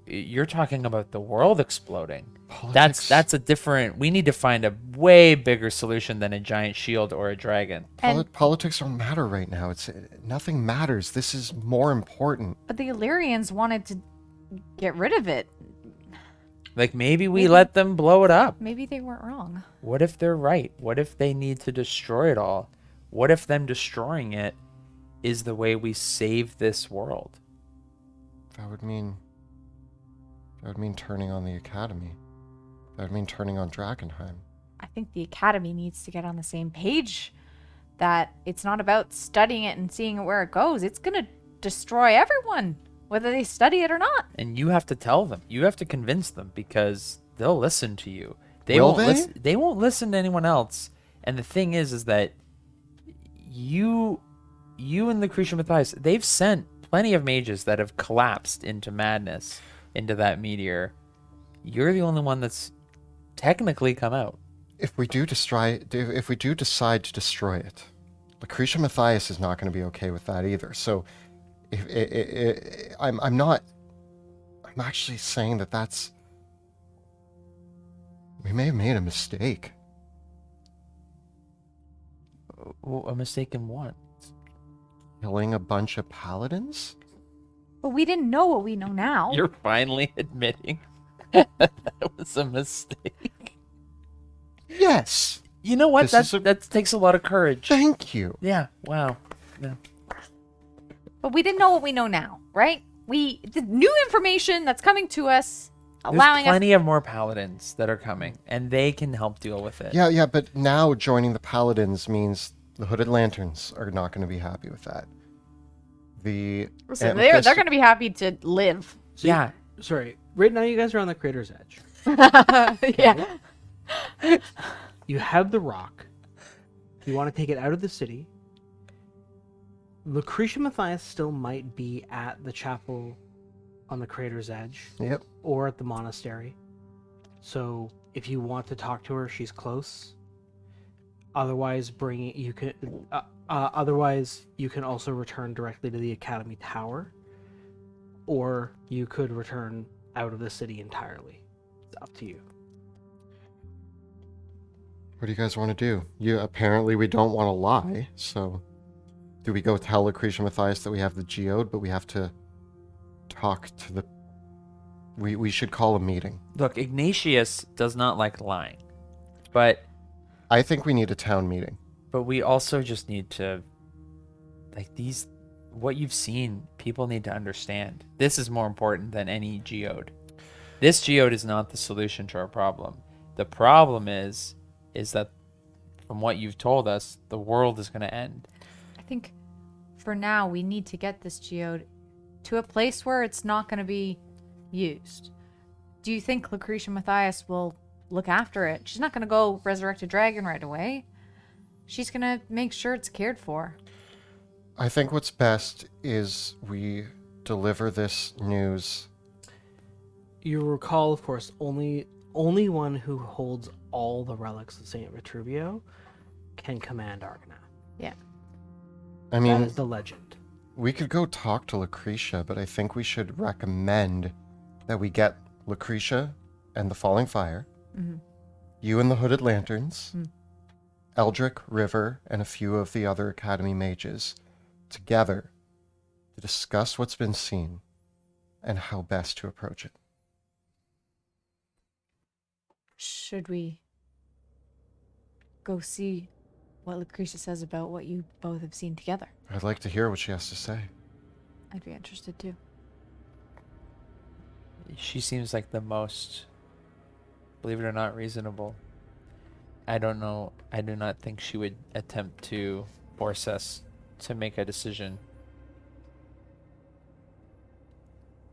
D: you're talking about the world exploding.
B: Politics.
D: That's a different... We need to find a way bigger solution than a giant shield or a dragon.
B: Politics don't matter right now. Nothing matters. This is more important.
C: But the Illyrians wanted to get rid of it.
D: Like, maybe we let them blow it up.
C: Maybe they weren't wrong.
D: What if they're right? What if they need to destroy it all? What if them destroying it is the way we save this world?
B: That would mean turning on the Academy. That would mean turning on Drakkenheim.
C: I think the Academy needs to get on the same page that it's not about studying it and seeing where it goes. It's going to destroy everyone, whether they study it or not.
D: And you have to tell them. You have to convince them because they'll listen to you.
B: Will they?
D: They won't listen to anyone else. And the thing is that you and Lucretia Matthias, they've sent plenty of mages that have collapsed into madness, into that meteor. You're the only one that's technically come out.
B: If we do decide to destroy it, Lucretia Matthias is not going to be okay with that either. So I'm not. I'm actually saying that that's. We may have made a mistake.
D: A mistake in what?
B: Killing a bunch of paladins?
C: But we didn't know what we know now.
D: You're finally admitting that was a mistake.
B: Yes.
D: You know what?
B: This is
D: That takes a lot of courage.
B: Thank you.
D: Yeah. Wow. Yeah.
C: But we didn't know what we know now, right? The new information that's coming to us, allowing
D: There's plenty of more paladins that are coming, and they can help deal with it.
B: Yeah, but now joining the paladins means the Hooded Lanterns are not going to be happy with that.
C: Listen, they're going to be happy to live.
A: So
D: Yeah.
A: Sorry. Right now, you guys are on the crater's edge.
C: Yeah.
A: You have the rock. You want to take it out of the city. Lucretia Matthias still might be at the chapel on the crater's edge.
B: Yep.
A: Or at the monastery. So if you want to talk to her, she's close. Otherwise, otherwise you can also return directly to the Academy Tower, or you could return out of the city entirely. It's up to you.
B: What do you guys want to do? Apparently we don't want to lie, so do we go tell Lucretia Matthias that we have the geode, but we have to talk to the... We should call a meeting.
D: Look, Ignatius does not like lying, but
B: I think we need a town meeting.
D: we also just need to, what you've seen, people need to understand. This is more important than any geode. This geode is not the solution to our problem. The problem is that from what you've told us, the world is going to end.
C: I think for now we need to get this geode to a place where it's not going to be used. Do you think Lucretia Matthias will look after it? She's not going to go resurrect a dragon right away. She's going to make sure it's cared for.
B: I think what's best is we deliver this news.
A: You recall, of course, only one who holds all the relics of Saint Vitruvio can command Argana.
C: Yeah.
B: I
A: That
B: mean,
A: is the legend.
B: we could go talk to Lucretia, but I think we should recommend that we get Lucretia and the Falling Fire, you and the Hooded Lanterns, Eldrick, River, and a few of the other Academy mages together to discuss what's been seen and how best to approach it.
C: Should we go see what Lucretia says about what you both have seen together?
B: I'd like to hear what she has to say.
C: I'd be interested too.
D: She seems like the most, believe it or not, reasonable. I don't know. I do not think she would attempt to force us to make a decision.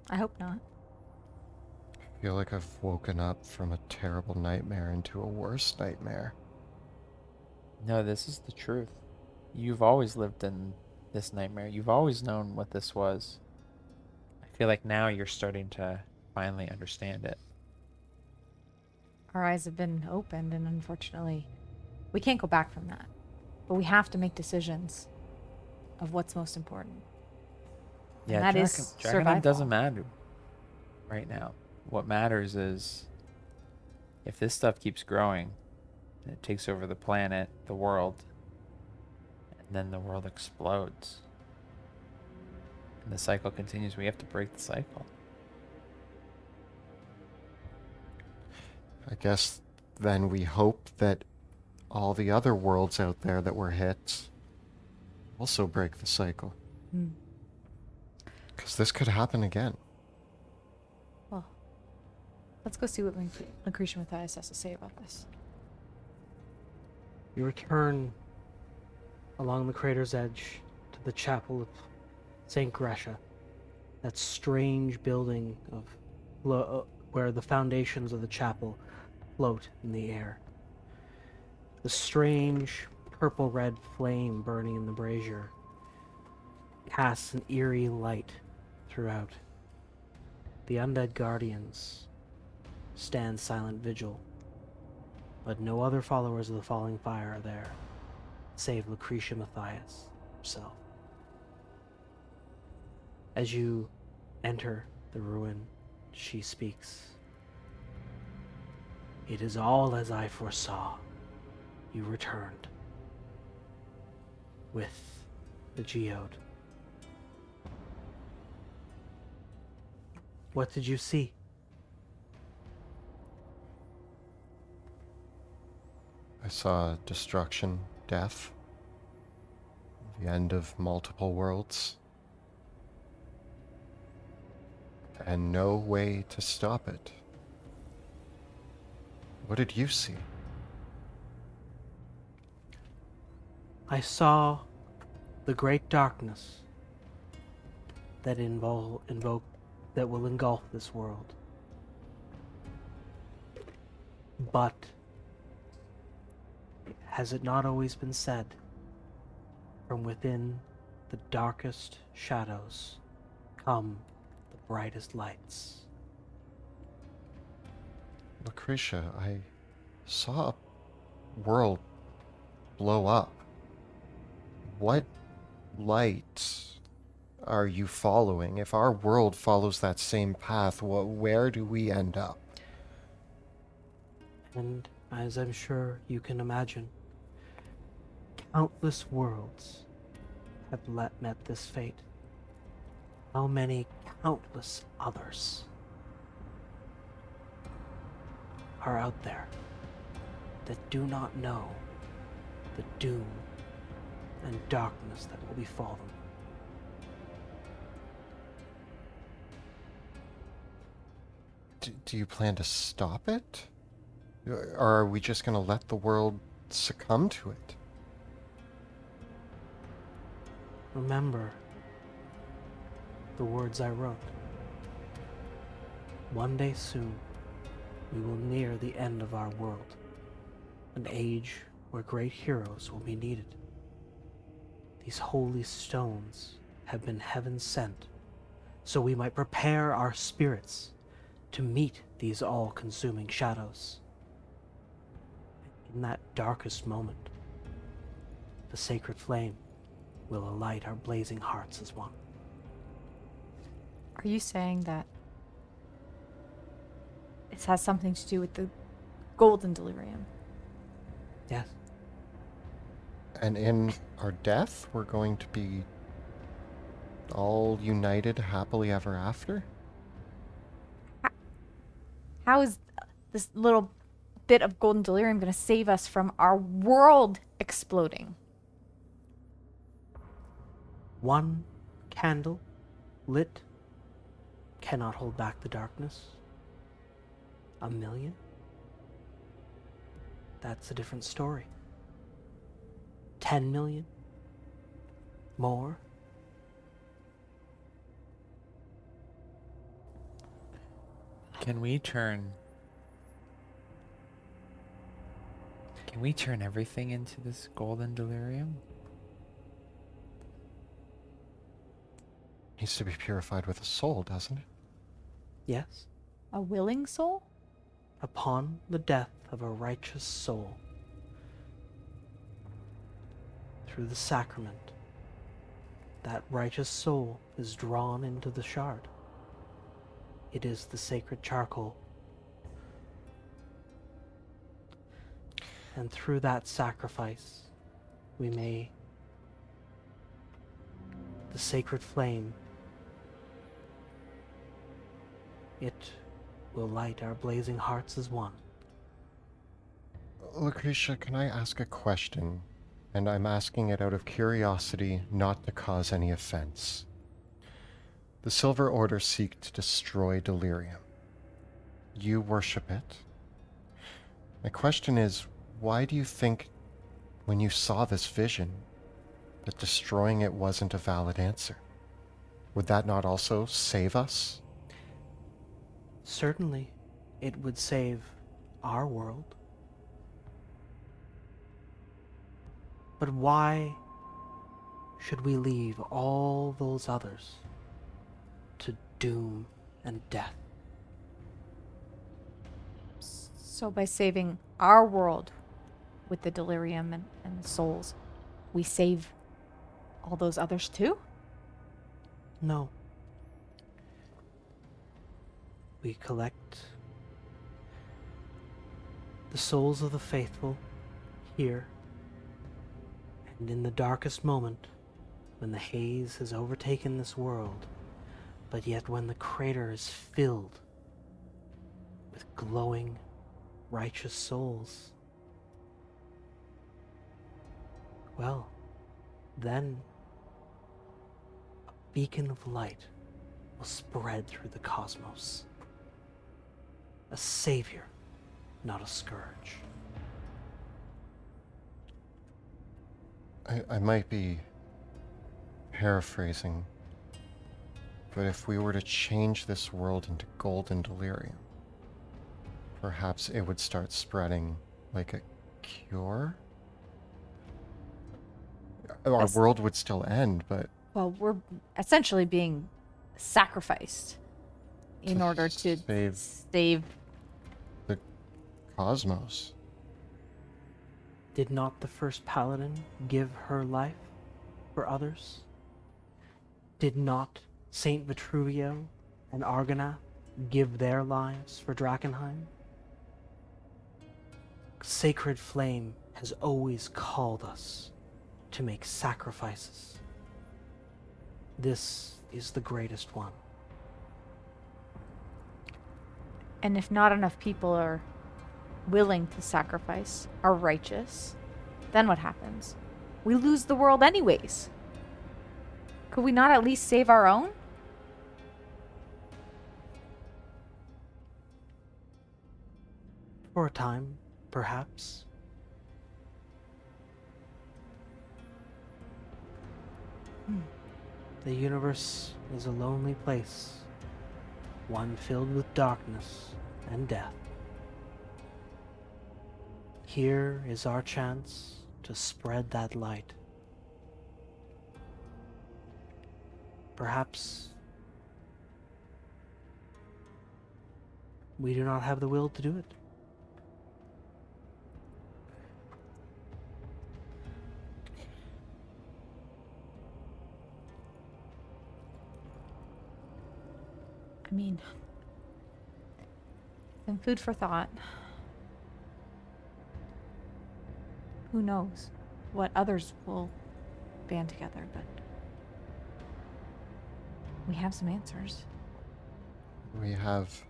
C: I hope not.
B: I feel like I've woken up from a terrible nightmare into a worse nightmare.
D: No, this is the truth. You've always lived in this nightmare. You've always known what this was. I feel like now you're starting to finally understand it.
C: Our eyes have been opened, and unfortunately, we can't go back from that. But we have to make decisions of what's most important. And
D: Yeah,
C: that is
D: Drakkenheim
C: survival.
D: doesn't matter right now. What matters is if this stuff keeps growing, and it takes over the planet, the world, and then the world explodes. And the cycle continues. We have to break the cycle.
B: I guess then we hope that all the other worlds out there that were hit also break the cycle. Because this could happen again.
C: Well, let's go see what Lucretia Matthias has to say about this.
A: You return along the crater's edge to the chapel of Saint Grecia, that strange building of where the foundations of the chapel float in the air. The strange purple-red flame burning in the brazier casts an eerie light throughout. The undead guardians stand silent vigil, but no other followers of the Falling Fire are there, save Lucretia Matthias herself. As you enter the ruin, she speaks. It is all as I foresaw. You returned with the geode. What did you see?
B: I saw destruction, death, the end of multiple worlds, and no way to stop it. What did you see?
A: I saw the great darkness that that will engulf this world. But has it not always been said, from within the darkest shadows come the brightest lights?
B: Lucretia, I saw a world blow up. What light are you following? If our world follows that same path, where do we end up?
A: And as I'm sure you can imagine, countless worlds have met this fate. How many countless others are out there that do not know the doom and darkness that will befall them?
B: Do you plan to stop it? Or are we just going to let the world succumb to it?
A: Remember the words I wrote. One day soon, we will near the end of our world, an age where great heroes will be needed. These holy stones have been heaven sent, so we might prepare our spirits to meet these all-consuming shadows. In that darkest moment, the sacred flame will alight our blazing hearts as one.
C: Are you saying that this has something to do with the golden delirium?
A: Yes.
B: And in our death, we're going to be all united happily ever after?
C: How is this little bit of golden delirium going to save us from our world exploding?
A: One candle lit cannot hold back the darkness. 1,000,000? That's a different story. 10 million? More?
D: Can we turn everything into this golden delirium?
B: Needs to be purified with a soul, doesn't it?
A: Yes.
C: A willing soul?
A: Upon the death of a righteous soul, through the sacrament, that righteous soul is drawn into the shard. It is the sacred charcoal. And through that sacrifice, the sacred flame, it will light our blazing hearts as one.
B: Lucretia, can I ask a question? And I'm asking it out of curiosity, not to cause any offense. The Silver Order seek to destroy delirium. You worship it. My question is, why do you think, when you saw this vision, that destroying it wasn't a valid answer? Would that not also save us?
A: Certainly, it would save our world. But why should we leave all those others to doom and death?
C: So by saving our world with the delirium and the souls, we save all those others too?
A: No. we collect the souls of the faithful here, and in the darkest moment, when the haze has overtaken this world, but yet when the crater is filled with glowing, righteous souls, well, then a beacon of light will spread through the cosmos. A savior, not a scourge.
B: I might be paraphrasing, but if we were to change this world into golden delirium, perhaps it would start spreading like a cure? Our
C: Yes.
B: world would still end, but
C: Well, we're essentially being sacrificed in
B: To
C: order to
B: save-
C: save.
B: the cosmos.
A: Did not the first paladin give her life for others? Did not Saint Vitruvio and Argonath give their lives for Drakkenheim? Sacred Flame has always called us to make sacrifices. This is the greatest one.
C: And if not enough people are willing to sacrifice, are righteous, then what happens? We lose the world anyways. Could we not at least save our own?
A: For a time, perhaps. The universe is a lonely place, one filled with darkness and death. Here is our chance to spread that light. Perhaps we do not have the will to do it.
C: I mean, some food for thought. Who knows what others will band together, but we have some answers.
B: We have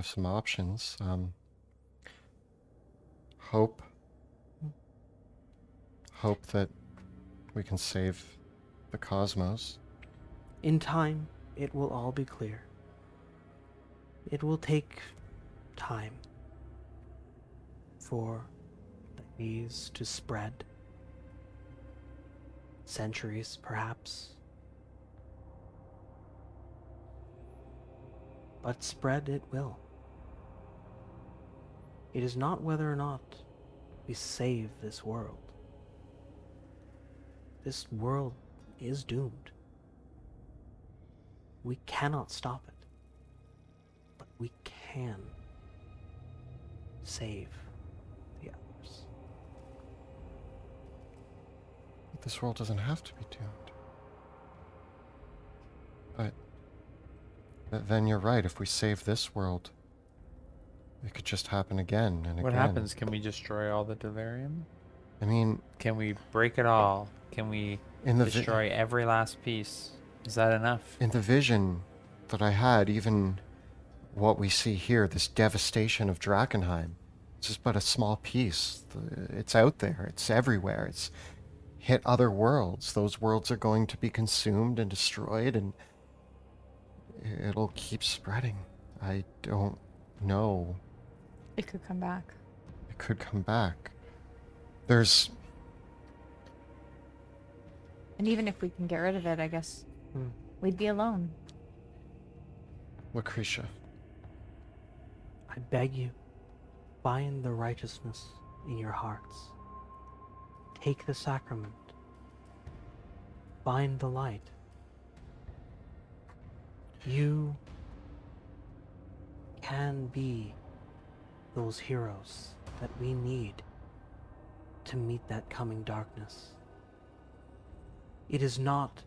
B: some options. Hope that we can save the cosmos.
A: In time, it will all be clear. It will take time for the haze to spread. Centuries, perhaps. But spread it will. It is not whether or not we save this world. This world is doomed. We cannot stop it. But we can save the others.
B: But this world doesn't have to be doomed. But then you're right. If we save this world, it could just happen again and
D: What
B: again.
D: happens? Can we destroy all the delirium?
B: I mean,
D: Can we break it all? Can we
B: in the
D: destroy every last piece? Is that enough?
B: in the vision that I had, even what we see here, this devastation of Drakkenheim, it's just but a small piece. It's out there. It's everywhere. It's hit other worlds. Those worlds are going to be consumed and destroyed, and it'll keep spreading. I don't know.
C: It could come back.
B: It could come back. There's...
C: And even if we can get rid of it, I guess we'd be alone.
B: Lucretia.
A: I beg you, find the righteousness in your hearts. Take the sacrament. Find the light. You can be those heroes that we need to meet that coming darkness. It is not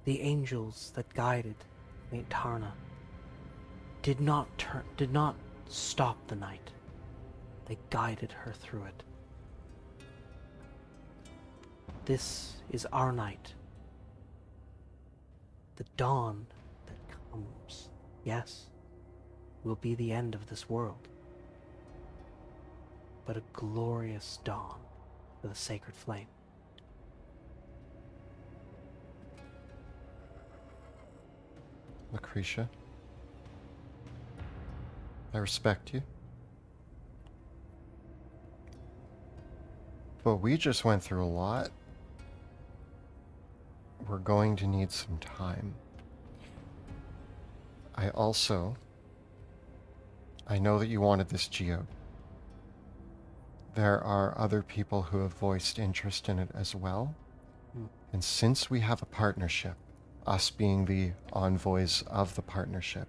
A: The angels that guided Saint Tarna did not stop the night. They guided her through it. This is our night. The dawn that comes, yes, will be the end of this world. But a glorious dawn for the sacred flame.
B: Lucretia, I respect you. But we just went through a lot. We're going to need some time. I know that you wanted this geode. There are other people who have voiced interest in it as well. And since we have a partnership, us being the envoys of the partnership,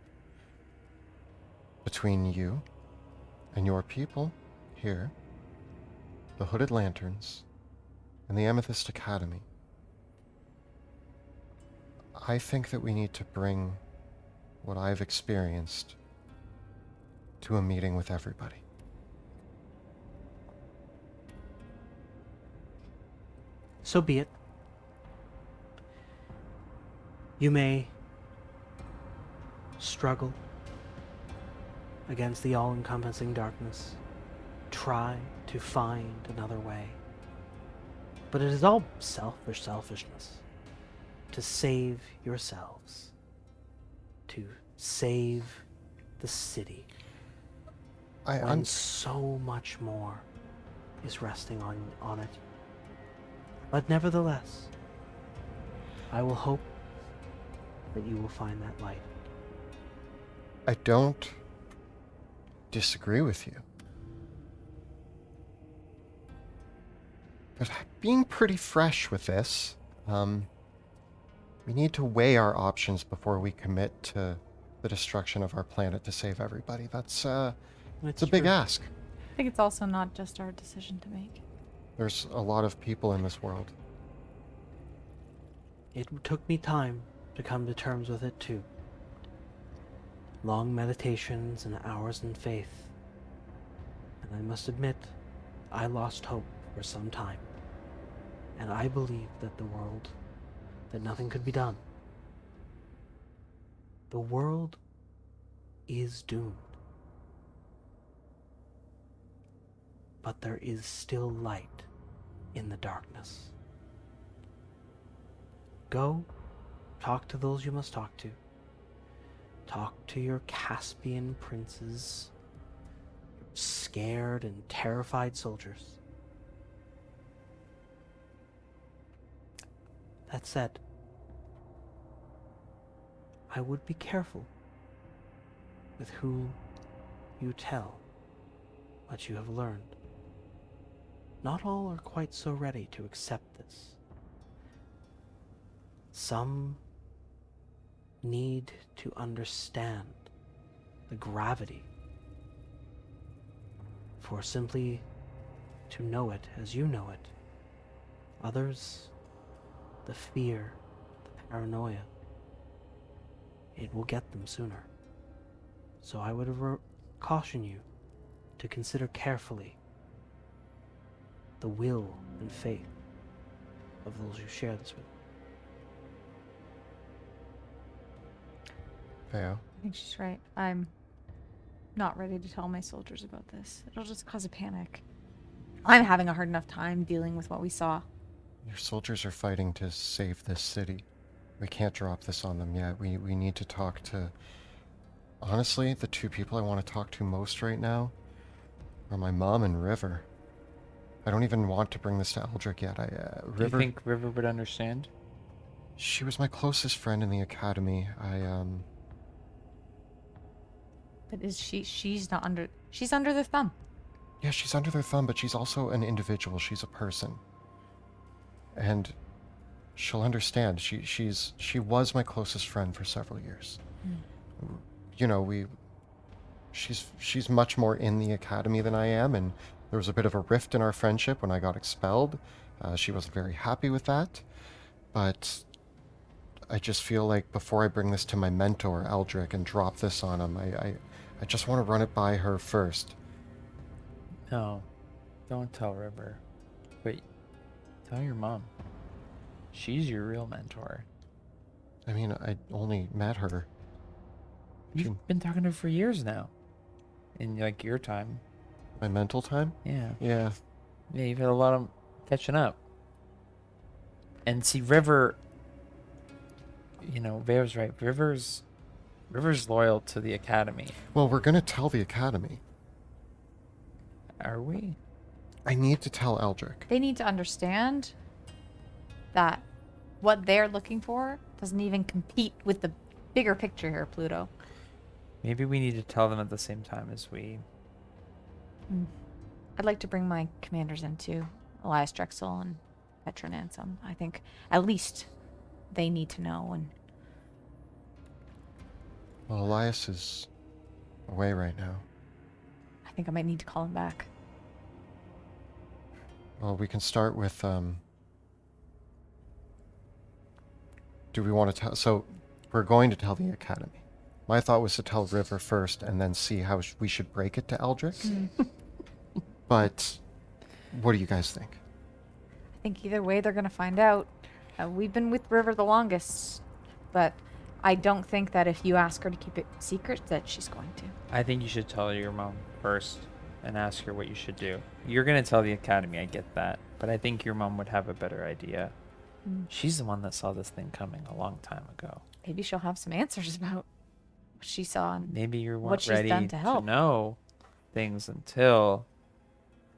B: between you and your people here, the Hooded Lanterns, and the Amethyst Academy, I think that we need to bring what I've experienced to a meeting with everybody.
A: So be it. You may struggle against the all-encompassing darkness, try to find another way. But it is all selfishness. To save yourselves. To save the city. When so much more is resting on it. But nevertheless, I will hope that you will find that light.
B: I don't disagree with you. But being pretty fresh with this, we need to weigh our options before we commit to the destruction of our planet to save everybody. It's a big ask.
C: I think it's also not just our decision to make.
B: There's a lot of people in this world.
A: It took me time to come to terms with it too. Long meditations and hours in faith. And I must admit, I lost hope for some time. And I believed that that nothing could be done. The world is doomed. But there is still light in the darkness. Go, talk to those you must talk to. Talk to your Caspian princes, scared and terrified soldiers. That said, I would be careful with who you tell what you have learned. Not all are quite so ready to accept this. Some need to understand the gravity, for simply to know it as you know it. Others, the fear, the paranoia, it will get them sooner. So I would caution you to consider carefully the will and faith of those you share this with.
B: Theo?
C: I think she's right. I'm not ready to tell my soldiers about this. It'll just cause a panic. I'm having a hard enough time dealing with what we saw.
B: Your soldiers are fighting to save this city. We can't drop this on them yet. We need to talk to... Honestly, the two people I want to talk to most right now are my mom and River. I don't even want to bring this to Eldrick yet.
D: Do you think River would understand?
B: She was my closest friend in the academy.
C: But is she's not under... She's under their thumb.
B: Yeah, she's under their thumb, but she's also an individual. She's a person. And she'll understand. She was my closest friend for several years. You know, she's much more in the academy than I am, and there was a bit of a rift in our friendship when I got expelled. She wasn't very happy with that, but I just feel like before I bring this to my mentor, Eldrick, and drop this on him, I just want to run it by her first.
D: No, don't tell River. Wait, tell your mom. She's your real mentor.
B: I mean, I only met her.
D: You've been talking to her for years now. In like your time.
B: My mental time?
D: Yeah.
B: Yeah.
D: Yeah, you've had a lot of catching up. And see, River, you know, Vair's right. River's loyal to the Academy.
B: Well, we're gonna tell the Academy.
D: Are we?
B: I need to tell Eldrick.
C: They need to understand that what they're looking for doesn't even compete with the bigger picture here, Pluto.
D: Maybe we need to tell them at the same time as we...
C: I'd like to bring my commanders in too, Elias Drexel and Petra Nansom. I think at least they need to know. And
B: Well, Elias is away right now.
C: I think I might need to call him back.
B: Well, we can start with, do we want to tell... So, we're going to tell the Academy. My thought was to tell River first and then see how we should break it to Eldrick. But, what do you guys think?
C: I think either way they're going to find out. We've been with River the longest, but I don't think that if you ask her to keep it secret that she's going to.
D: I think you should tell your mom first and ask her what you should do. You're going to tell the Academy, I get that. But I think your mom would have a better idea. She's the one that saw this thing coming a long time ago.
C: Maybe she'll have some answers about what she saw. And
D: Maybe you
C: what
D: weren't
C: she's
D: ready
C: done to help.
D: know things until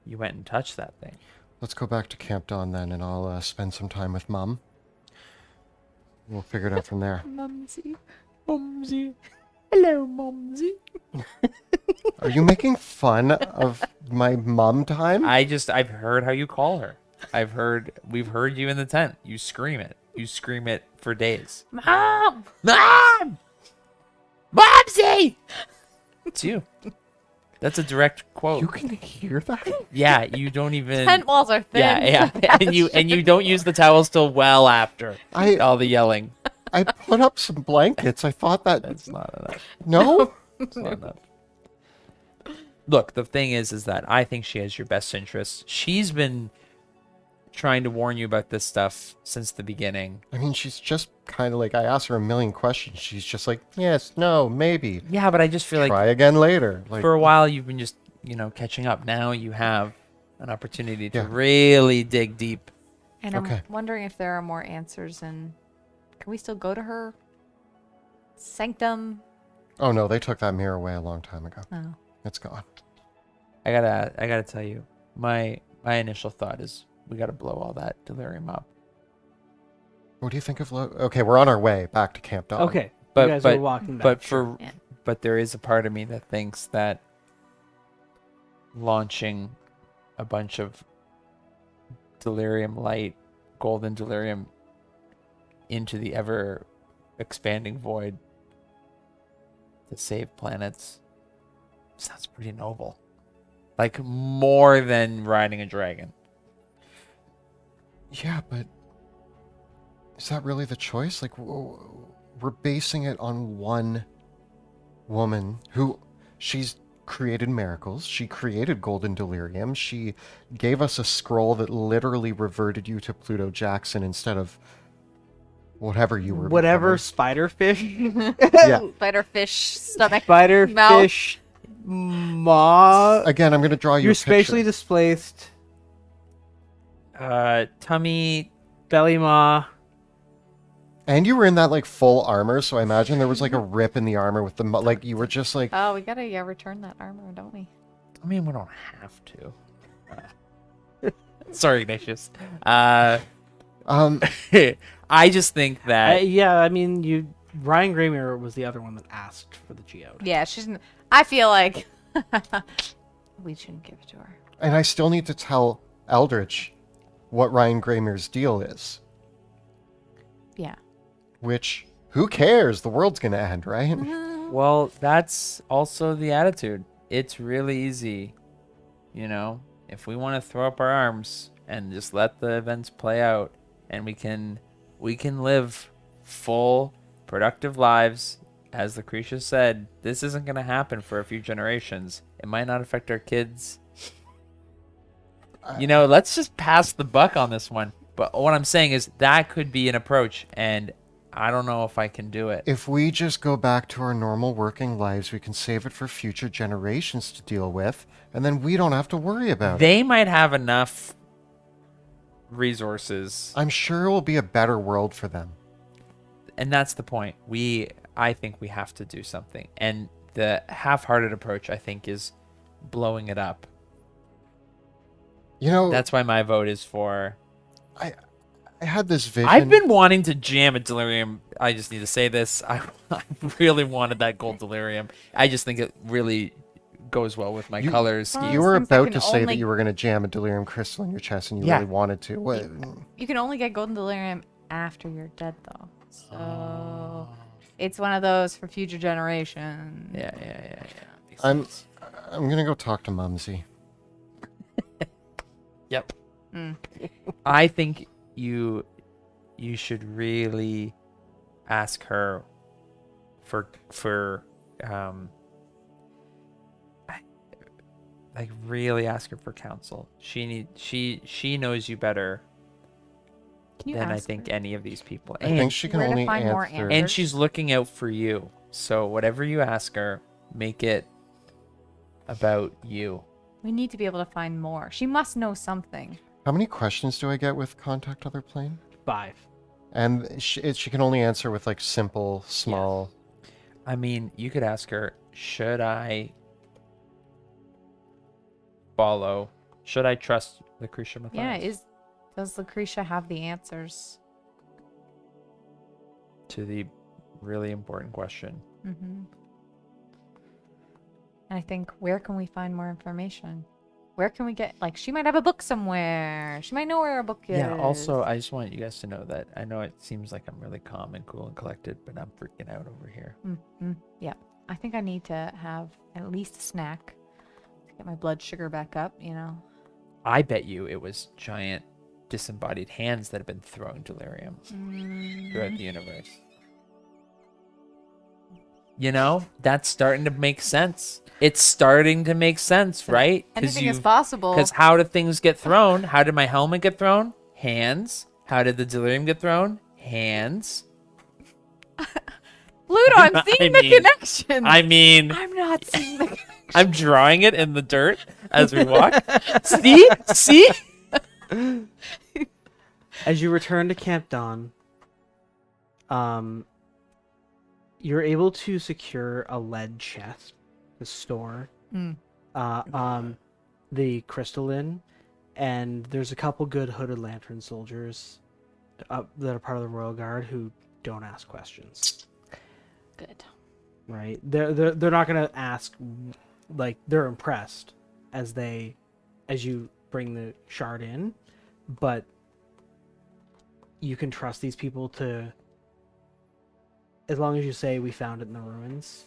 D: you went and touched that thing.
B: Let's go back to Camp Dawn then, and I'll spend some time with Mum. We'll figure it out from there.
C: Mumsy.
D: Mumsy. Hello, Mumsy.
B: Are you making fun of my mum time?
D: I've heard how you call her. We've heard you in the tent. You scream it. You scream it for days.
C: Mom!
D: Mom! Mumsy! It's you. That's a direct quote.
B: You can hear that?
D: Yeah, you don't even.
C: Tent walls are thin.
D: Yeah, and you don't use the towels till well after all the yelling.
B: I put up some blankets. I thought that...
D: That's not enough.
B: No?
D: It's not enough. Look, the thing is that I think she has your best interests. She's been trying to warn you about this stuff since the beginning.
B: I mean, she's just kind of like... I asked her a million questions. She's just like, yes, no, maybe.
D: Yeah, but I just feel like
B: Try again later. Like,
D: for a while you've been just, catching up. Now you have an opportunity to
B: Yeah.
D: really dig deep.
C: And
B: Okay.
C: I'm wondering if there are more answers, and can we still go to her sanctum?
B: oh no, they took that mirror away a long time ago.
C: Oh.
B: It's gone.
D: I gotta tell you, my initial thought is we gotta blow all that delirium up.
B: What do you think of... Okay, we're on our way back to Camp Dawn.
A: Okay,
D: But
A: you guys
D: but
A: are walking back.
D: but
A: sure.
C: Yeah.
D: but there is a part of me that thinks that launching a bunch of delirium light, golden delirium, into the ever expanding void to save planets sounds pretty noble. Like more than riding a dragon.
B: Yeah, but... Is that really the choice? Like, we're basing it on one woman who... She's created miracles. She created golden delirium. She gave us a scroll that literally reverted you to Pluto Jackson instead of whatever you were
A: Whatever
B: becoming.
A: spiderfish,
B: Yeah.
C: Spiderfish stomach.
A: spiderfish, maw.
B: Again, I'm going to draw you
A: You're
B: a picture.
A: spatially displaced.
D: Tummy.
A: Belly maw.
B: And you were in that, like, full armor, so I imagine there was, like, a rip in the armor with the... Like, you were just, like...
C: Oh, we gotta return that armor, don't we?
D: I mean, we don't have to. Sorry, Ignatius. I just think that
A: Yeah, I mean, Ryan Graymer was the other one that asked for the geode.
C: Yeah, I feel like we shouldn't give it to her.
B: And I still need to tell Eldritch what Ryan Graymer's deal is.
C: Yeah.
B: Which, who cares? The world's gonna end, right?
D: well, that's also the attitude. It's really easy, if we want to throw up our arms and just let the events play out, and we can live full, productive lives. As Lucretia said, this isn't going to happen for a few generations. It might not affect our kids. Let's just pass the buck on this one. But what I'm saying is that could be an approach, and I don't know if I can do it.
B: If we just go back to our normal working lives, we can save it for future generations to deal with, and then we don't have to worry about it.
D: They might have enough resources,
B: I'm sure it will be a better world for them.
D: and that's the point. I think we have to do something, and the half-hearted approach, I think, is blowing it up. That's why my vote is for.
B: I had this vision.
D: I've been wanting to jam a delirium. I just need to say this. I really wanted that gold delirium. I just think it really goes well with my color scheme.
B: You were
C: Seems I
B: about
C: can
B: to say that
C: only-
B: you were going to jam a delirium crystal in your chest, and you
D: Yeah.
B: really wanted to. What?
C: You can only get golden delirium after you're dead, though. So it's one of those for future generations.
D: Yeah. Makes
B: I'm
D: sense.
B: gonna go talk to Mumsy.
D: Yep.
C: Mm.
D: I think you should really ask her for really ask her for counsel. She knows you better
C: Can you
D: than I
C: ask
D: think
C: her?
D: any of these people.
B: I think she can
C: where to
B: only
C: find more
B: answer.
D: And she's looking out for you. So whatever you ask her, make it about you.
C: We need to be able to find more. She must know something.
B: How many questions do I get with contact other plane?
A: 5.
B: And she can only answer with like simple, small.
D: I mean, you could ask her, should I follow? Should I trust Lucretia Matthias?
C: Yeah, does Lucretia have the answers?
D: To the really important question.
C: Mm-hmm. And I think, where can we find more information? Where can we get, she might have a book somewhere. She might know where a book is.
D: Yeah, also, I just want you guys to know that I know it seems like I'm really calm and cool and collected, but I'm freaking out over here.
C: Mm-hmm. Yeah. I think I need to have at least a snack to get my blood sugar back up,
D: I bet you it was giant disembodied hands that have been throwing delirium throughout the universe. That's starting to make sense. It's starting to make sense, right?
C: Anything is possible.
D: Because how do things get thrown? How did my helmet get thrown? Hands. How did the delirium get thrown? Hands.
C: Pluto, I'm seeing the connection. I'm not seeing the
D: I'm drawing it in the dirt as we walk. See?
A: As you return to Camp Dawn, you're able to secure a lead chest to store the crystal in, and there's a couple good hooded lantern soldiers that are part of the Royal Guard who don't ask questions.
C: Good.
A: Right? They're not gonna ask, they're impressed as you bring the shard in, but you can trust these people to, as long as you say we found it in the ruins.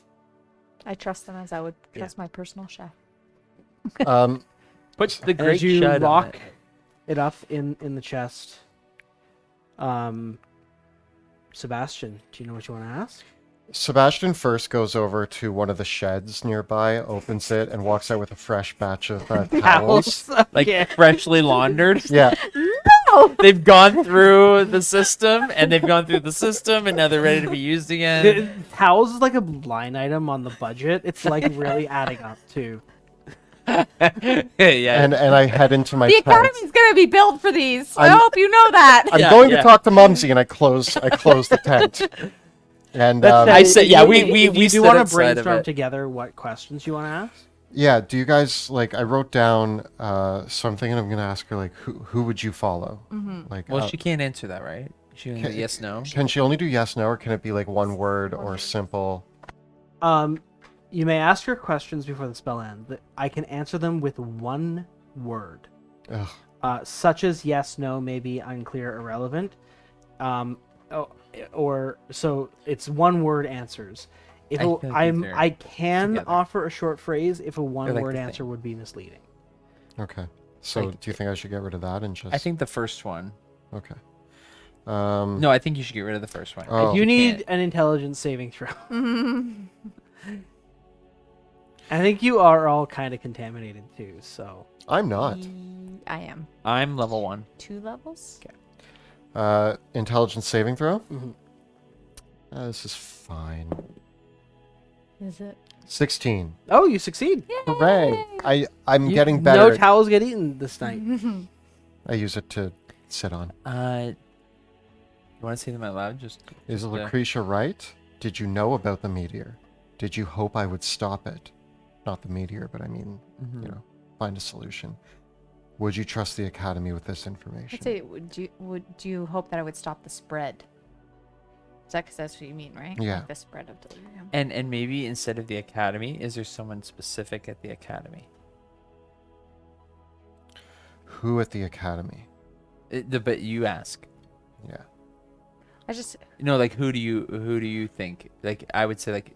C: I trust them as I would trust my personal chef.
D: Put the
A: And
D: great
A: as you
D: shut
A: lock it up in the chest, Sebastian, do you know what you want to ask?
B: Sebastian first goes over to one of the sheds nearby, opens it, and walks out with a fresh batch of towels.
D: freshly laundered.
B: Yeah.
D: They've gone through the system, and now they're ready to be used again.
A: Towels is like a line item on the budget. It's really adding up too.
D: Yeah.
B: And I head into my
C: The
B: tent.
C: academy's gonna be built for these. I
B: I'm-
C: hope you know that.
B: I'm
D: Yeah,
B: going
D: yeah.
B: to talk to Mumsy, and I close the tent. And
D: I said, yeah, we
A: If you
D: stood
A: do want to
D: outside of
A: brainstorm
D: it.
A: together what questions you want to ask.
B: yeah, do you guys I wrote down something, and I'm gonna ask her who would you follow?
D: Well, she can't answer that, right? She can go
B: Can-
D: yes, no.
B: Can she only do yes, no, or can it be one word or simple?
A: You may ask your questions before the spell ends. I can answer them with one word, such as yes, no, maybe, unclear, irrelevant. Or so it's one word answers. If
D: I feel like these are
A: I can
D: together.
A: offer a short phrase if a one word
D: the
A: answer
D: thing.
A: would be misleading.
B: Okay. So
D: Like-
B: do you think I should get rid of that and just?
D: I think the first one.
B: Okay.
D: No, I think you should get rid of the first one.
B: Oh.
A: You
D: You
A: need
D: can't.
A: an intelligence saving throw. I think you are all kind of contaminated too, so.
B: I'm not.
C: I am.
D: I'm level 1.
C: 2 levels?
B: Intelligence saving throw?
A: Mhm.
B: This is fine.
C: Is it?
B: 16.
A: Oh, you succeed.
B: Hooray! I'm
A: You-
B: getting better.
A: No
B: at-
A: towels get eaten this night.
B: I use it to sit on.
D: You want to say them out loud? Just
B: Is
D: Yeah.
B: Lucretia right? Did you know about the meteor? Did you hope I would stop it? Not the meteor, but I mean,
D: Mhm.
B: you know, find a solution. Would you trust the Academy with this information?
C: I'd say, would you hope that I would stop the spread? Is that because that's what you mean, right?
B: Yeah.
C: Like the spread of delirium.
D: And maybe instead of the academy, is there someone specific at the academy?
B: Who at the Academy?
D: But you ask.
B: Yeah.
C: I just,
D: Like who do you think? Like I would say like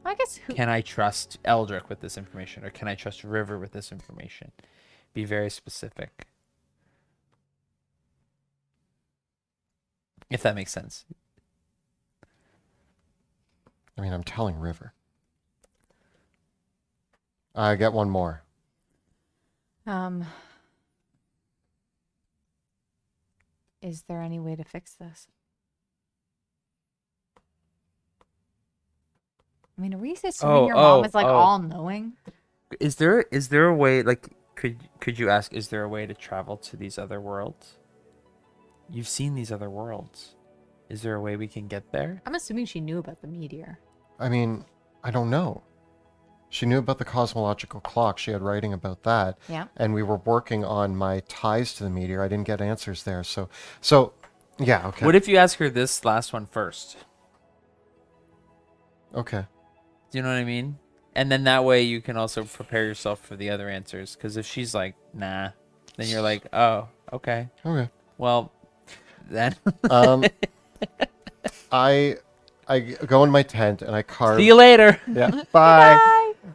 C: I guess who?
D: can I trust Eldrick with this information, or can I trust River with this information? Be very specific. If that makes sense.
B: I mean, I'm telling River. I get one more.
C: Is there any way to fix this? I mean, are we assuming your mom is like all knowing?
D: Is there a way, like could you ask, is there a way to travel to these other worlds? You've seen these other worlds. Is there a way we can get there?
C: I'm assuming she knew about the meteor.
B: I mean, I don't know. She knew about the cosmological clock. She had writing about that.
C: Yeah.
B: And we were working on my ties to the meteor. I didn't get answers there. So yeah, okay.
D: What if you ask her this last one first?
B: Okay.
D: Do you know what I mean? And then that way you can also prepare yourself for the other answers. Because if she's like, nah, then you're like, oh, okay.
B: Okay.
D: Well, then.
B: I go in my tent and I carve.
D: See you later.
B: Yeah. Bye.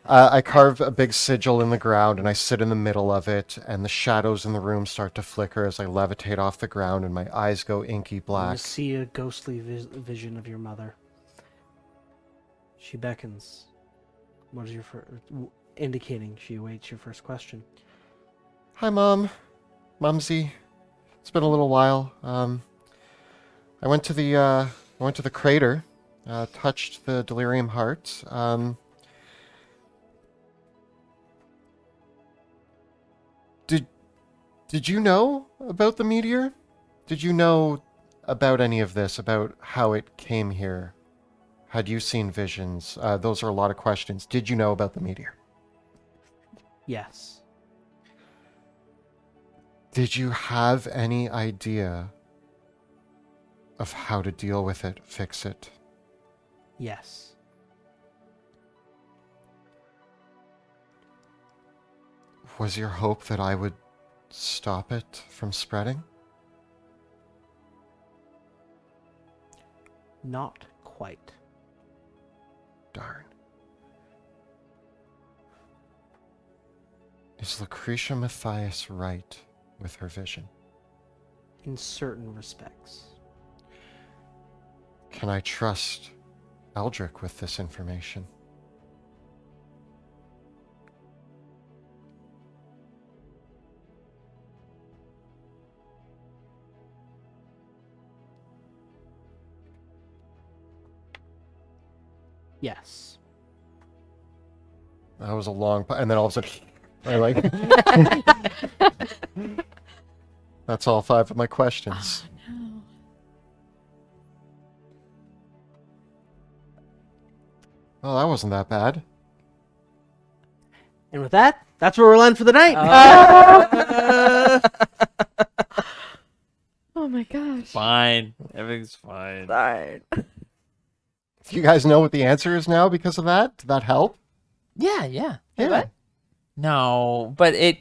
B: I carve a big sigil in the ground and I sit in the middle of it, and the shadows in the room start to flicker as I levitate off the ground, and my eyes go inky
A: You
B: black.
A: see a ghostly vision of your mother. She beckons. What is your indicating she awaits your first question?
B: Hi, Mom. Mumsy. It's been a little while. I went to the crater, touched the delirium heart. Did you know about the meteor? Did you know about any of this, about how it came here? Had you seen visions? Those are a lot of questions. Did you know about the meteor?
A: Yes.
B: Did you have any idea of how to deal with it, fix it?
A: Yes.
B: Was your hope that I would stop it from spreading?
A: Not quite.
B: Darn. Is Lucretia Matthias right with her vision?
A: In certain respects.
B: Can I trust Eldrick with this information?
A: Yes.
B: That was a long, and then all of a sudden, I like. That's all 5 of my questions.
C: Oh, no.
B: Well, that wasn't that bad.
A: And with that, that's where we'll end for the night.
C: Oh my gosh.
D: Fine. Everything's fine.
B: Do you guys know what the answer is now because of that? Did that help?
D: Yeah, yeah.
B: Yeah.
D: No, but it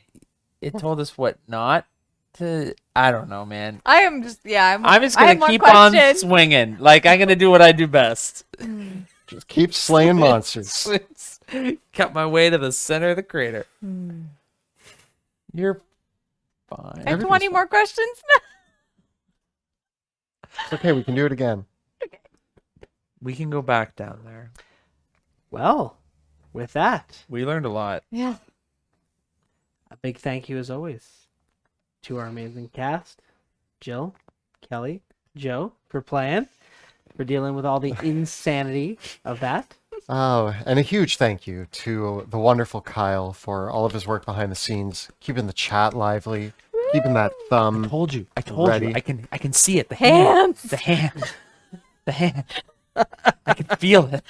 D: told us what not to. I don't know, man.
C: I am just, yeah.
D: I'm just
C: I have
D: gonna
C: one
D: keep on
C: question.
D: swinging. Like I'm gonna do what I do best.
B: Just keep slaying monsters.
D: Cut my way to the center of the crater. You're fine.
C: I have 20 more questions now.
B: It's okay. We can do it again.
D: We can go back down there.
A: Well, with that,
D: We learned a lot.
C: Yeah.
A: a big thank you as always to our amazing cast, Jill, Kelly, Joe, for playing, for dealing with all the insanity of that.
B: Oh, and a huge thank you to the wonderful Kyle for all of his work behind the scenes, keeping the chat lively, keeping that thumb.
D: I told you. I told
B: Ready.
D: you. I can see it. The hand.
C: Hands.
D: The hand. The hand. I can feel it.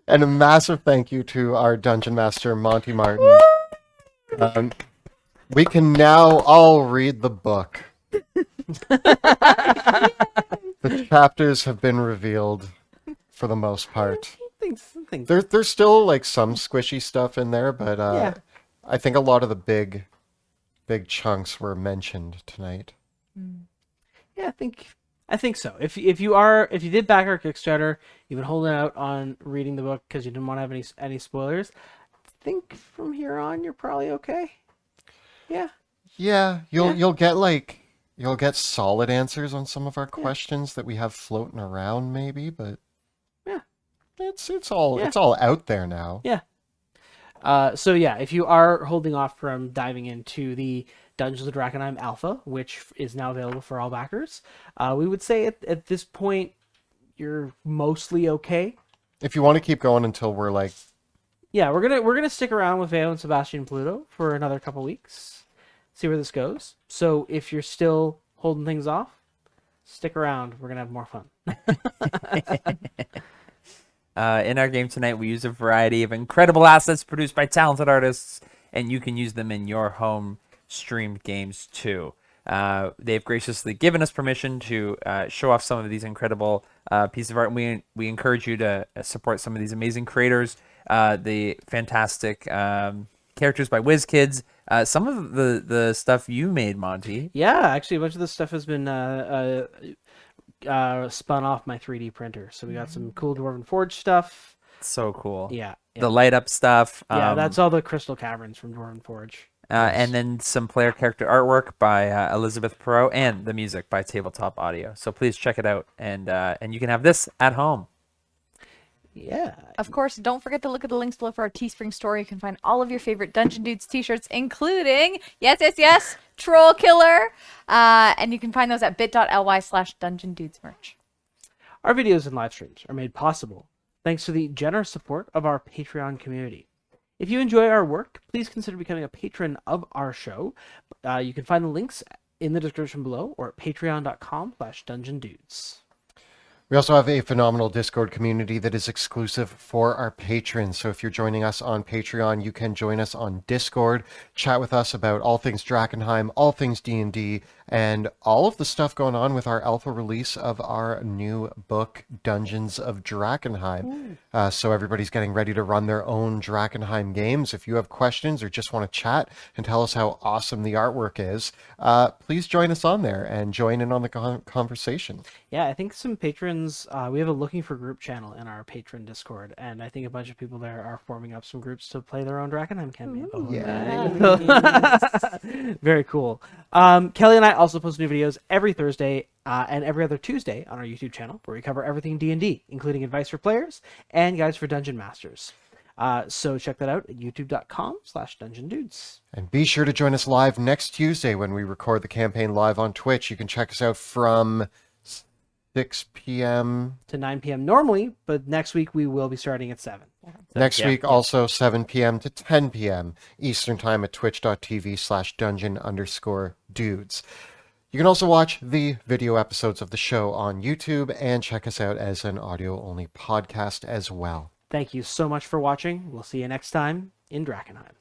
B: And a massive thank you to our Dungeon Master, Monty Martin. We can now all read the book. The chapters have been revealed for the most part.
A: Things.
B: There's still like some squishy stuff in there, but
A: Yeah.
B: I think a lot of the big chunks were mentioned tonight.
A: Yeah, I think so. If you did back our Kickstarter, you've been holding out on reading the book because you didn't want to have any spoilers. I think from here on you're probably okay. Yeah.
B: Yeah, you'll get solid answers on some of our questions that we have floating around, maybe, but
A: Yeah.
B: it's all out there now.
A: Yeah. So yeah, if you are holding off from diving into the Dungeons of Drakkenheim Alpha, which is now available for all backers, we would say at this point you're mostly okay.
B: If you want to keep going until we're like,
A: Yeah, we're gonna stick around with Veo and Sebastian and Pluto for another couple weeks, see where this goes. So if you're still holding things off, stick around. We're gonna have more fun.
D: In our game tonight, we use a variety of incredible assets produced by talented artists, and you can use them in your home streamed games too. They've graciously given us permission to show off some of these incredible pieces of art. And we encourage you to support some of these amazing creators, the fantastic characters by WizKids, some of the stuff you made, Monty.
A: Yeah, actually, a bunch of this stuff has been spun off my 3D printer. So we got some cool Dwarven Forge stuff.
D: So cool.
A: Yeah.
D: The light up stuff.
A: Yeah, that's all the crystal caverns from Dwarven Forge.
D: And then some player character artwork by Elizabeth Perot and the music by Tabletop Audio. So please check it out, and you can have this at home.
A: Yeah.
C: Of course, don't forget to look at the links below for our Teespring store. You can find all of your favorite Dungeon Dudes t-shirts, including, yes, Troll Killer. And you can find those at bit.ly/Dungeon Dudes merch.
A: Our videos and live streams are made possible thanks to the generous support of our Patreon community. If you enjoy our work, please consider becoming a patron of our show. You can find the links in the description below or at patreon.com/dungeondudes.
B: we also have a phenomenal Discord community that is exclusive for our patrons. So if you're joining us on Patreon, you can join us on Discord, chat with us about all things Drakkenheim, all things D&D, and all of the stuff going on with our alpha release of our new book, Dungeons of Drakkenheim. So everybody's getting ready to run their own Drakkenheim games. If you have questions or just want to chat and tell us how awesome the artwork is, please join us on there and join in on the conversation.
A: Yeah, I think some patrons, we have a looking for group channel in our patron Discord, and I think a bunch of people there are forming up some groups to play their own Drakkenheim campaign. Very cool. Kelly and I also post new videos every Thursday and every other Tuesday on our YouTube channel, where we cover everything D&D, including advice for players and guides for dungeon masters. So check that out at youtube.com/dungeondudes.
B: And be sure to join us live next Tuesday when we record the campaign live on Twitch. You can check us out from 6 p.m.
A: to 9 p.m. normally, but next week we will be starting at 7.
B: Next week, also 7 p.m. to 10 p.m. Eastern Time at twitch.tv/dungeon_dudes. You can also watch the video episodes of the show on YouTube and check us out as an audio-only podcast as well.
A: Thank you so much for watching. We'll see you next time in Drakkenheim.